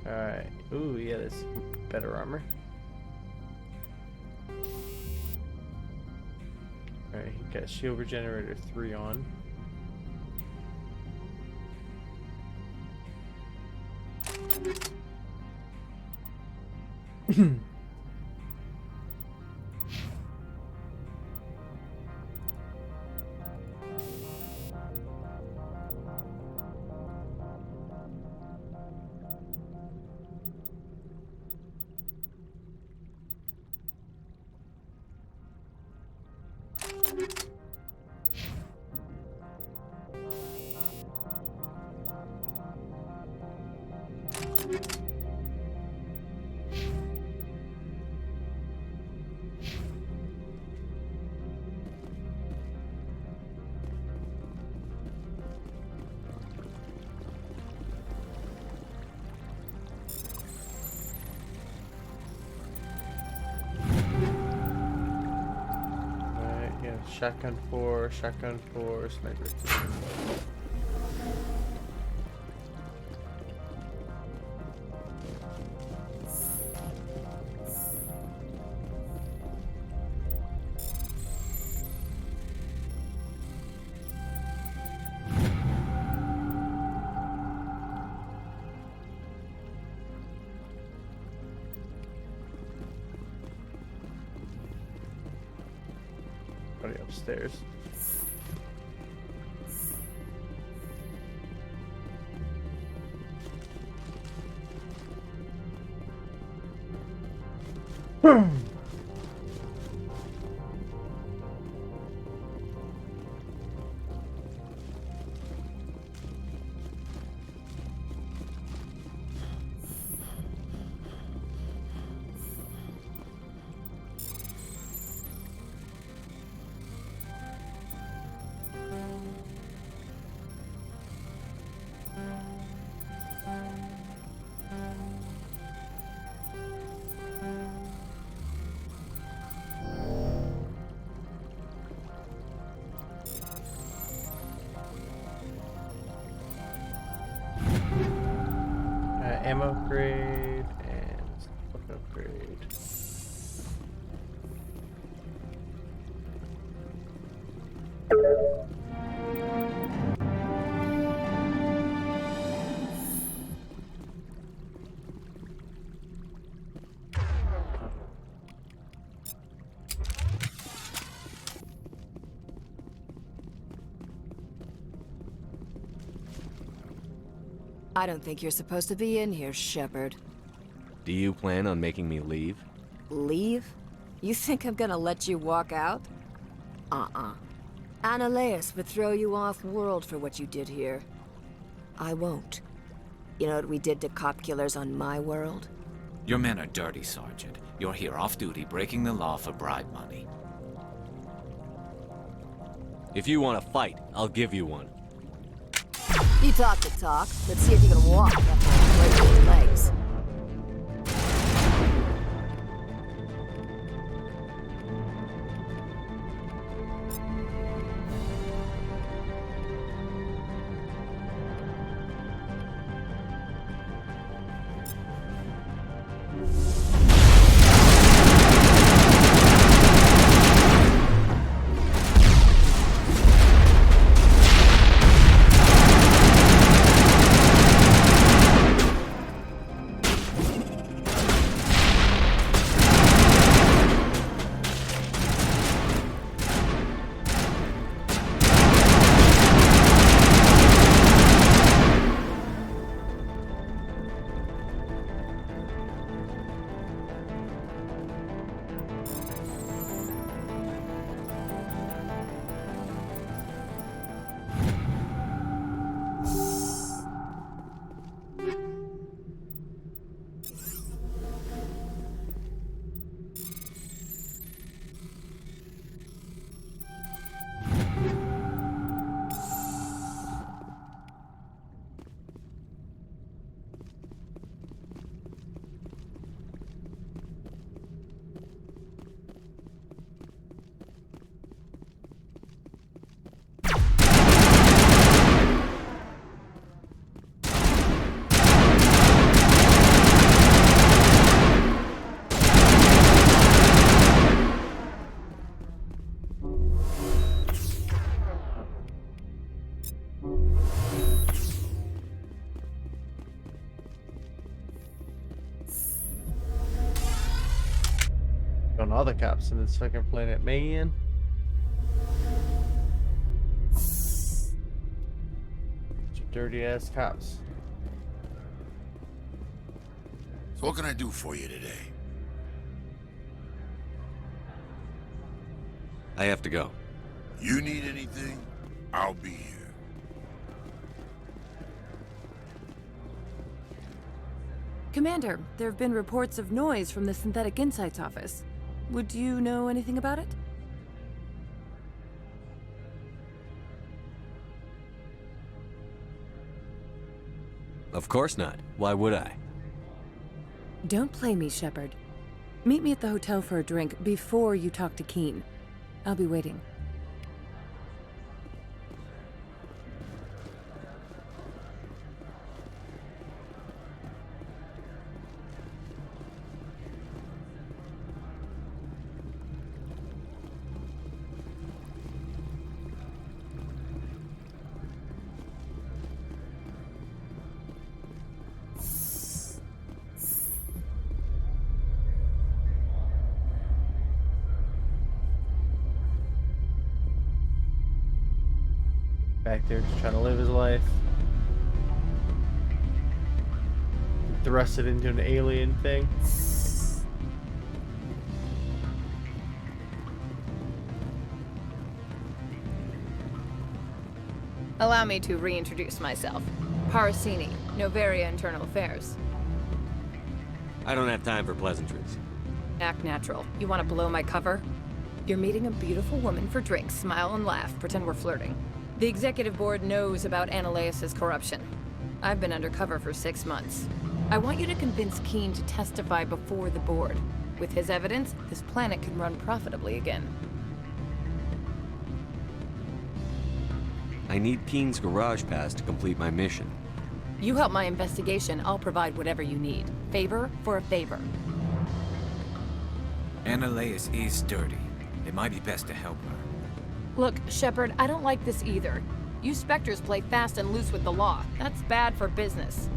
Alright. Ooh, yeah, that's better armor. Alright, got shield regenerator 3 on. shotgun 4, sniper 2. Upstairs. Ammo upgrade and weapon upgrade. I don't think you're supposed to be in here, Shepard. Do you plan on making me leave? Leave? You think I'm gonna let you walk out? Annaleus would throw you off-world for what you did here. I won't. You know what we did to cop killers on my world? Your men are dirty, Sergeant. You're here off-duty, breaking the law for bribe money. If you want to fight, I'll give you one. You talk the talk. Let's see if you can walk after breaking your legs. On all the cops in this fucking planet, man. Dirty ass cops. So what can I do for you today? I have to go. You need anything? I'll be here. Commander, there have been reports of noise from the Synthetic Insights office. Would you know anything about it? Of course not. Why would I? Don't play me, Shepard. Meet me at the hotel for a drink before you talk to Keen. I'll be waiting. Back there just trying to live his life. Thrust it into an alien thing. Allow me to reintroduce myself. Parasini, Noveria Internal Affairs. I don't have time for pleasantries. Act natural. You want to blow my cover? You're meeting a beautiful woman for drinks. Smile and laugh. Pretend we're flirting. The executive board knows about Ananias' corruption. I've been undercover for 6 months. I want you to convince Keen to testify before the board. With his evidence, this planet can run profitably again. I need Keen's garage pass to complete my mission. You help my investigation, I'll provide whatever you need. Favor for a favor. Ananias is dirty. It might be best to help her. Look, Shepard, I don't like this either. You Spectres play fast and loose with the law. That's bad for business.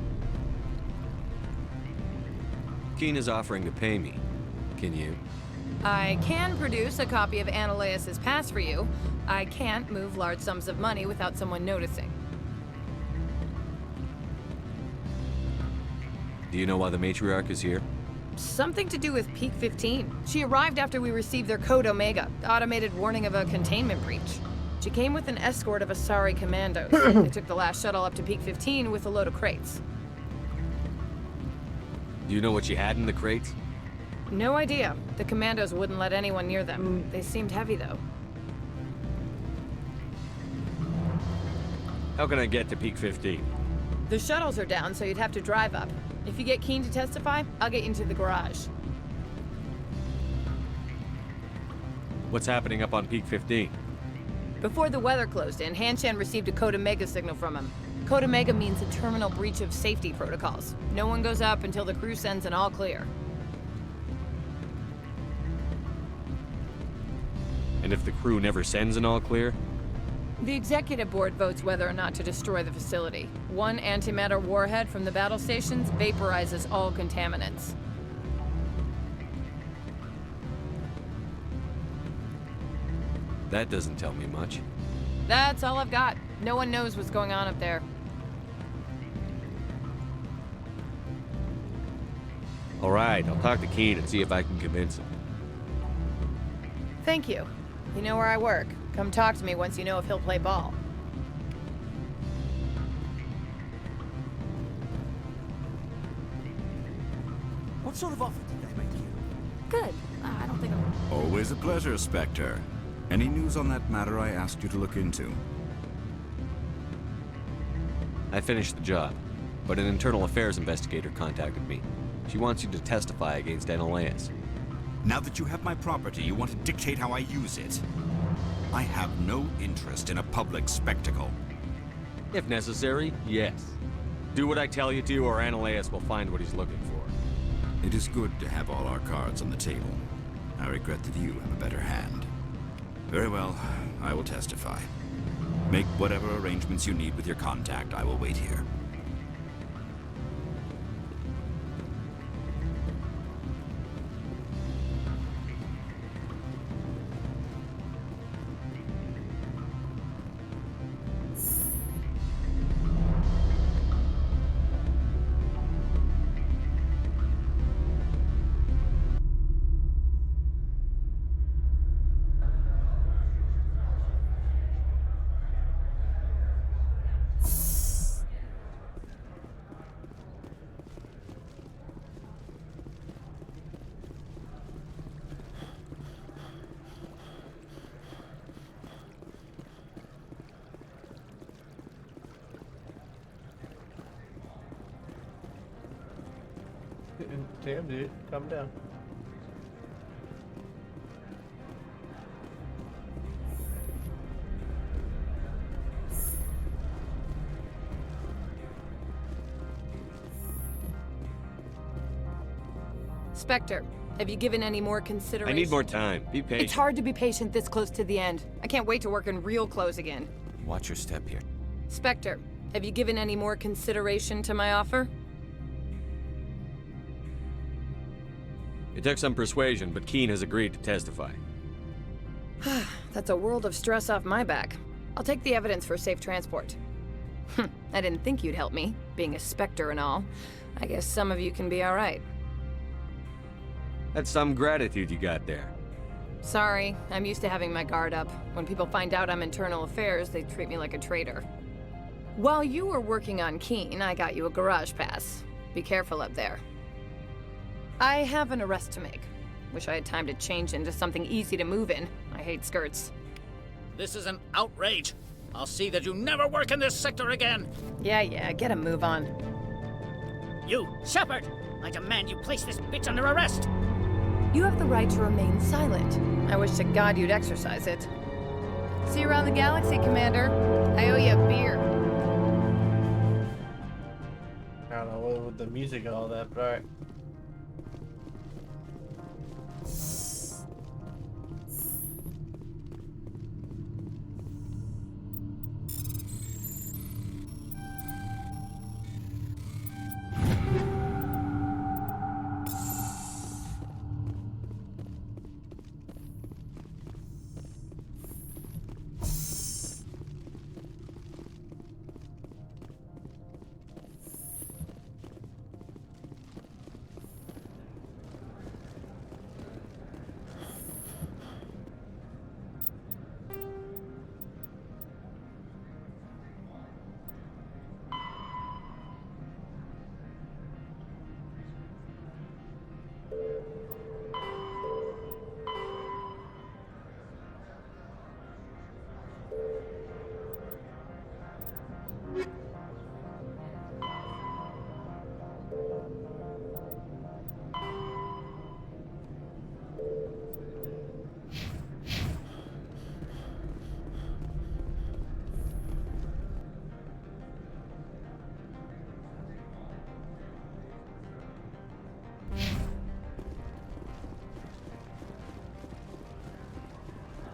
Keen is offering to pay me. Can you? I can produce a copy of Ananias' pass for you. I can't move large sums of money without someone noticing. Do you know why the matriarch is here? Something to do with Peak 15. She arrived after we received their Code Omega, automated warning of a containment breach. She came with an escort of Asari commandos. They took the last shuttle up to Peak 15 with a load of crates. Do you know what she had in the crates? No idea. The commandos wouldn't let anyone near them. They seemed heavy, though. How can I get to Peak 15? The shuttles are down, so you'd have to drive up. If you get Keen to testify, I'll get you into the garage. What's happening up on Peak 15? Before the weather closed in, Hanshan received a Code Omega signal from him. Code Omega means a terminal breach of safety protocols. No one goes up until the crew sends an all clear. And if the crew never sends an all clear? The executive board votes whether or not to destroy the facility. One antimatter warhead from the battle stations vaporizes all contaminants. That doesn't tell me much. That's all I've got. No one knows what's going on up there. All right, I'll talk to Keen and see if I can convince him. Thank you. You know where I work. Come talk to me once you know if he'll play ball. What sort of offer did they make you? Good. I don't think I'm... Always a pleasure, Spectre. Any news on that matter I asked you to look into? I finished the job, but an internal affairs investigator contacted me. She wants you to testify against Ananias. Now that you have my property, you want to dictate how I use it. I have no interest in a public spectacle. If necessary, yes. Do what I tell you to, or Ananias will find what he's looking for. It is good to have all our cards on the table. I regret that you have a better hand. Very well, I will testify. Make whatever arrangements you need with your contact. I will wait here. Damn, dude, calm down. Spectre, have you given any more consideration? I need more time. Be patient. It's hard to be patient this close to the end. I can't wait to work in real clothes again. Watch your step here. Spectre, have you given any more consideration to my offer? It took some persuasion, but Keen has agreed to testify. That's a world of stress off my back. I'll take the evidence for safe transport. I didn't think you'd help me, being a Spectre and all. I guess some of you can be alright. That's some gratitude you got there. Sorry, I'm used to having my guard up. When people find out I'm internal affairs, they treat me like a traitor. While you were working on Keen, I got you a garage pass. Be careful up there. I have an arrest to make. Wish I had time to change into something easy to move in. I hate skirts. This is an outrage. I'll see that you never work in this sector again. Yeah, get a move on. You, Shepard! I demand you place this bitch under arrest! You have the right to remain silent. I wish to God you'd exercise it. See you around the galaxy, Commander. I owe you a beer. I don't know what with the music and all that, but alright.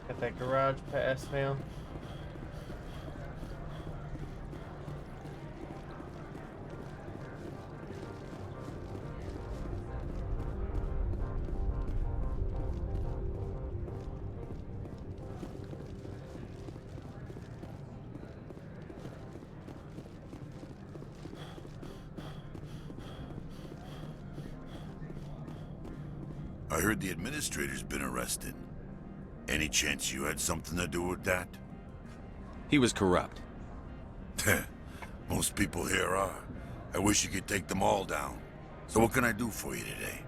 Got that garage pass now. I heard the administrator's been arrested. Any chance you had something to do with that? He was corrupt. Most people here are. I wish you could take them all down. So what can I do for you today?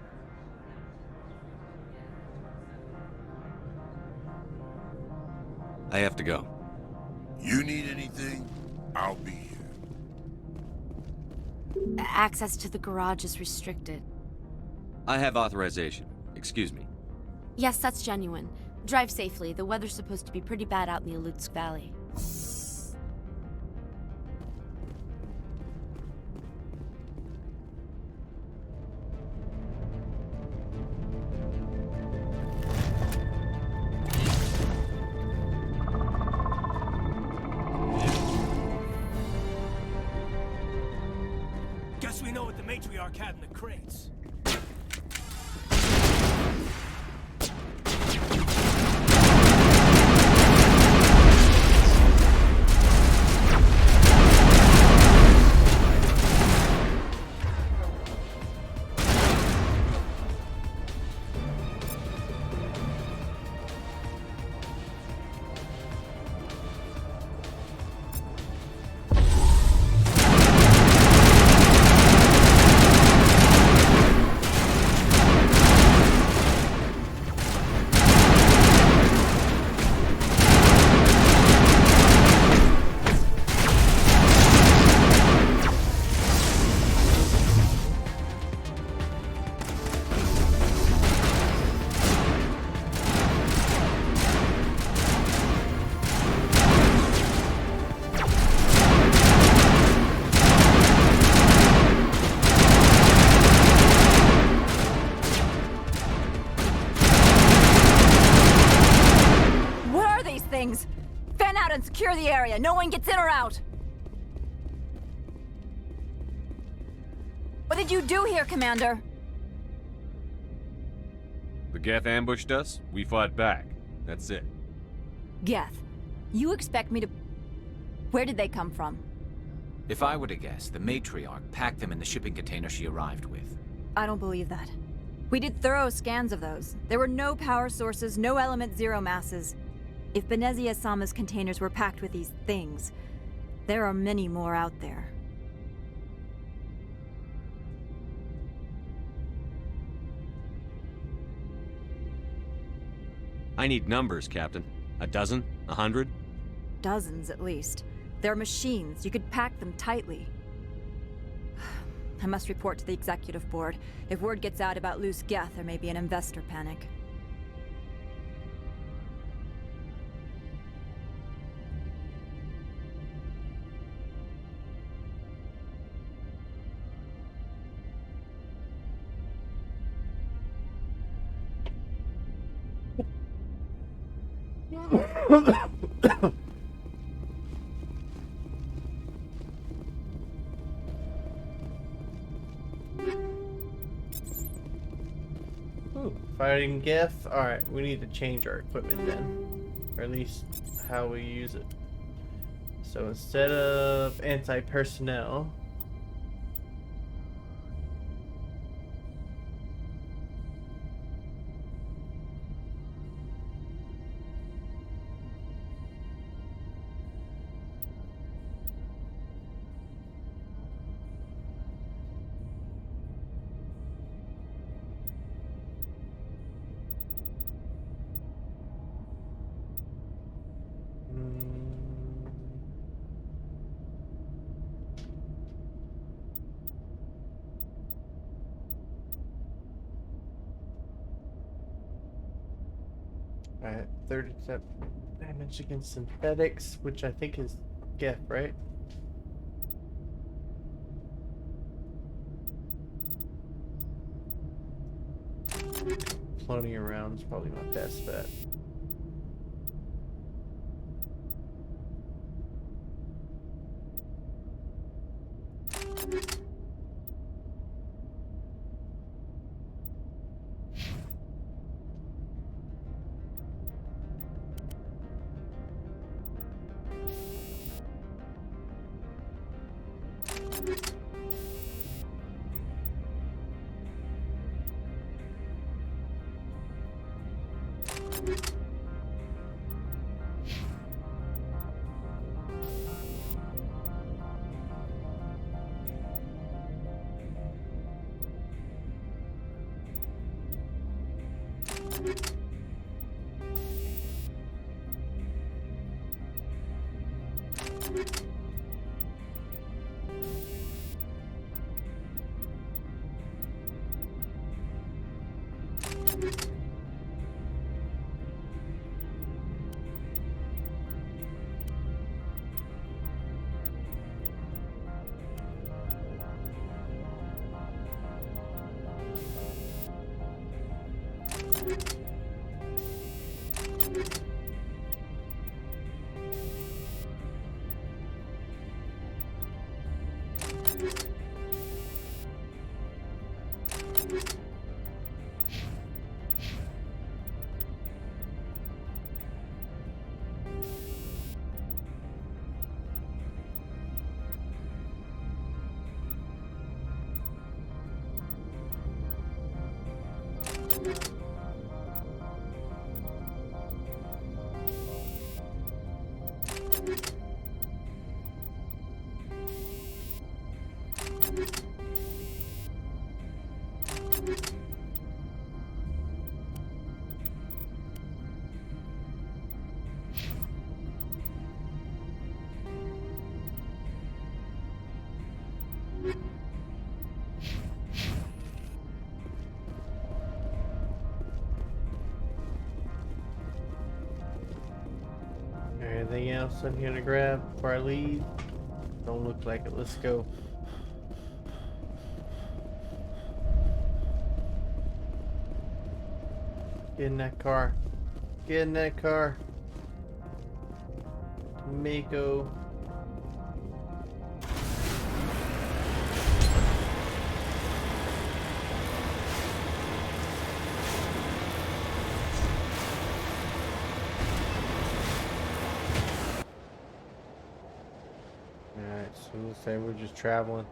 I have to go. You need anything? I'll be here. Access to the garage is restricted. I have authorization. Excuse me. Yes, that's genuine. Drive safely. The weather's supposed to be pretty bad out in the Alutsk Valley. Guess we know what the matriarch had in the crates. Fan out and secure the area. No one gets in or out. What did you do here, Commander? The Geth ambushed us, we fought back. That's it. Geth, you expect me to Where did they come from? If I were to guess, the matriarch packed them in the shipping container she arrived with. I don't believe that. We did thorough scans of those. There were no power sources, no element zero masses. If Benezia Sama's containers were packed with these things, there are many more out there. I need numbers, Captain. A dozen? 100? Dozens, at least. They're machines. You could pack them tightly. I must report to the executive board. If word gets out about loose Geth, there may be an investor panic. Ooh, fighting Geth. Alright, we need to change our equipment then. Or at least how we use it. So instead of anti-personnel, alright, 30% damage against synthetics, which I think is Geth, right? Floating around is probably my best bet. Anything else in here to grab before I leave? Don't look like it. Let's go. Get in that car. Get in that car. Mako. So we'll say we're just traveling.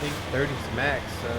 I think 30's max, so.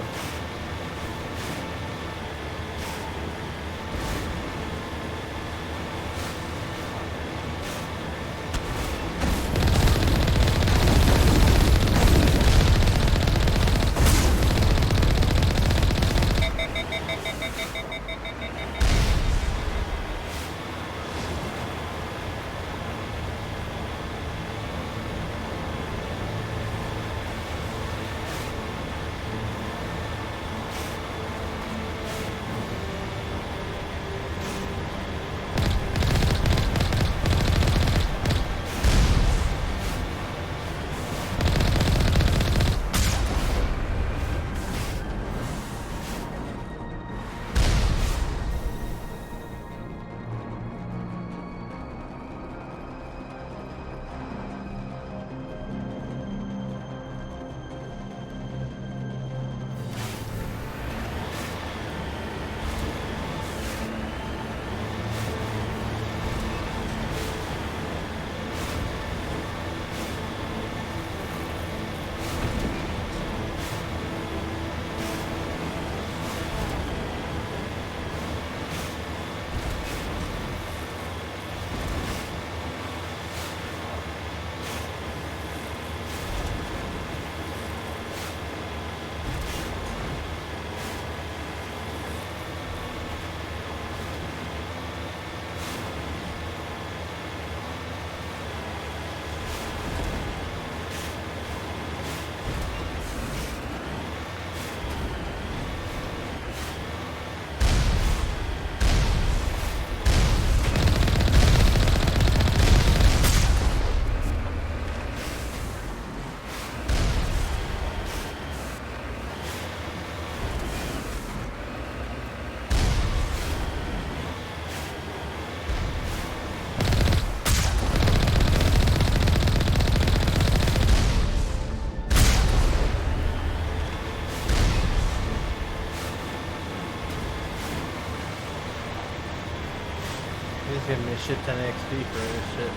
Give me a shit ton of XP for this shit.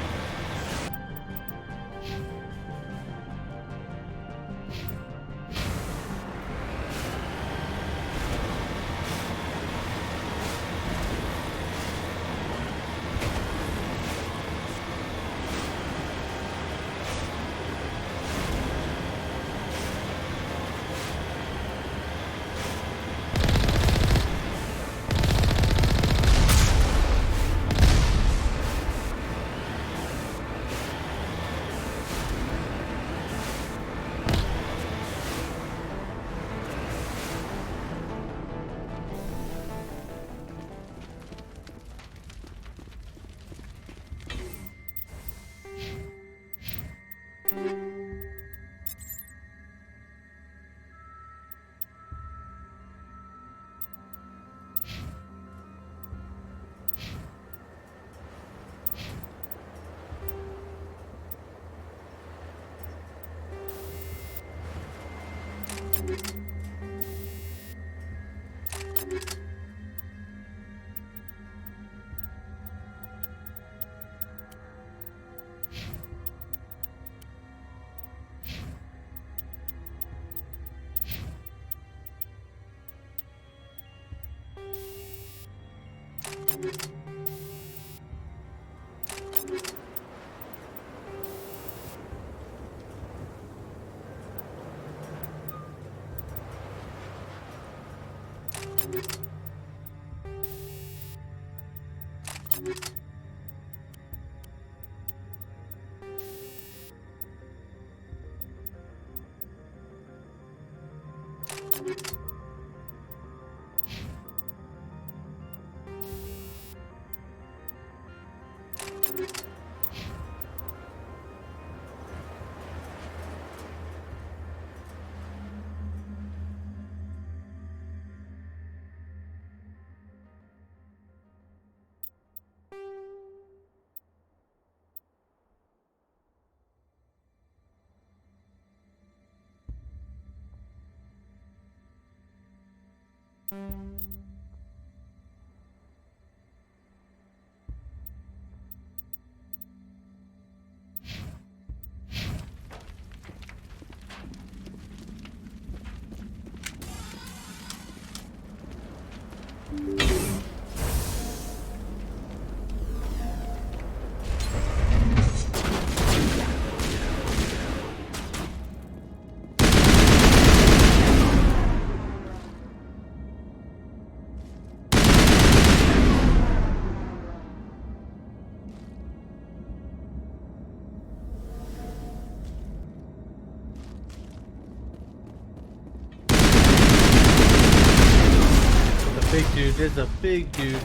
Big dude, there's a big dude.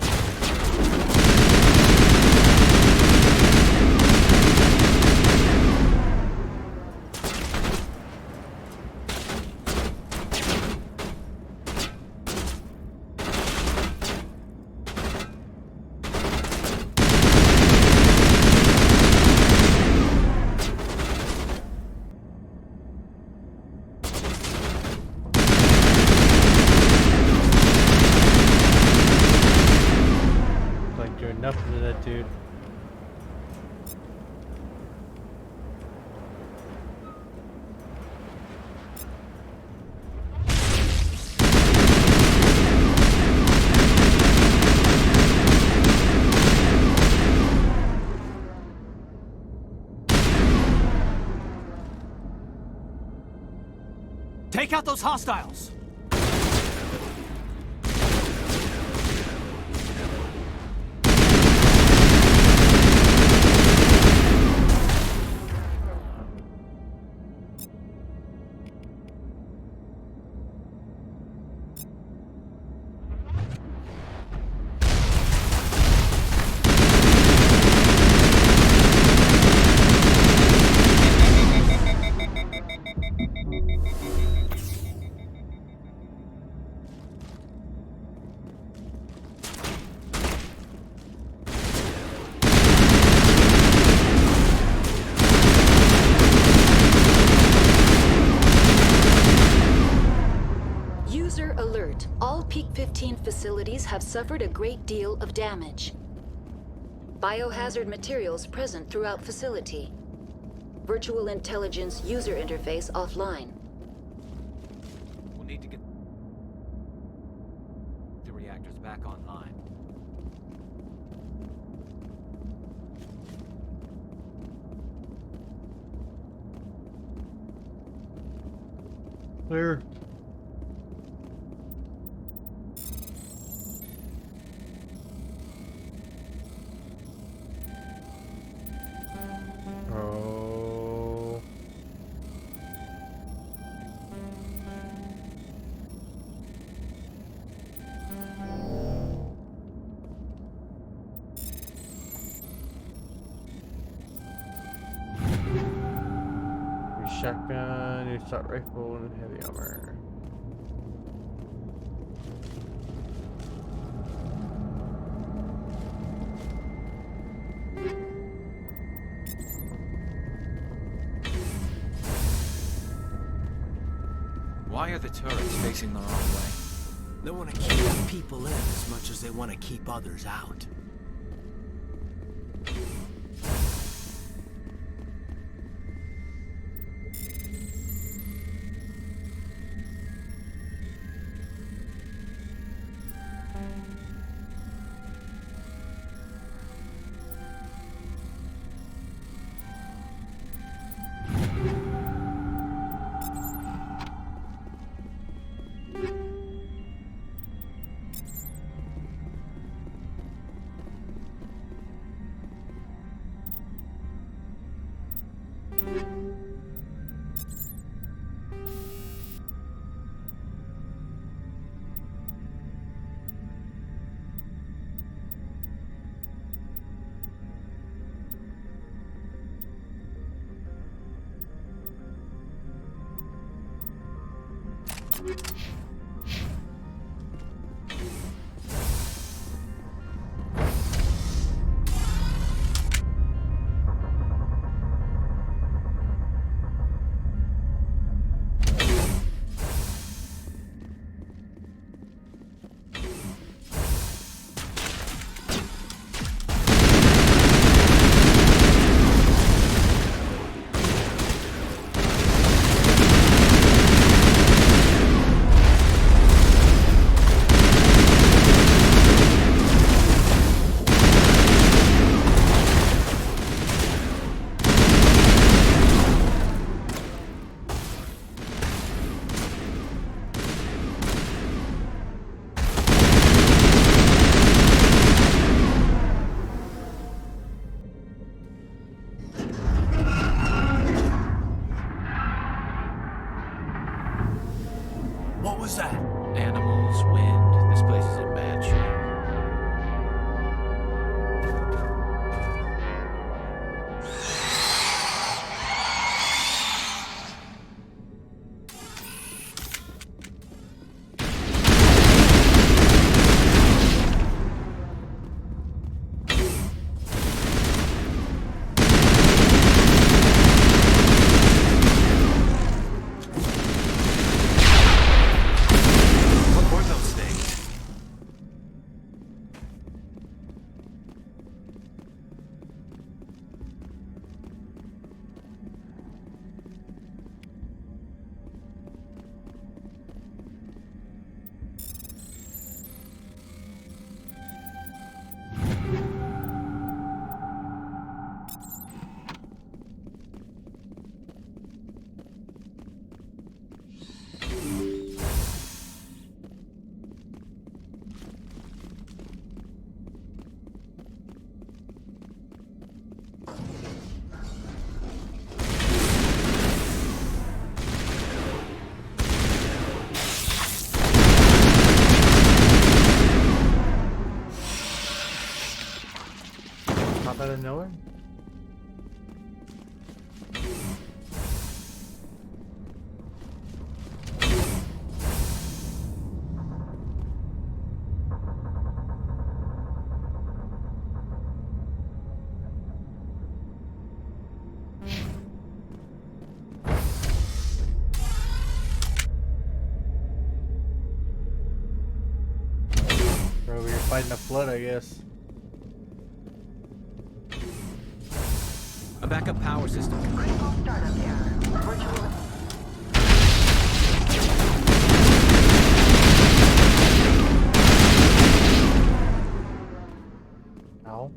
Enough of that dude. Take out those hostiles! All Peak 15 facilities have suffered a great deal of damage. Biohazard materials present throughout facility. Virtual intelligence user interface offline. We'll need to get the reactors back online. Clear. Oh. New shotgun, new assault rifle, and heavy armor. Why are the turrets facing the wrong way? They want to keep people in as much as they want to keep others out. What was that? Animals, wind. This place is in bad shape. Pop out of nowhere? Bro, you're fighting a flood, I guess. A backup power system. Critical startup error. Virtual. Ow.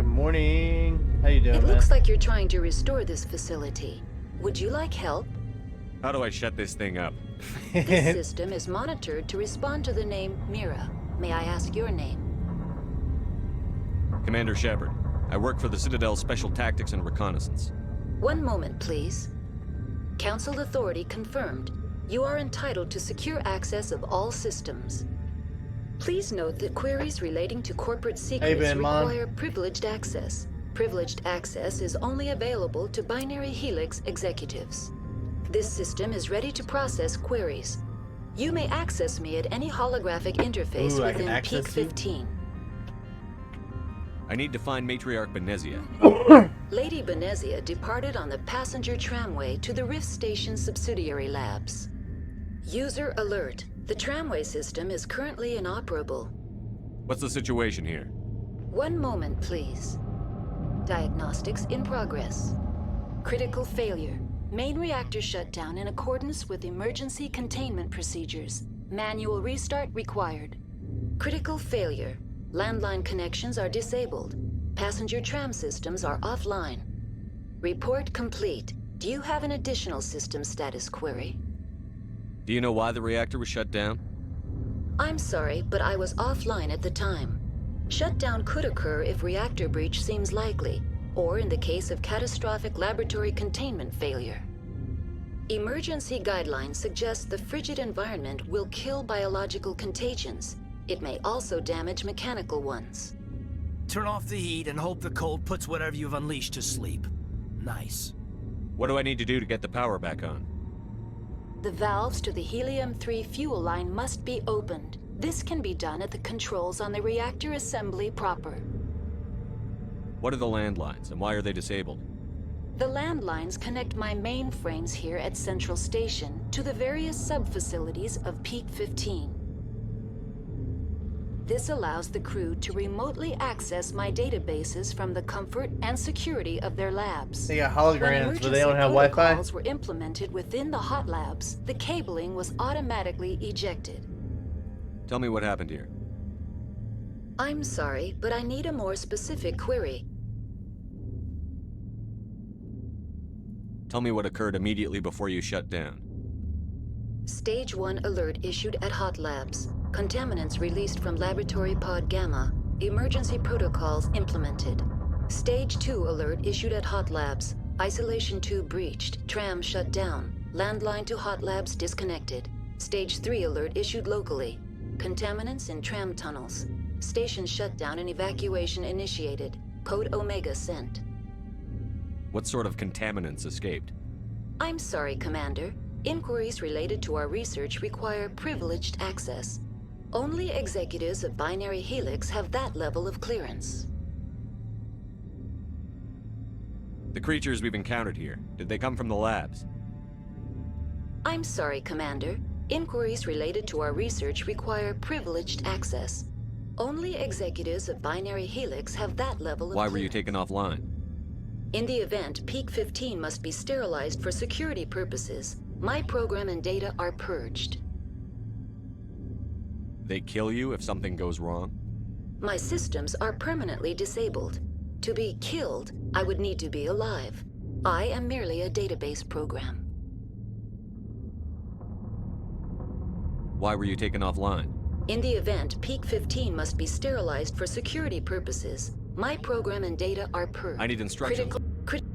Morning. How you doing, It man? looks like you're trying to restore this facility. Would you like help? How do I shut this thing up? This system is monitored to respond to the name Mira. May I ask your name? Commander Shepard. I work for the Citadel Special Tactics and Reconnaissance. One moment, please. Council authority confirmed. You are entitled to secure access of all systems. Please note that queries relating to corporate secrets require privileged access. Privileged access is only available to Binary Helix executives. This system is ready to process queries. You may access me at any holographic interface within Peak 15. I need to find Matriarch Benezia. Lady Benezia departed on the passenger tramway to the Rift Station subsidiary labs. User alert. The tramway system is currently inoperable. What's the situation here? One moment, please. Diagnostics in progress. Critical failure. Main reactor shut down in accordance with emergency containment procedures. Manual restart required. Critical failure. Landline connections are disabled. Passenger tram systems are offline. Report complete. Do you have an additional system status query? Do you know why the reactor was shut down? I'm sorry, but I was offline at the time. Shutdown could occur if reactor breach seems likely, or in the case of catastrophic laboratory containment failure. Emergency guidelines suggest the frigid environment will kill biological contagions. It may also damage mechanical ones. Turn off the heat and hope the cold puts whatever you've unleashed to sleep. Nice. What do I need to do to get the power back on? The valves to the helium-3 fuel line must be opened. This can be done at the controls on the reactor assembly proper. What are the landlines, and why are they disabled? The landlines connect my mainframes here at Central Station to the various sub-facilities of Peak 15. This allows the crew to remotely access my databases from the comfort and security of their labs. They got holograms, but they don't have Wi-Fi? Protocols were implemented within the hot labs. The cabling was automatically ejected. Tell me what happened here. I'm sorry, but I need a more specific query. Tell me what occurred immediately before you shut down. Stage 1 alert issued at Hot Labs. Contaminants released from Laboratory Pod Gamma. Emergency protocols implemented. Stage 2 alert issued at Hot Labs. Isolation tube breached. Tram shut down. Landline to Hot Labs disconnected. Stage 3 alert issued locally. Contaminants in tram tunnels. Station shutdown and evacuation initiated. Code Omega sent. What sort of contaminants escaped? I'm sorry, Commander. Inquiries related to our research require privileged access. Only executives of Binary Helix have that level of clearance. The creatures we've encountered here, did they come from the labs? I'm sorry, Commander. Inquiries related to our research require privileged access. Only executives of Binary Helix have that level of Why were you taken offline? In the event, Peak 15 must be sterilized for security purposes. My program and data are purged. They kill you if something goes wrong? My systems are permanently disabled. To be killed, I would need to be alive. I am merely a database program. Why were you taken offline? In the event, Peak 15 must be sterilized for security purposes. My program and data are purged. I need instructions.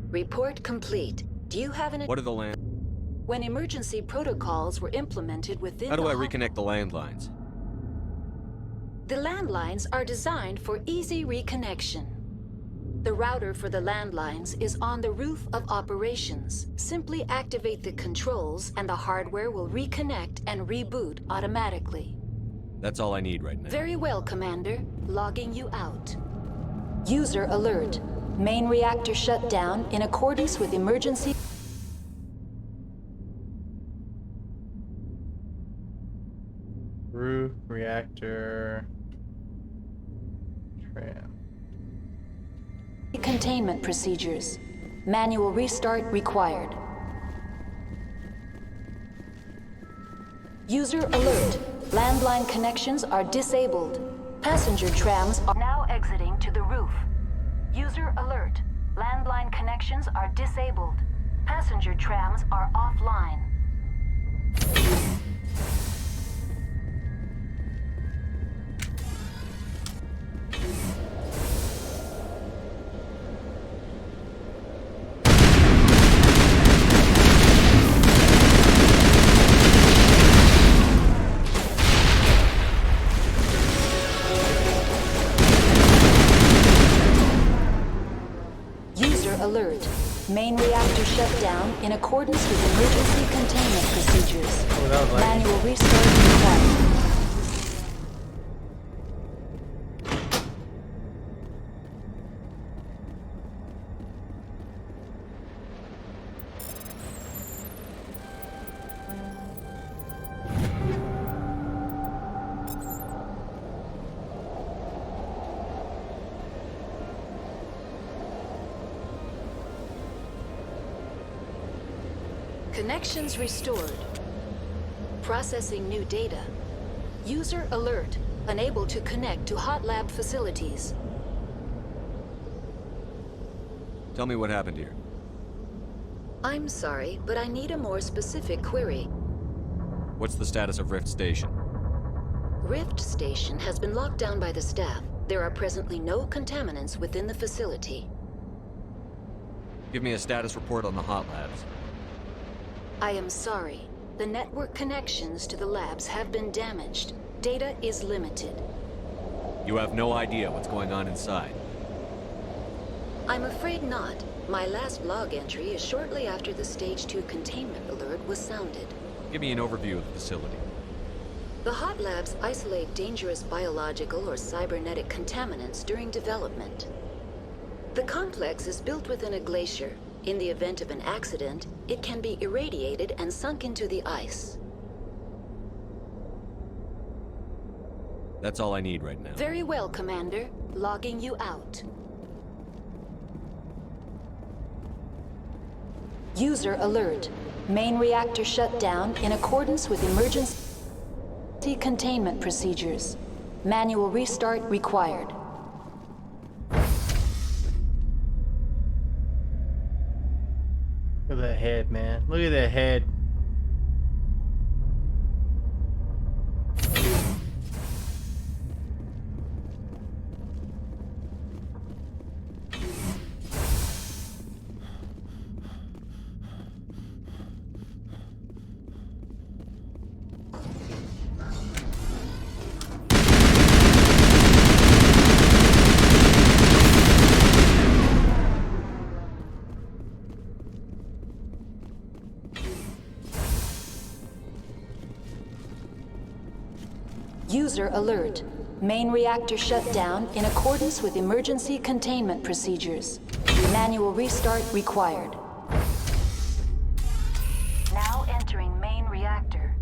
Report complete. Do you have an... What are the land... When emergency protocols were implemented within How do I reconnect the landlines? The landlines are designed for easy reconnection. The router for the landlines is on the roof of operations. Simply activate the controls and the hardware will reconnect and reboot automatically. That's all I need right now. Very well, Commander. Logging you out. User alert. Main reactor shut down in accordance with emergency... Roof, reactor... Tram. Containment procedures. Manual restart required. User alert. Landline connections are disabled. Passenger trams are now exiting to the roof. User alert. Landline connections are disabled. Passenger trams are offline. Alert. Main reactor shut down in accordance with emergency containment procedures. Manual restart required. Connections restored. Processing new data. User alert. Unable to connect to hot lab facilities. Tell me what happened here. I'm sorry, but I need a more specific query. What's the status of Rift Station? Rift Station has been locked down by the staff. There are presently no contaminants within the facility. Give me a status report on the hot labs. I am sorry. The network connections to the labs have been damaged. Data is limited. You have no idea what's going on inside. I'm afraid not. My last log entry is shortly after the Stage 2 containment alert was sounded. Give me an overview of the facility. The hot labs isolate dangerous biological or cybernetic contaminants during development. The complex is built within a glacier. In the event of an accident, it can be irradiated and sunk into the ice. That's all I need right now. Very well, Commander. Logging you out. User alert. Main reactor shut down in accordance with emergency containment procedures. Manual restart required. Look at that head, man. Look at that head. User alert. Main reactor shut down in accordance with emergency containment procedures. Manual restart required. Now entering main reactor.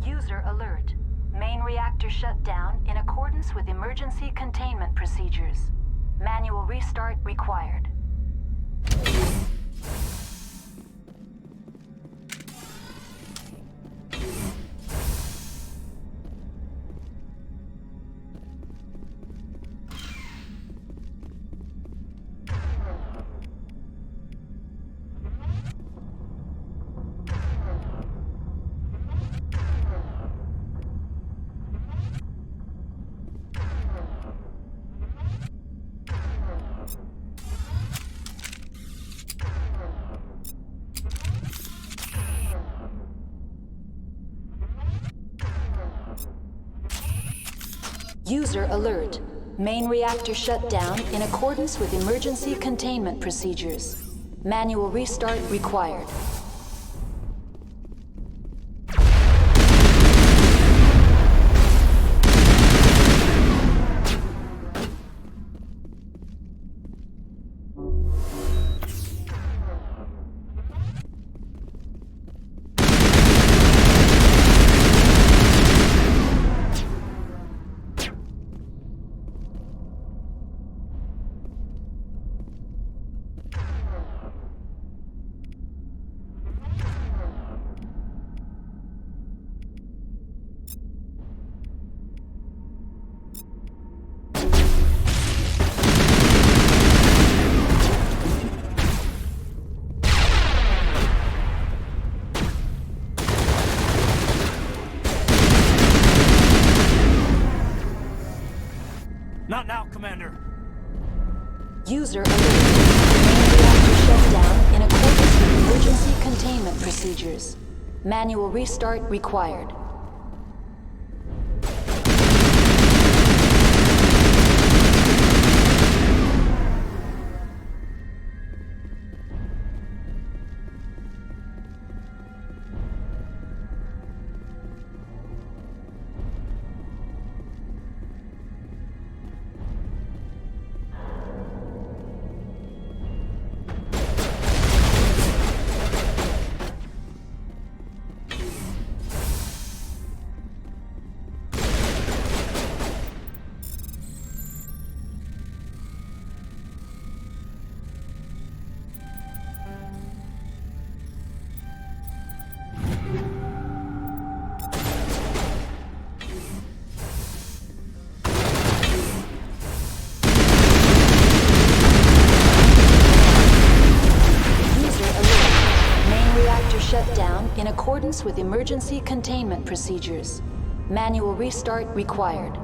User alert. Main reactor shut down in accordance with emergency containment procedures. Manual restart required. User alert. Main reactor shut down in accordance with emergency containment procedures. Manual restart required. Not now, Commander. User alert. Main reactor shut down in accordance with emergency containment procedures. Manual restart required. Shut down in accordance with emergency containment procedures. Manual restart required.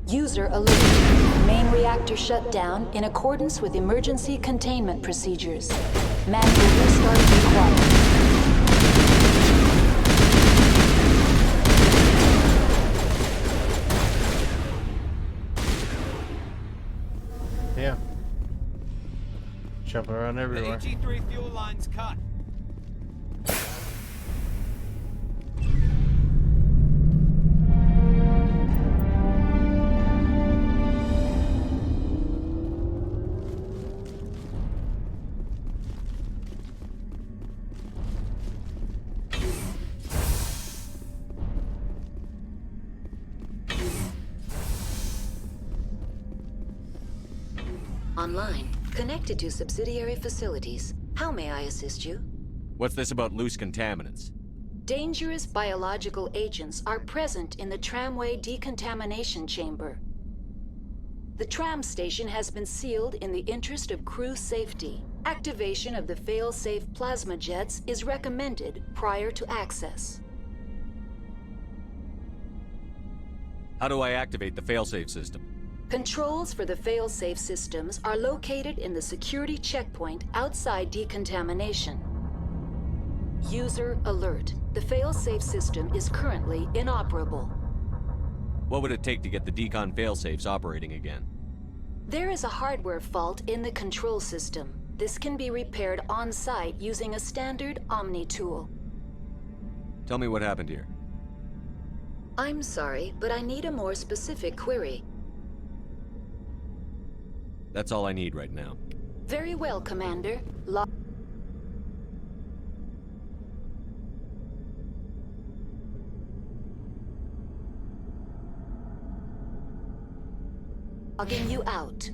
User alert. Main reactor shut down in accordance with emergency containment procedures. Manual restart required. Yeah. Jumping around everywhere. The AG3 fuel line's cut. Online, connected to subsidiary facilities. How may I assist you? What's this about loose contaminants? Dangerous biological agents are present in the tramway decontamination chamber. The tram station has been sealed in the interest of crew safety. Activation of the fail-safe plasma jets is recommended prior to access. How do I activate the failsafe system? Controls for the fail-safe systems are located in the security checkpoint outside decontamination. User alert. The fail-safe system is currently inoperable. What would it take to get the decon failsafes operating again? There is a hardware fault in the control system. This can be repaired on-site using a standard Omni tool. Tell me what happened here. I'm sorry, but I need a more specific query. That's all I need right now. Very well, Commander. Logging you out.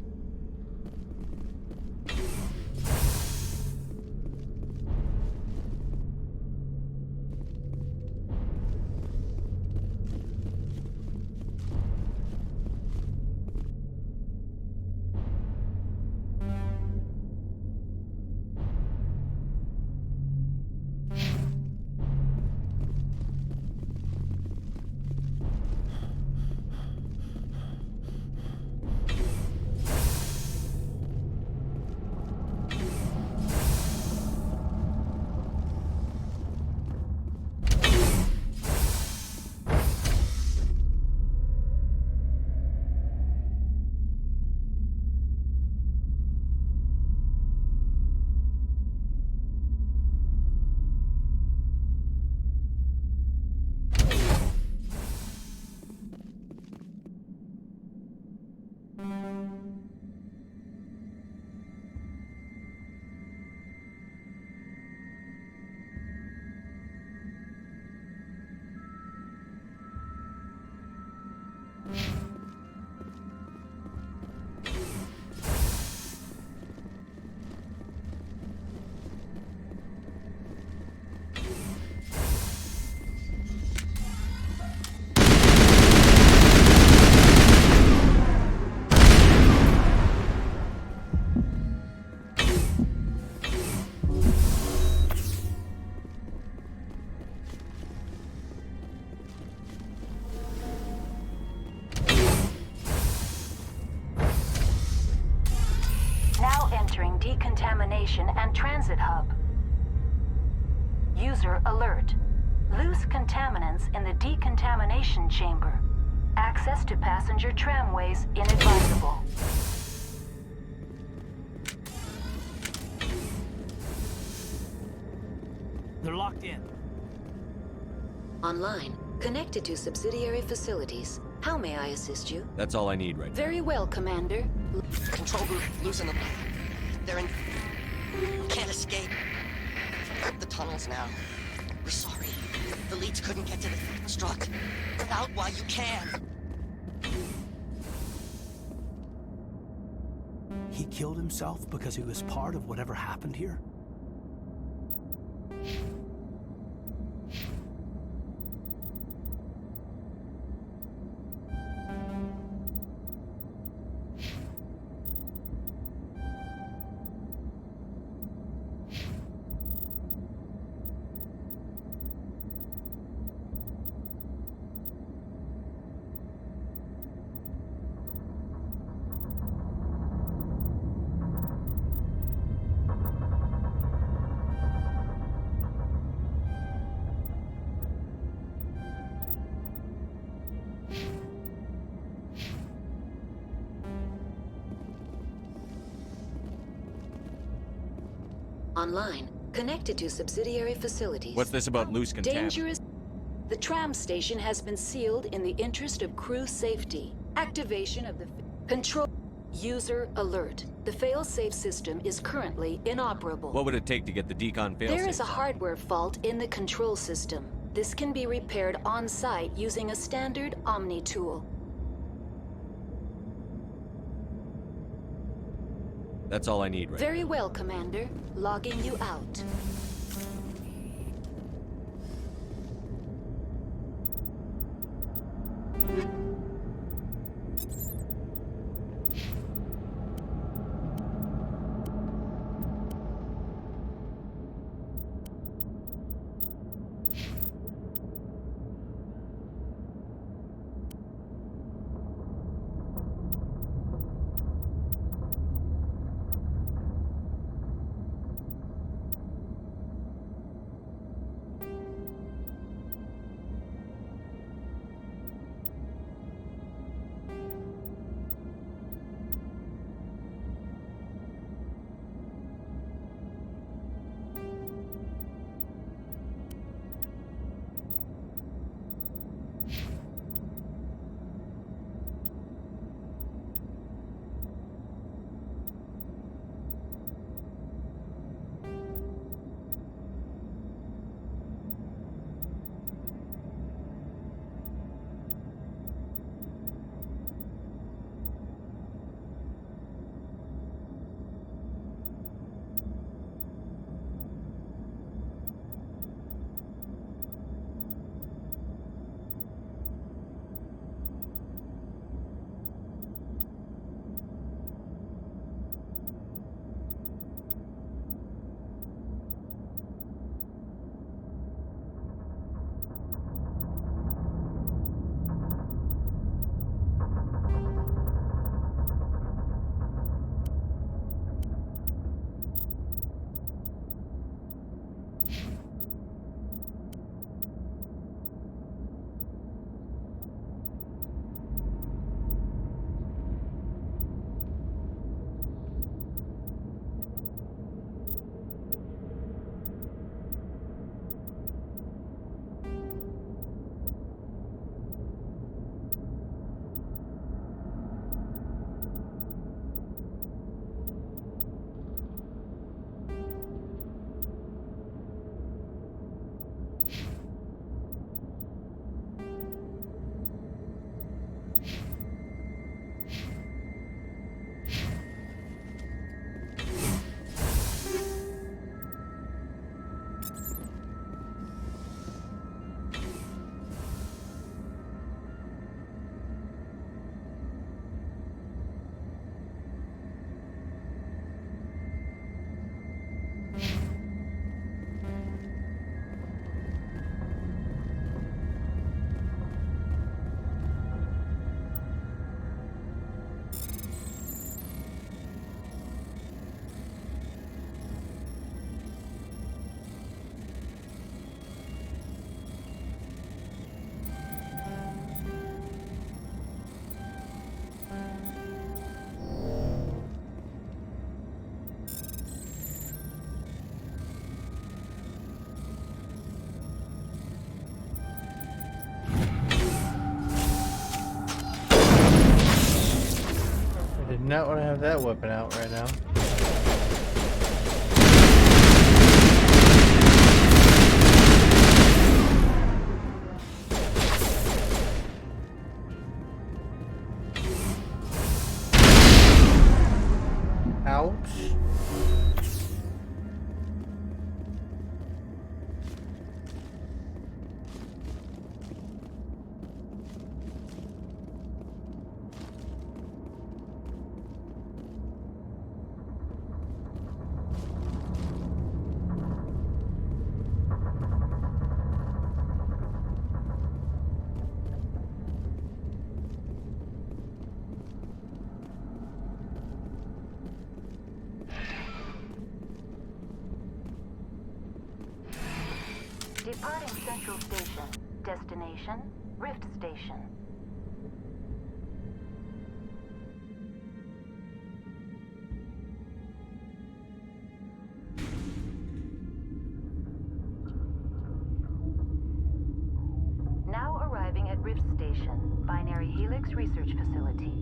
Decontamination and transit hub. User alert. Loose contaminants in the decontamination chamber. Access to passenger tramways inadvisable. They're locked in. Online. Connected to subsidiary facilities. How may I assist you? That's all I need right now. Very well, Commander. Control booth, loosen them. They're in... Can't escape. The tunnels now. We're sorry. The leads couldn't get to the struck. Get out while you can. He killed himself because he was part of whatever happened here? Online. Connected to subsidiary facilities. What's this about loose contaminants? Dangerous. The tram station has been sealed in the interest of crew safety. Activation of the control. User alert. The fail-safe system is currently inoperable. What would it take to get the decon failsafe? There is a hardware fault in the control system. This can be repaired on-site using a standard Omni tool. That's all I need right now. Very well, Commander. Logging you out. Not want to have that weapon out right now. Ouch. Departing Central Station. Destination, Rift Station. Now arriving at Rift Station, Binary Helix Research Facility.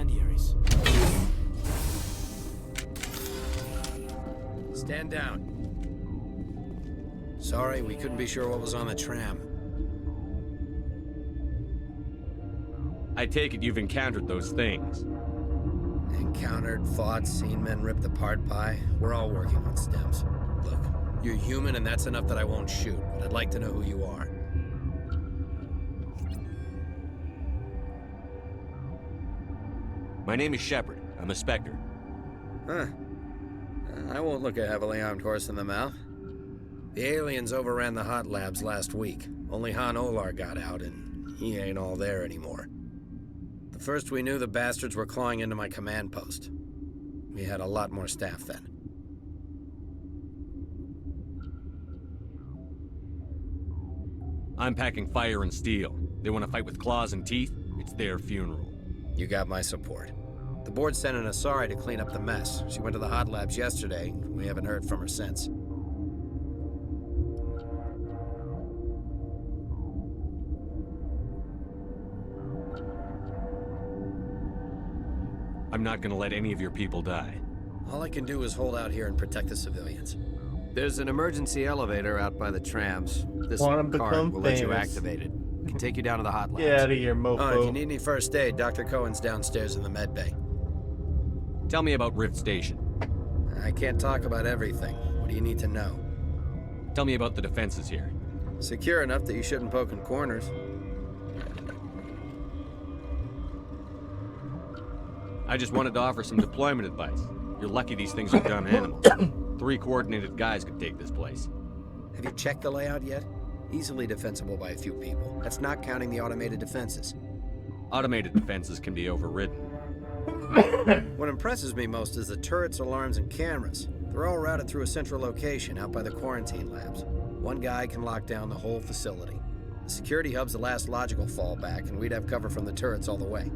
incendiaries. Stand down. Sorry, we couldn't be sure what was on the tram. I take it you've encountered those things. Encountered, fought, seen men ripped apart by. We're all working on stems. Look, you're human and that's enough that I won't shoot, but I'd like to know who you are. My name is Shepard. I'm a Spectre. Huh. I won't look a heavily armed horse in the mouth. The aliens overran the hot labs last week. Only Han Olar got out, and he ain't all there anymore. The first we knew, the bastards were clawing into my command post. We had a lot more staff then. I'm packing fire and steel. They want to fight with claws and teeth? It's their funeral. You got my support. The board sent an Asari to clean up the mess. She went to the hot labs yesterday. We haven't heard from her since. I'm not gonna let any of your people die. All I can do is hold out here and protect the civilians. There's an emergency elevator out by the trams. This card will let you activate it. Can take you down to the hot labs. Get out of here, mofo. Oh, if you need any first aid, Dr. Cohen's downstairs in the med bay. Tell me about Rift Station. I can't talk about everything. What do you need to know? Tell me about the defenses here. Secure enough that you shouldn't poke in corners. I just wanted to offer some deployment advice. You're lucky these things are dumb animals. 3 coordinated guys could take this place. Have you checked the layout yet? Easily defensible by a few people. That's not counting the automated defenses. Automated defenses can be overridden. What impresses me most is the turrets, alarms, and cameras. They're all routed through a central location out by the quarantine labs. One guy can lock down the whole facility. The security hub's the last logical fallback, and we'd have cover from the turrets all the way.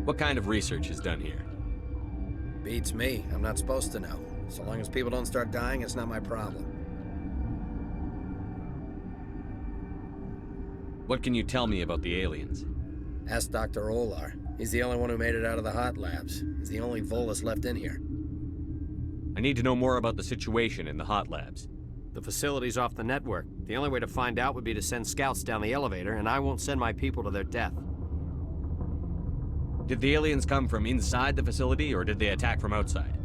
What kind of research is done here? Beats me. I'm not supposed to know. So long as people don't start dying, it's not my problem. What can you tell me about the aliens? Ask Dr. Olar. He's the only one who made it out of the hot labs. He's the only Volus left in here. I need to know more about the situation in the hot labs. The facility's off the network. The only way to find out would be to send scouts down the elevator, and I won't send my people to their death. Did the aliens come from inside the facility, or did they attack from outside?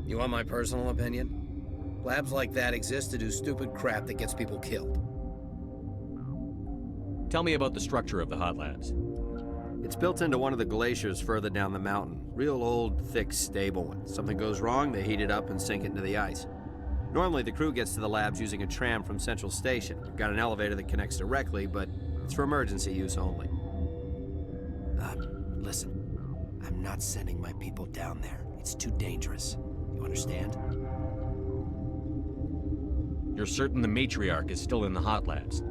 You want my personal opinion? Labs like that exist to do stupid crap that gets people killed. Tell me about the structure of the hot labs. It's built into one of the glaciers further down the mountain. Real old, thick, stable one. Something goes wrong, they heat it up and sink it into the ice. Normally, the crew gets to the labs using a tram from Central Station. We've got an elevator that connects directly, but it's for emergency use only. Listen, I'm not sending my people down there. It's too dangerous. You understand? You're certain the matriarch is still in the hot labs?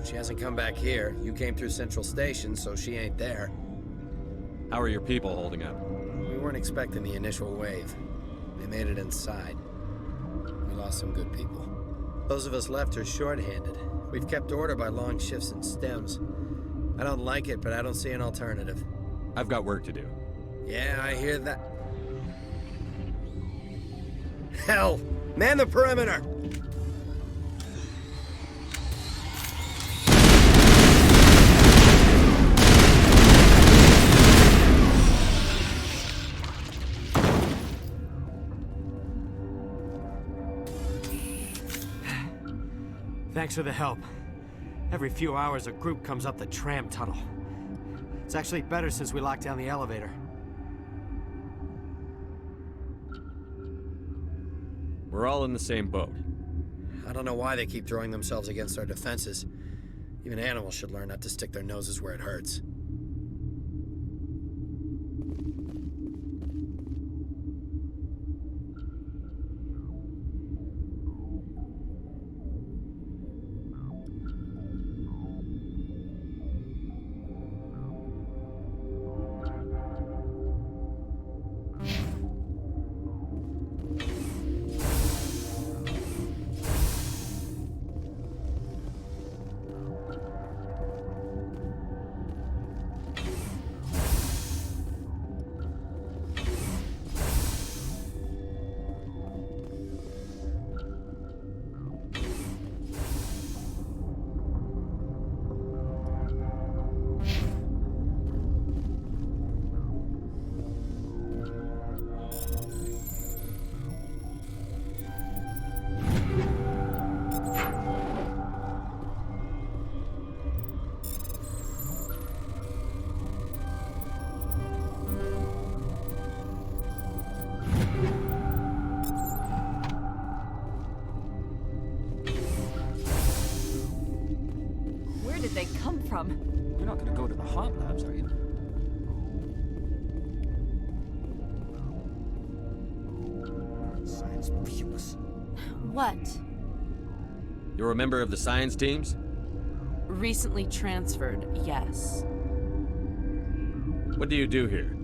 She hasn't come back here. You came through Central Station, so she ain't there. How are your people holding up? We weren't expecting the initial wave. They made it inside. We lost some good people. Those of us left are short-handed. We've kept order by long shifts and stems. I don't like it, but I don't see an alternative. I've got work to do. Yeah, I hear that. Hell! Man the perimeter! Thanks for the help. Every few hours, a group comes up the tram tunnel. It's actually better since we locked down the elevator. We're all in the same boat. I don't know why they keep throwing themselves against our defenses. Even animals should learn not to stick their noses where it hurts. from? You're not gonna go to the hot labs, are you? Science pupils. What? You're a member of the science teams? Recently transferred, yes. What do you do here?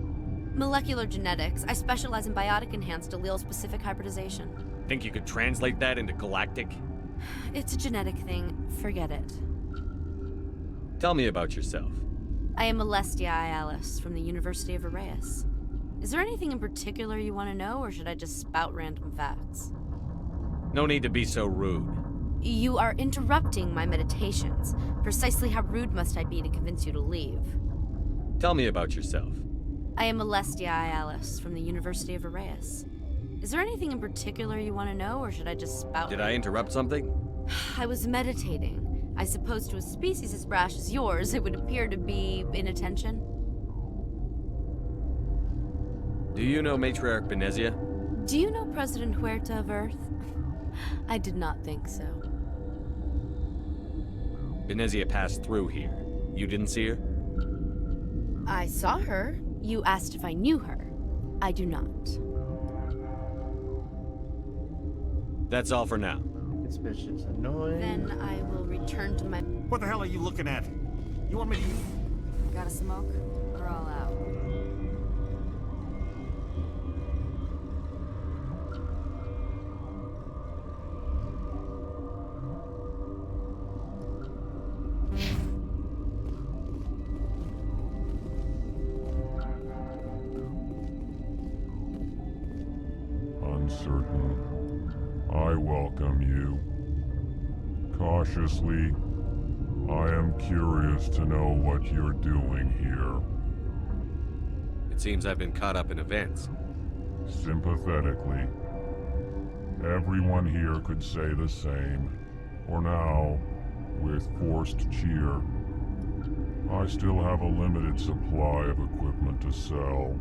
Molecular genetics. I specialize in biotic-enhanced allele-specific hybridization. Think you could translate that into galactic? It's a genetic thing. Forget it. Tell me about yourself. I am Alestia Alice from the University of Arrayas. Is there anything in particular you want to know, or should I just spout random facts? No need to be so rude. You are interrupting my meditations. Precisely how rude must I be to convince you to leave? Tell me about yourself. I am Alestia Alice from the University of Arrayas. Is there anything in particular you want to know, or should I just spout? Did I interrupt something? I was meditating. I suppose to a species as brash as yours, it would appear to be inattention. Do you know Matriarch Benezia? Do you know President Huerta of Earth? I did not think so. Benezia passed through here. You didn't see her? I saw her. You asked if I knew her. I do not. That's all for now. This bitch is annoying. Then I will return to my... What the hell are you looking at? You want me to... Got a smoke? We're all out. Uncertain. I welcome you. Cautiously, I am curious to know what you're doing here. It seems I've been caught up in events. Sympathetically. Everyone here could say the same. For now, with forced cheer. I still have a limited supply of equipment to sell.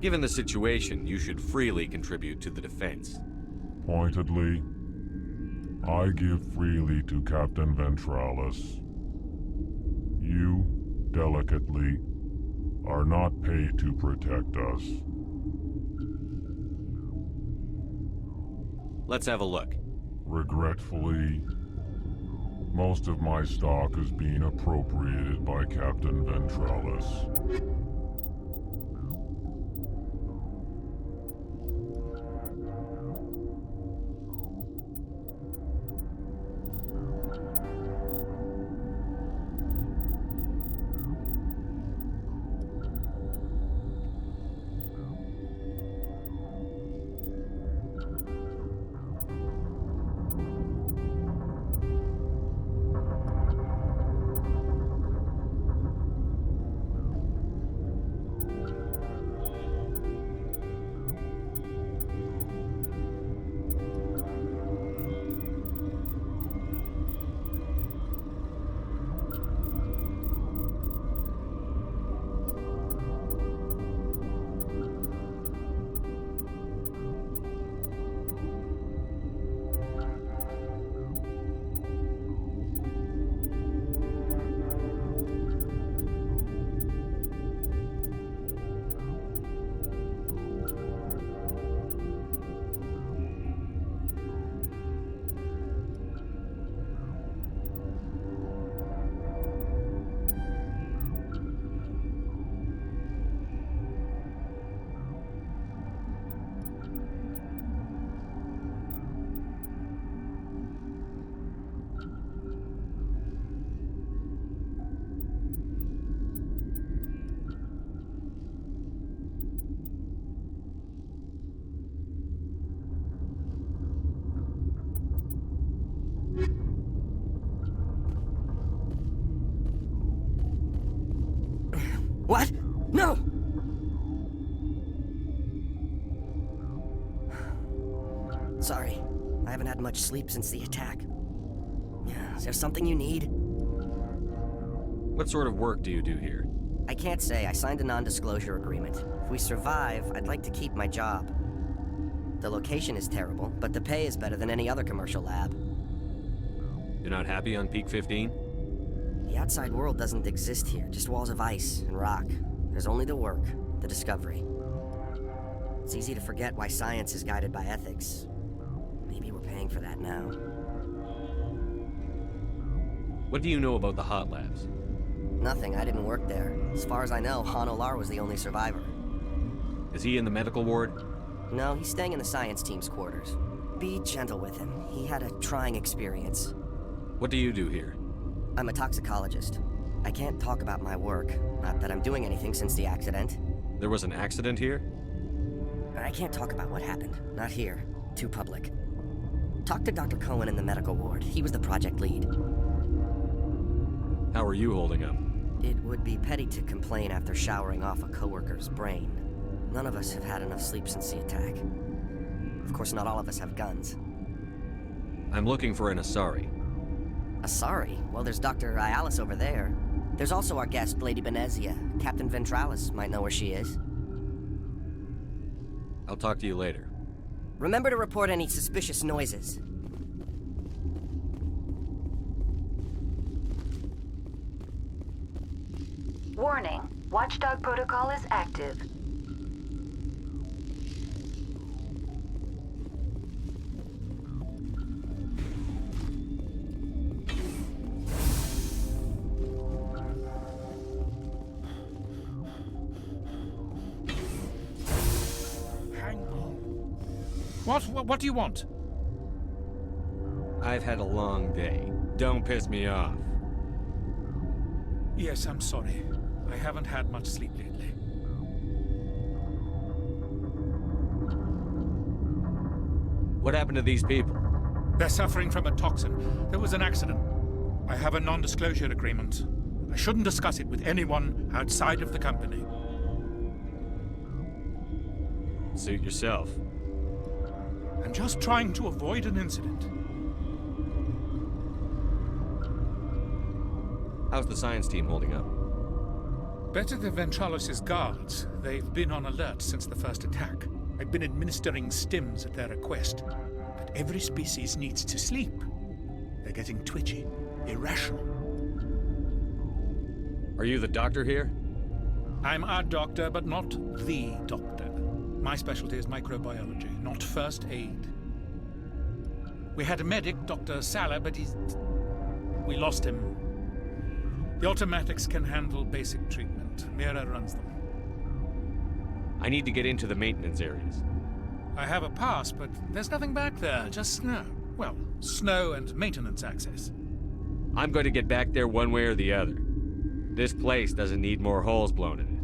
Given the situation, you should freely contribute to the defense. Pointedly, I give freely to Captain Ventralis. You, delicately, are not paid to protect us. Let's have a look. Regretfully, most of my stock is being appropriated by Captain Ventralis. What? No! Sorry, I haven't had much sleep since the attack. Is there something you need? What sort of work do you do here? I can't say. I signed a non-disclosure agreement. If we survive, I'd like to keep my job. The location is terrible, but the pay is better than any other commercial lab. You're not happy on Peak 15? The outside world doesn't exist here, just walls of ice and rock. There's only the work, the discovery. It's easy to forget why science is guided by ethics. Maybe we're paying for that now. What do you know about the hot labs? Nothing, I didn't work there. As far as I know, Han Olar was the only survivor. Is he in the medical ward? No, he's staying in the science team's quarters. Be gentle with him. He had a trying experience. What do you do here? I'm a toxicologist. I can't talk about my work. Not that I'm doing anything since the accident. There was an accident here? I can't talk about what happened. Not here. Too public. Talk to Dr. Cohen in the medical ward. He was the project lead. How are you holding up? It would be petty to complain after showering off a coworker's brain. None of us have had enough sleep since the attack. Of course, not all of us have guns. I'm looking for an Asari. Asari? Well, there's Dr. Ialis over there. There's also our guest, Lady Benezia. Captain Ventralis might know where she is. I'll talk to you later. Remember to report any suspicious noises. Warning. Watchdog protocol is active. Hang on. What do you want? I've had a long day. Don't piss me off. Yes, I'm sorry. I haven't had much sleep lately. What happened to these people? They're suffering from a toxin. There was an accident. I have a non-disclosure agreement. I shouldn't discuss it with anyone outside of the company. Suit yourself. I'm just trying to avoid an incident. How's the science team holding up? Better than Ventralis' guards. They've been on alert since the first attack. I've been administering stims at their request. But every species needs to sleep. They're getting twitchy, irrational. Are you the doctor here? I'm a doctor, but not the doctor. My specialty is microbiology, not first aid. We had a medic, Dr. Sala, but we lost him. The automatics can handle basic treatment. Mira runs them. I need to get into the maintenance areas. I have a pass, but there's nothing back there, just snow. Well, snow and maintenance access. I'm going to get back there one way or the other. This place doesn't need more holes blown in it.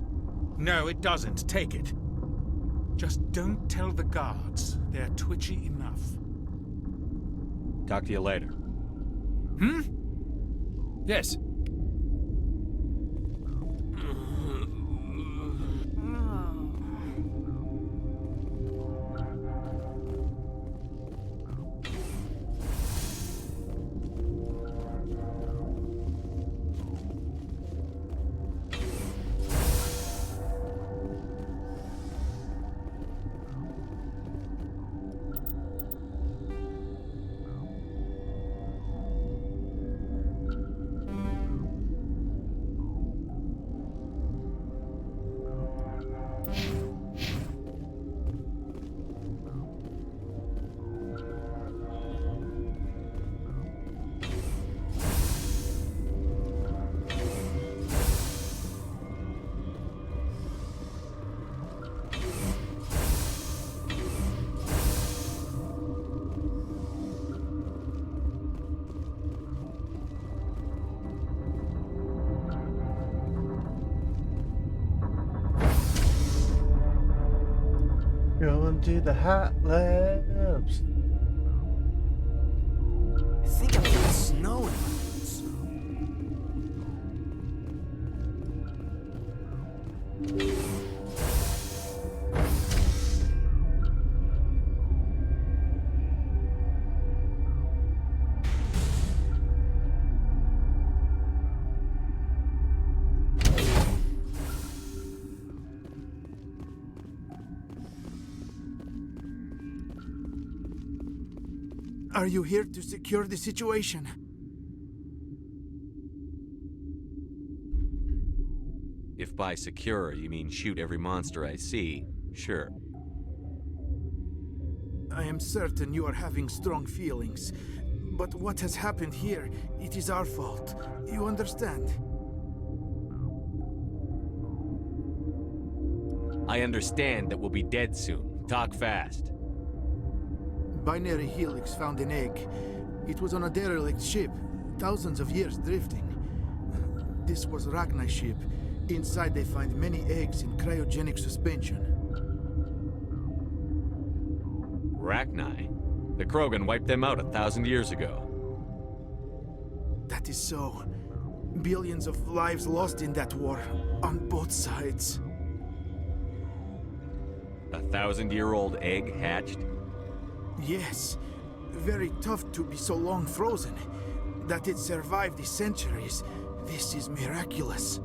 No, it doesn't. Take it. Just don't tell the guards. They're twitchy enough. Talk to you later. Yes. Going to the hot labs. I think I'm getting snow in my boots. Are you here to secure the situation? by secure, you mean shoot every monster I see. Sure. I am certain you are having strong feelings. But what has happened here, it is our fault. You understand? I understand that we'll be dead soon. Talk fast. Binary Helix found an egg. It was on a derelict ship, thousands of years drifting. This was Rachni's ship. Inside they find many eggs in cryogenic suspension. Rachni? The Krogan wiped them out 1,000 years ago. That is so. Billions of lives lost in that war, on both sides. 1,000-year-old egg hatched? Yes. Very tough to be so long frozen. That it survived the centuries, this is miraculous.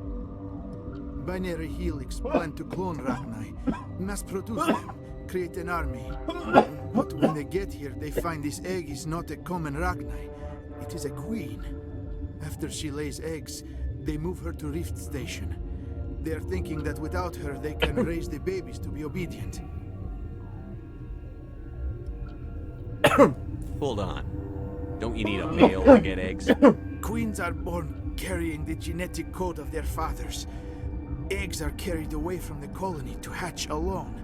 Binary Helix planned to clone Rachni, mass produce them, create an army. But when they get here, they find this egg is not a common Rachni. It is a queen. After she lays eggs, they move her to Rift Station. They are thinking that without her, they can raise the babies to be obedient. Hold on. Don't you need a male to get eggs? Queens are born carrying the genetic code of their fathers. Eggs are carried away from the colony to hatch alone.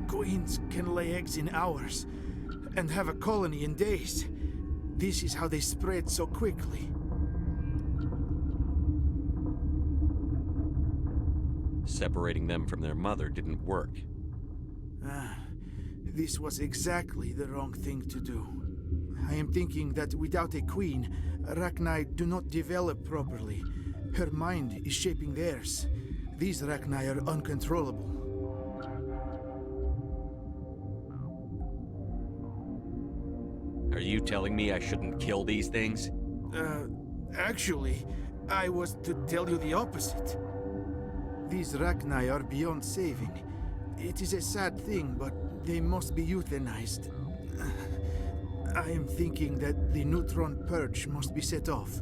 Queens can lay eggs in hours and have a colony in days. This is how they spread so quickly. Separating them from their mother didn't work. This was exactly the wrong thing to do. I am thinking that without a queen, Rachni do not develop properly. Her mind is shaping theirs. These Rachni are uncontrollable. Are you telling me I shouldn't kill these things? Actually, I was to tell you the opposite. These Rachni are beyond saving. It is a sad thing, but they must be euthanized. I am thinking that the neutron purge must be set off.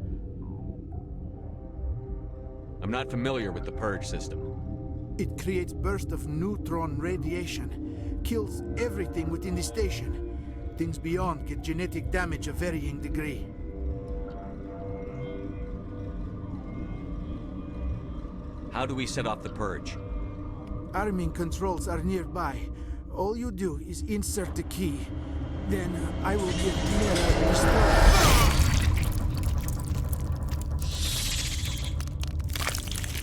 I'm not familiar with the purge system. It creates bursts of neutron radiation, kills everything within the station. Things beyond get genetic damage of varying degree. How do we set off the purge? Arming controls are nearby. All you do is insert the key. Then I will give Mira the start.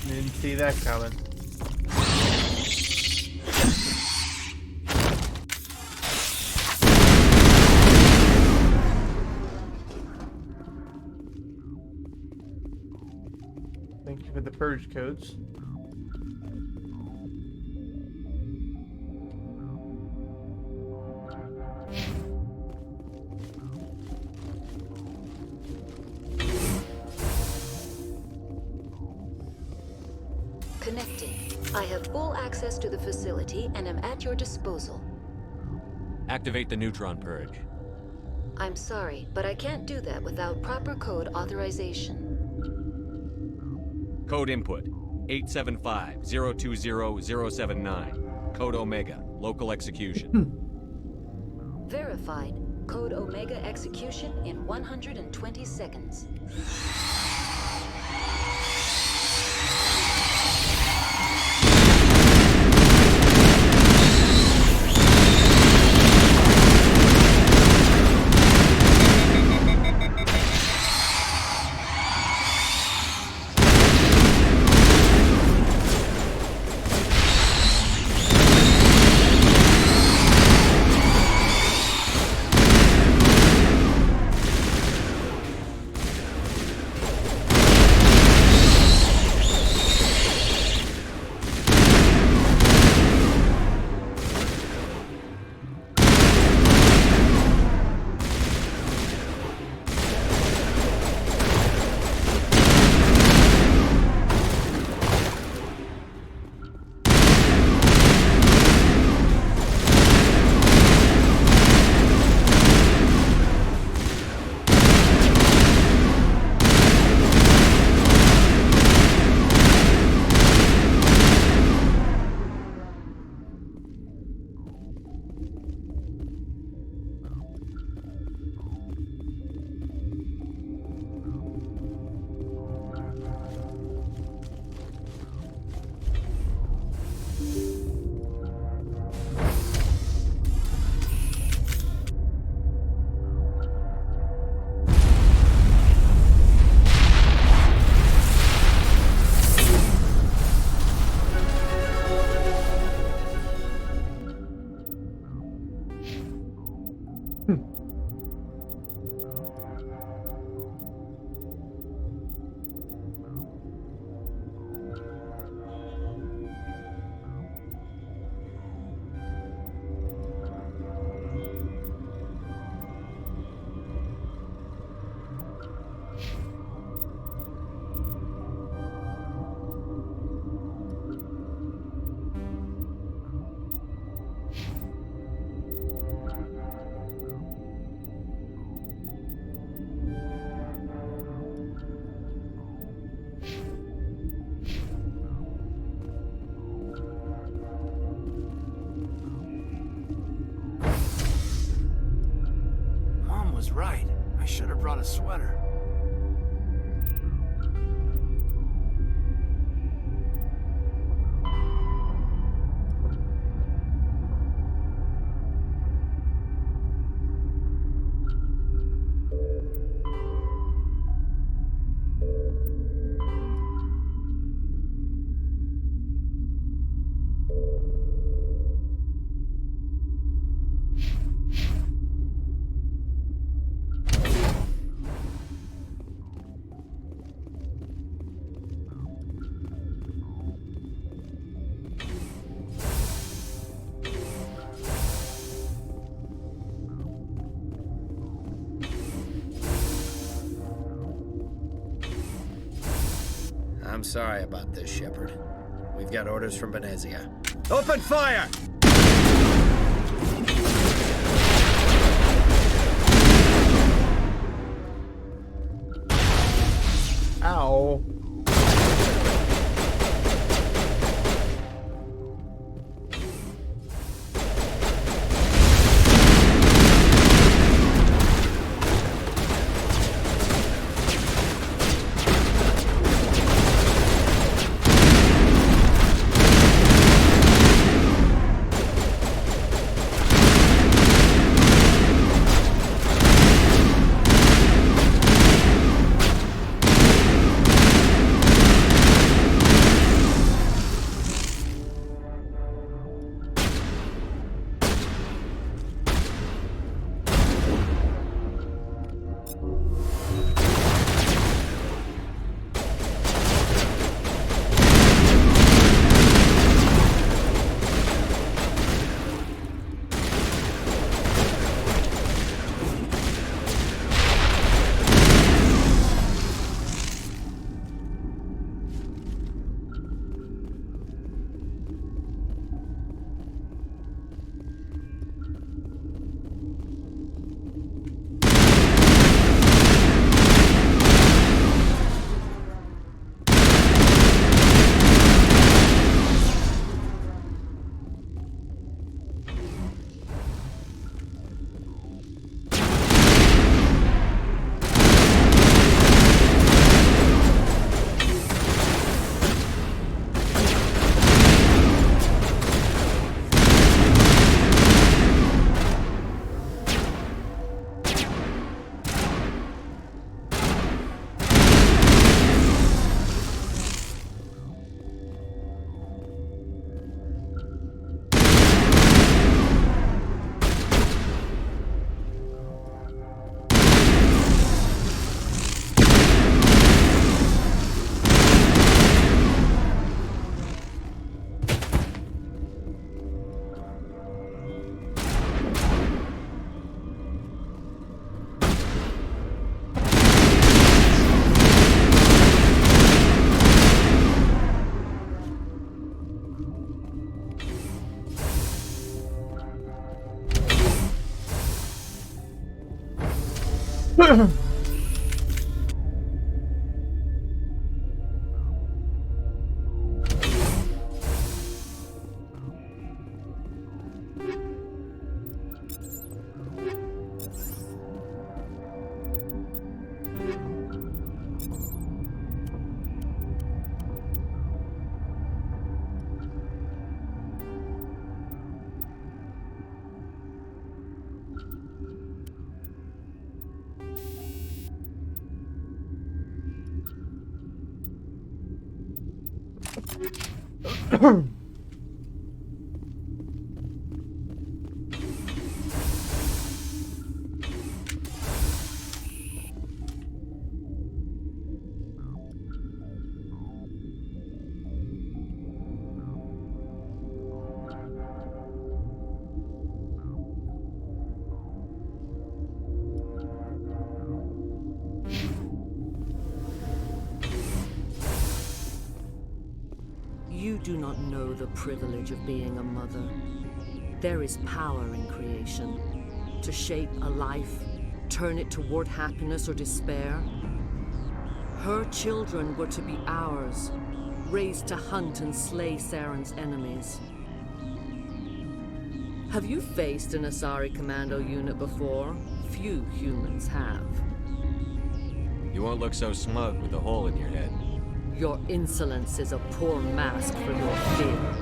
Didn't see that coming. Thank you for the purge codes. Connecting. I have full access to the facility and am at your disposal. Activate the neutron purge. I'm sorry, but I can't do that without proper code authorization. Code input 875-020-079. Code Omega. Local execution. Verified. Code Omega execution in 120 seconds. Mom was right. I should have brought a sweater. I'm sorry about this, Shepard. We've got orders from Benezia. Open fire! Ow. do not know the privilege of being a mother. There is power in creation. To shape a life, turn it toward happiness or despair. Her children were to be ours, raised to hunt and slay Saren's enemies. Have you faced an Asari commando unit before? Few humans have. You won't look so smug with a hole in your head. Your insolence is a poor mask for your fear.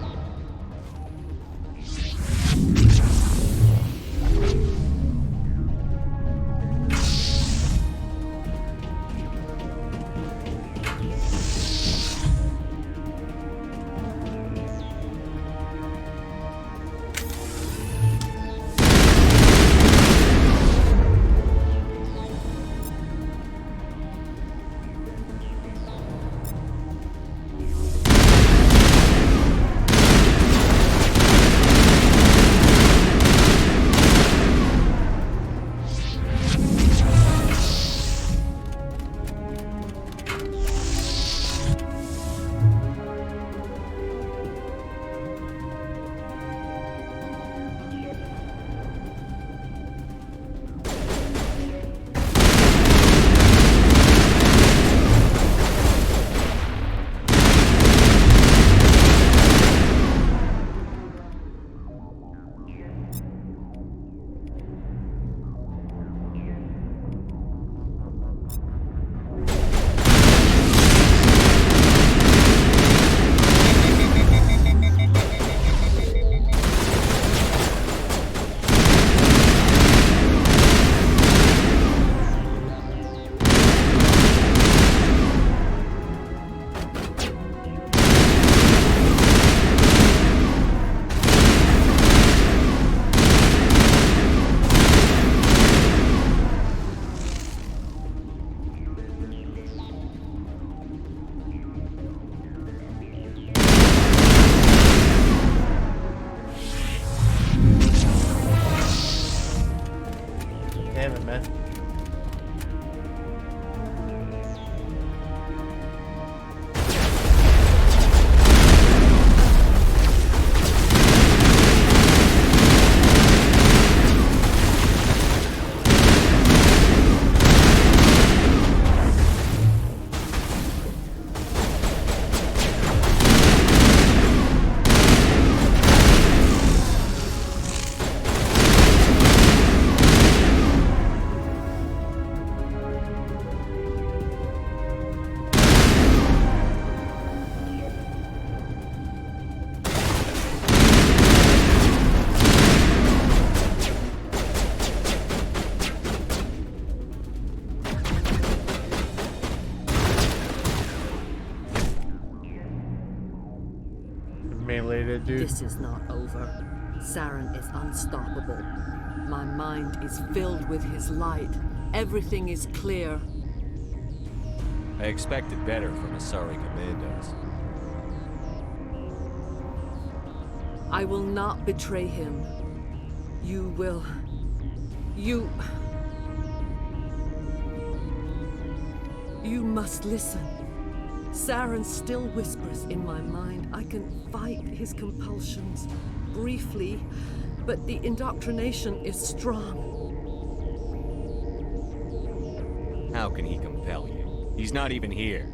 Damn it, man. This is not over. Saren is unstoppable. My mind is filled with his light. Everything is clear. I expected better from Asari commandos. I will not betray him. You will. You must listen. Saren still whispers in my mind. I can fight his compulsions briefly, but the indoctrination is strong. How can he compel you? He's not even here.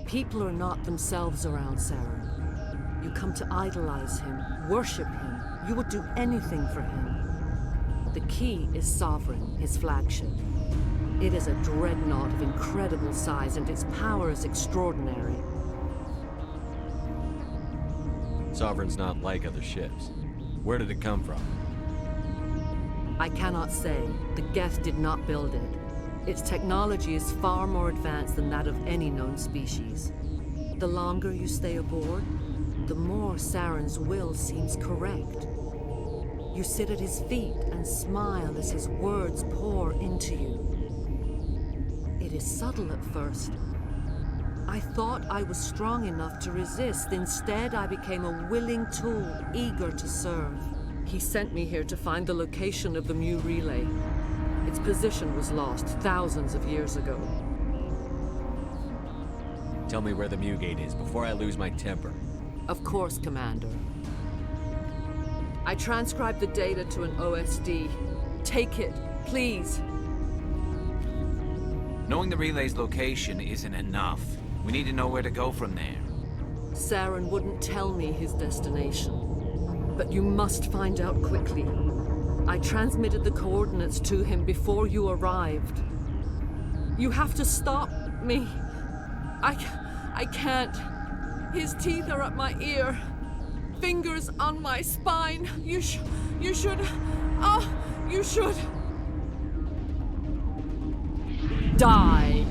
People are not themselves around Saren. You come to idolize him, worship him. You would do anything for him. The key is Sovereign, his flagship. It is a dreadnought of incredible size, and its power is extraordinary. Sovereign's not like other ships. Where did it come from? I cannot say. The Geth did not build it. Its technology is far more advanced than that of any known species. The longer you stay aboard, the more Saren's will seems correct. You sit at his feet and smile as his words pour into you. It is subtle at first. I thought I was strong enough to resist. Instead, I became a willing tool, eager to serve. He sent me here to find the location of the Mu relay. Its position was lost thousands of years ago. Tell me where the Mu gate is before I lose my temper. Of course, Commander. I transcribed the data to an OSD. Take it, please. Knowing the relay's location isn't enough. We need to know where to go from there. Saren wouldn't tell me his destination. But you must find out quickly. I transmitted the coordinates to him before you arrived. You have to stop me. I can't. His teeth are at my ear. Fingers on my spine. You should... Oh, you should... die.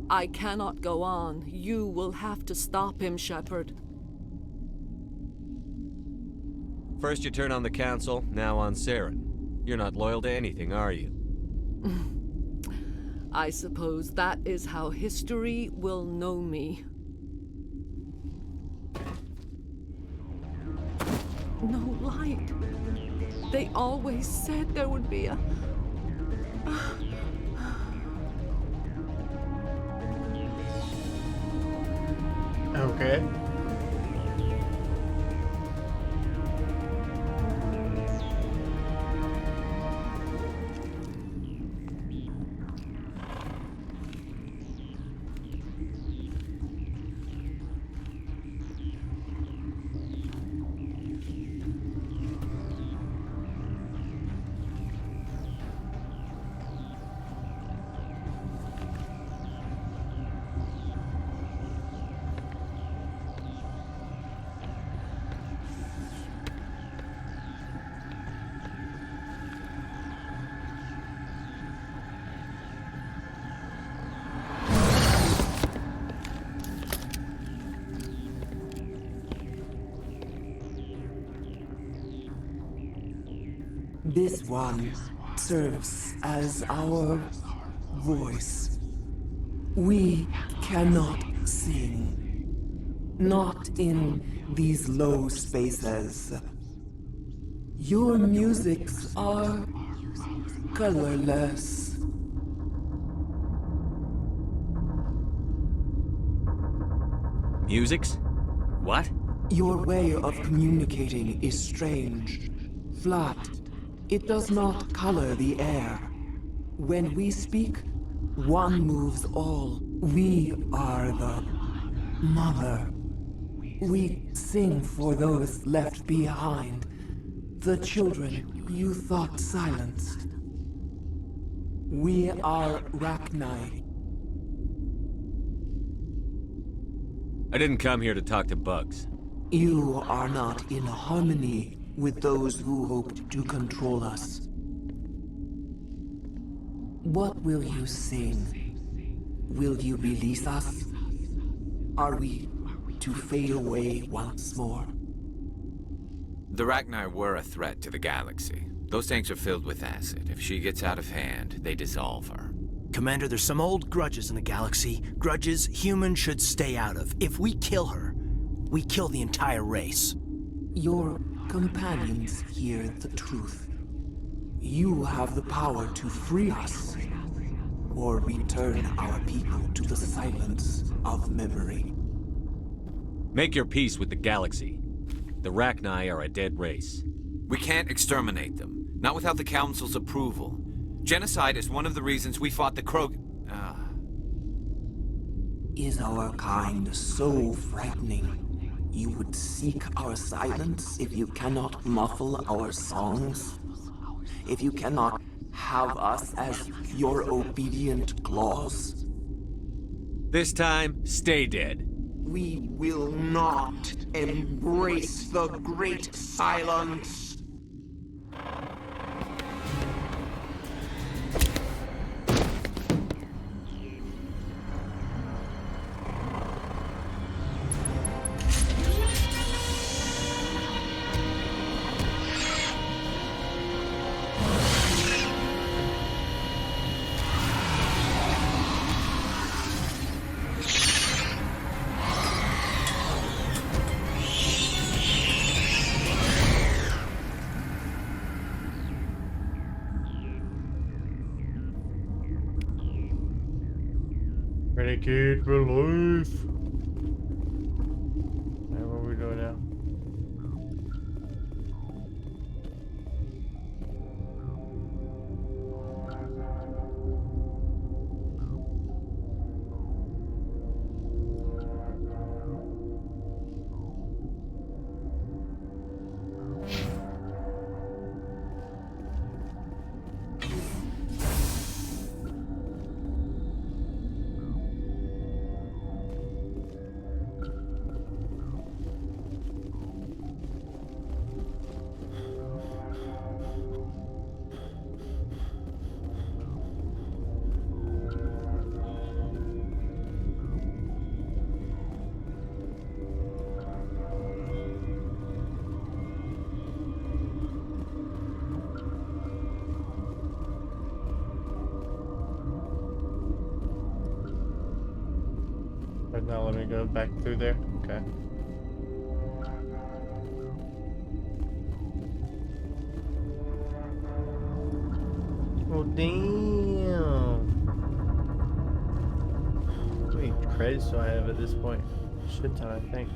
I cannot go on. You will have to stop him, Shepard. First you turn on the Council, now on Saren. You're not loyal to anything, are you? I suppose that is how history will know me. No light. They always said there would be a... Okay. This one serves as our voice. We cannot sing. Not in these low spaces. Your musics are colorless. Musics? What? Your way of communicating is strange. Flat. It does not color the air. When we speak, one moves all. We are the mother. We sing for those left behind. The children you thought silenced. We are Rachni. I didn't come here to talk to bugs. You are not in harmony with those who hoped to control us. What will you sing? Will you release us? Are we to fade away once more? The Rachni were a threat to the galaxy. Those tanks are filled with acid. If she gets out of hand, they dissolve her. Commander, there's some old grudges in the galaxy. Grudges humans should stay out of. If we kill her, we kill the entire race. Your companions hear the truth. You have the power to free us, or return our people to the silence of memory. Make your peace with the galaxy. The Rachni are a dead race. We can't exterminate them. Not without the Council's approval. Genocide is one of the reasons we fought the Krog... Is our kind so frightening? You would seek our silence if you cannot muffle our songs? If you cannot have us as your obedient claws? This time, stay dead. We will not embrace the great silence. Renegade for life. Alright, what are we doing now? Right now, let me go back through there. Okay. Oh, damn. How many credits do I have at this point? Shit ton, I think.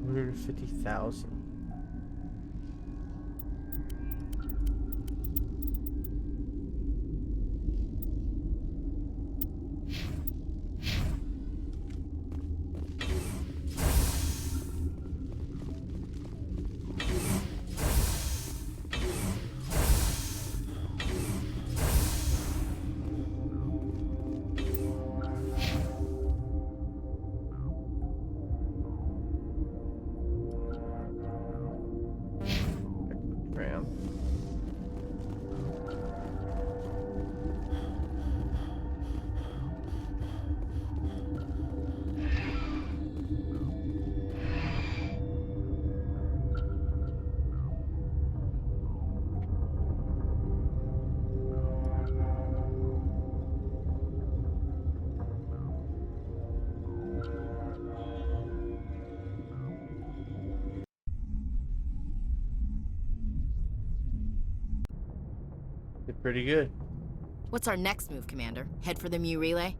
$150,000. Did pretty good. What's our next move, Commander? Head for the Mu relay?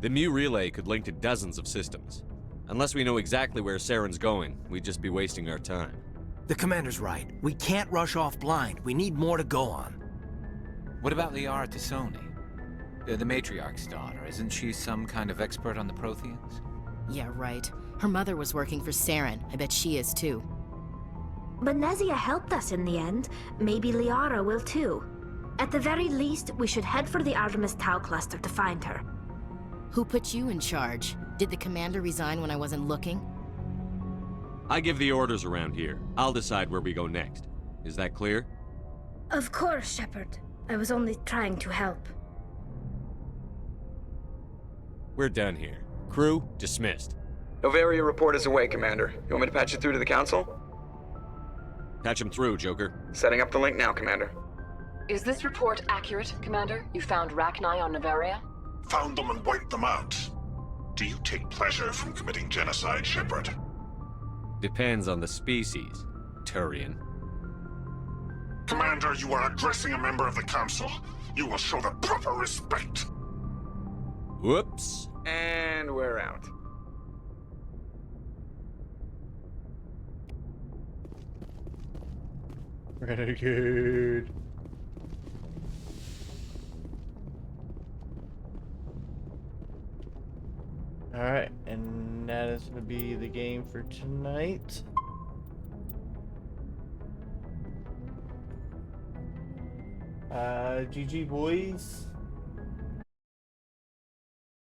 The Mu relay could link to dozens of systems. Unless we know exactly where Saren's going, we'd just be wasting our time. The Commander's right. We can't rush off blind. We need more to go on. What about Liara T'Soni? The Matriarch's daughter. Isn't she some kind of expert on the Protheans? Yeah, right. Her mother was working for Saren. I bet she is too. Benezia helped us in the end. Maybe Liara will too. At the very least, we should head for the Artemis Tau cluster to find her. Who put you in charge? Did the commander resign when I wasn't looking? I give the orders around here. I'll decide where we go next. Is that clear? Of course, Shepard. I was only trying to help. We're done here. Crew, dismissed. Novaria report is away, Commander. You want me to patch it through to the Council? Patch him through, Joker. Setting up the link now, Commander. Is this report accurate, Commander? You found Rachni on Novaria? Found them and wiped them out. Do you take pleasure from committing genocide, Shepard? Depends on the species, Turian. Commander, you are addressing a member of the Council. You will show the proper respect. Whoops. And we're out. Renegade. Alright, and that is going to be the game for tonight. GG boys.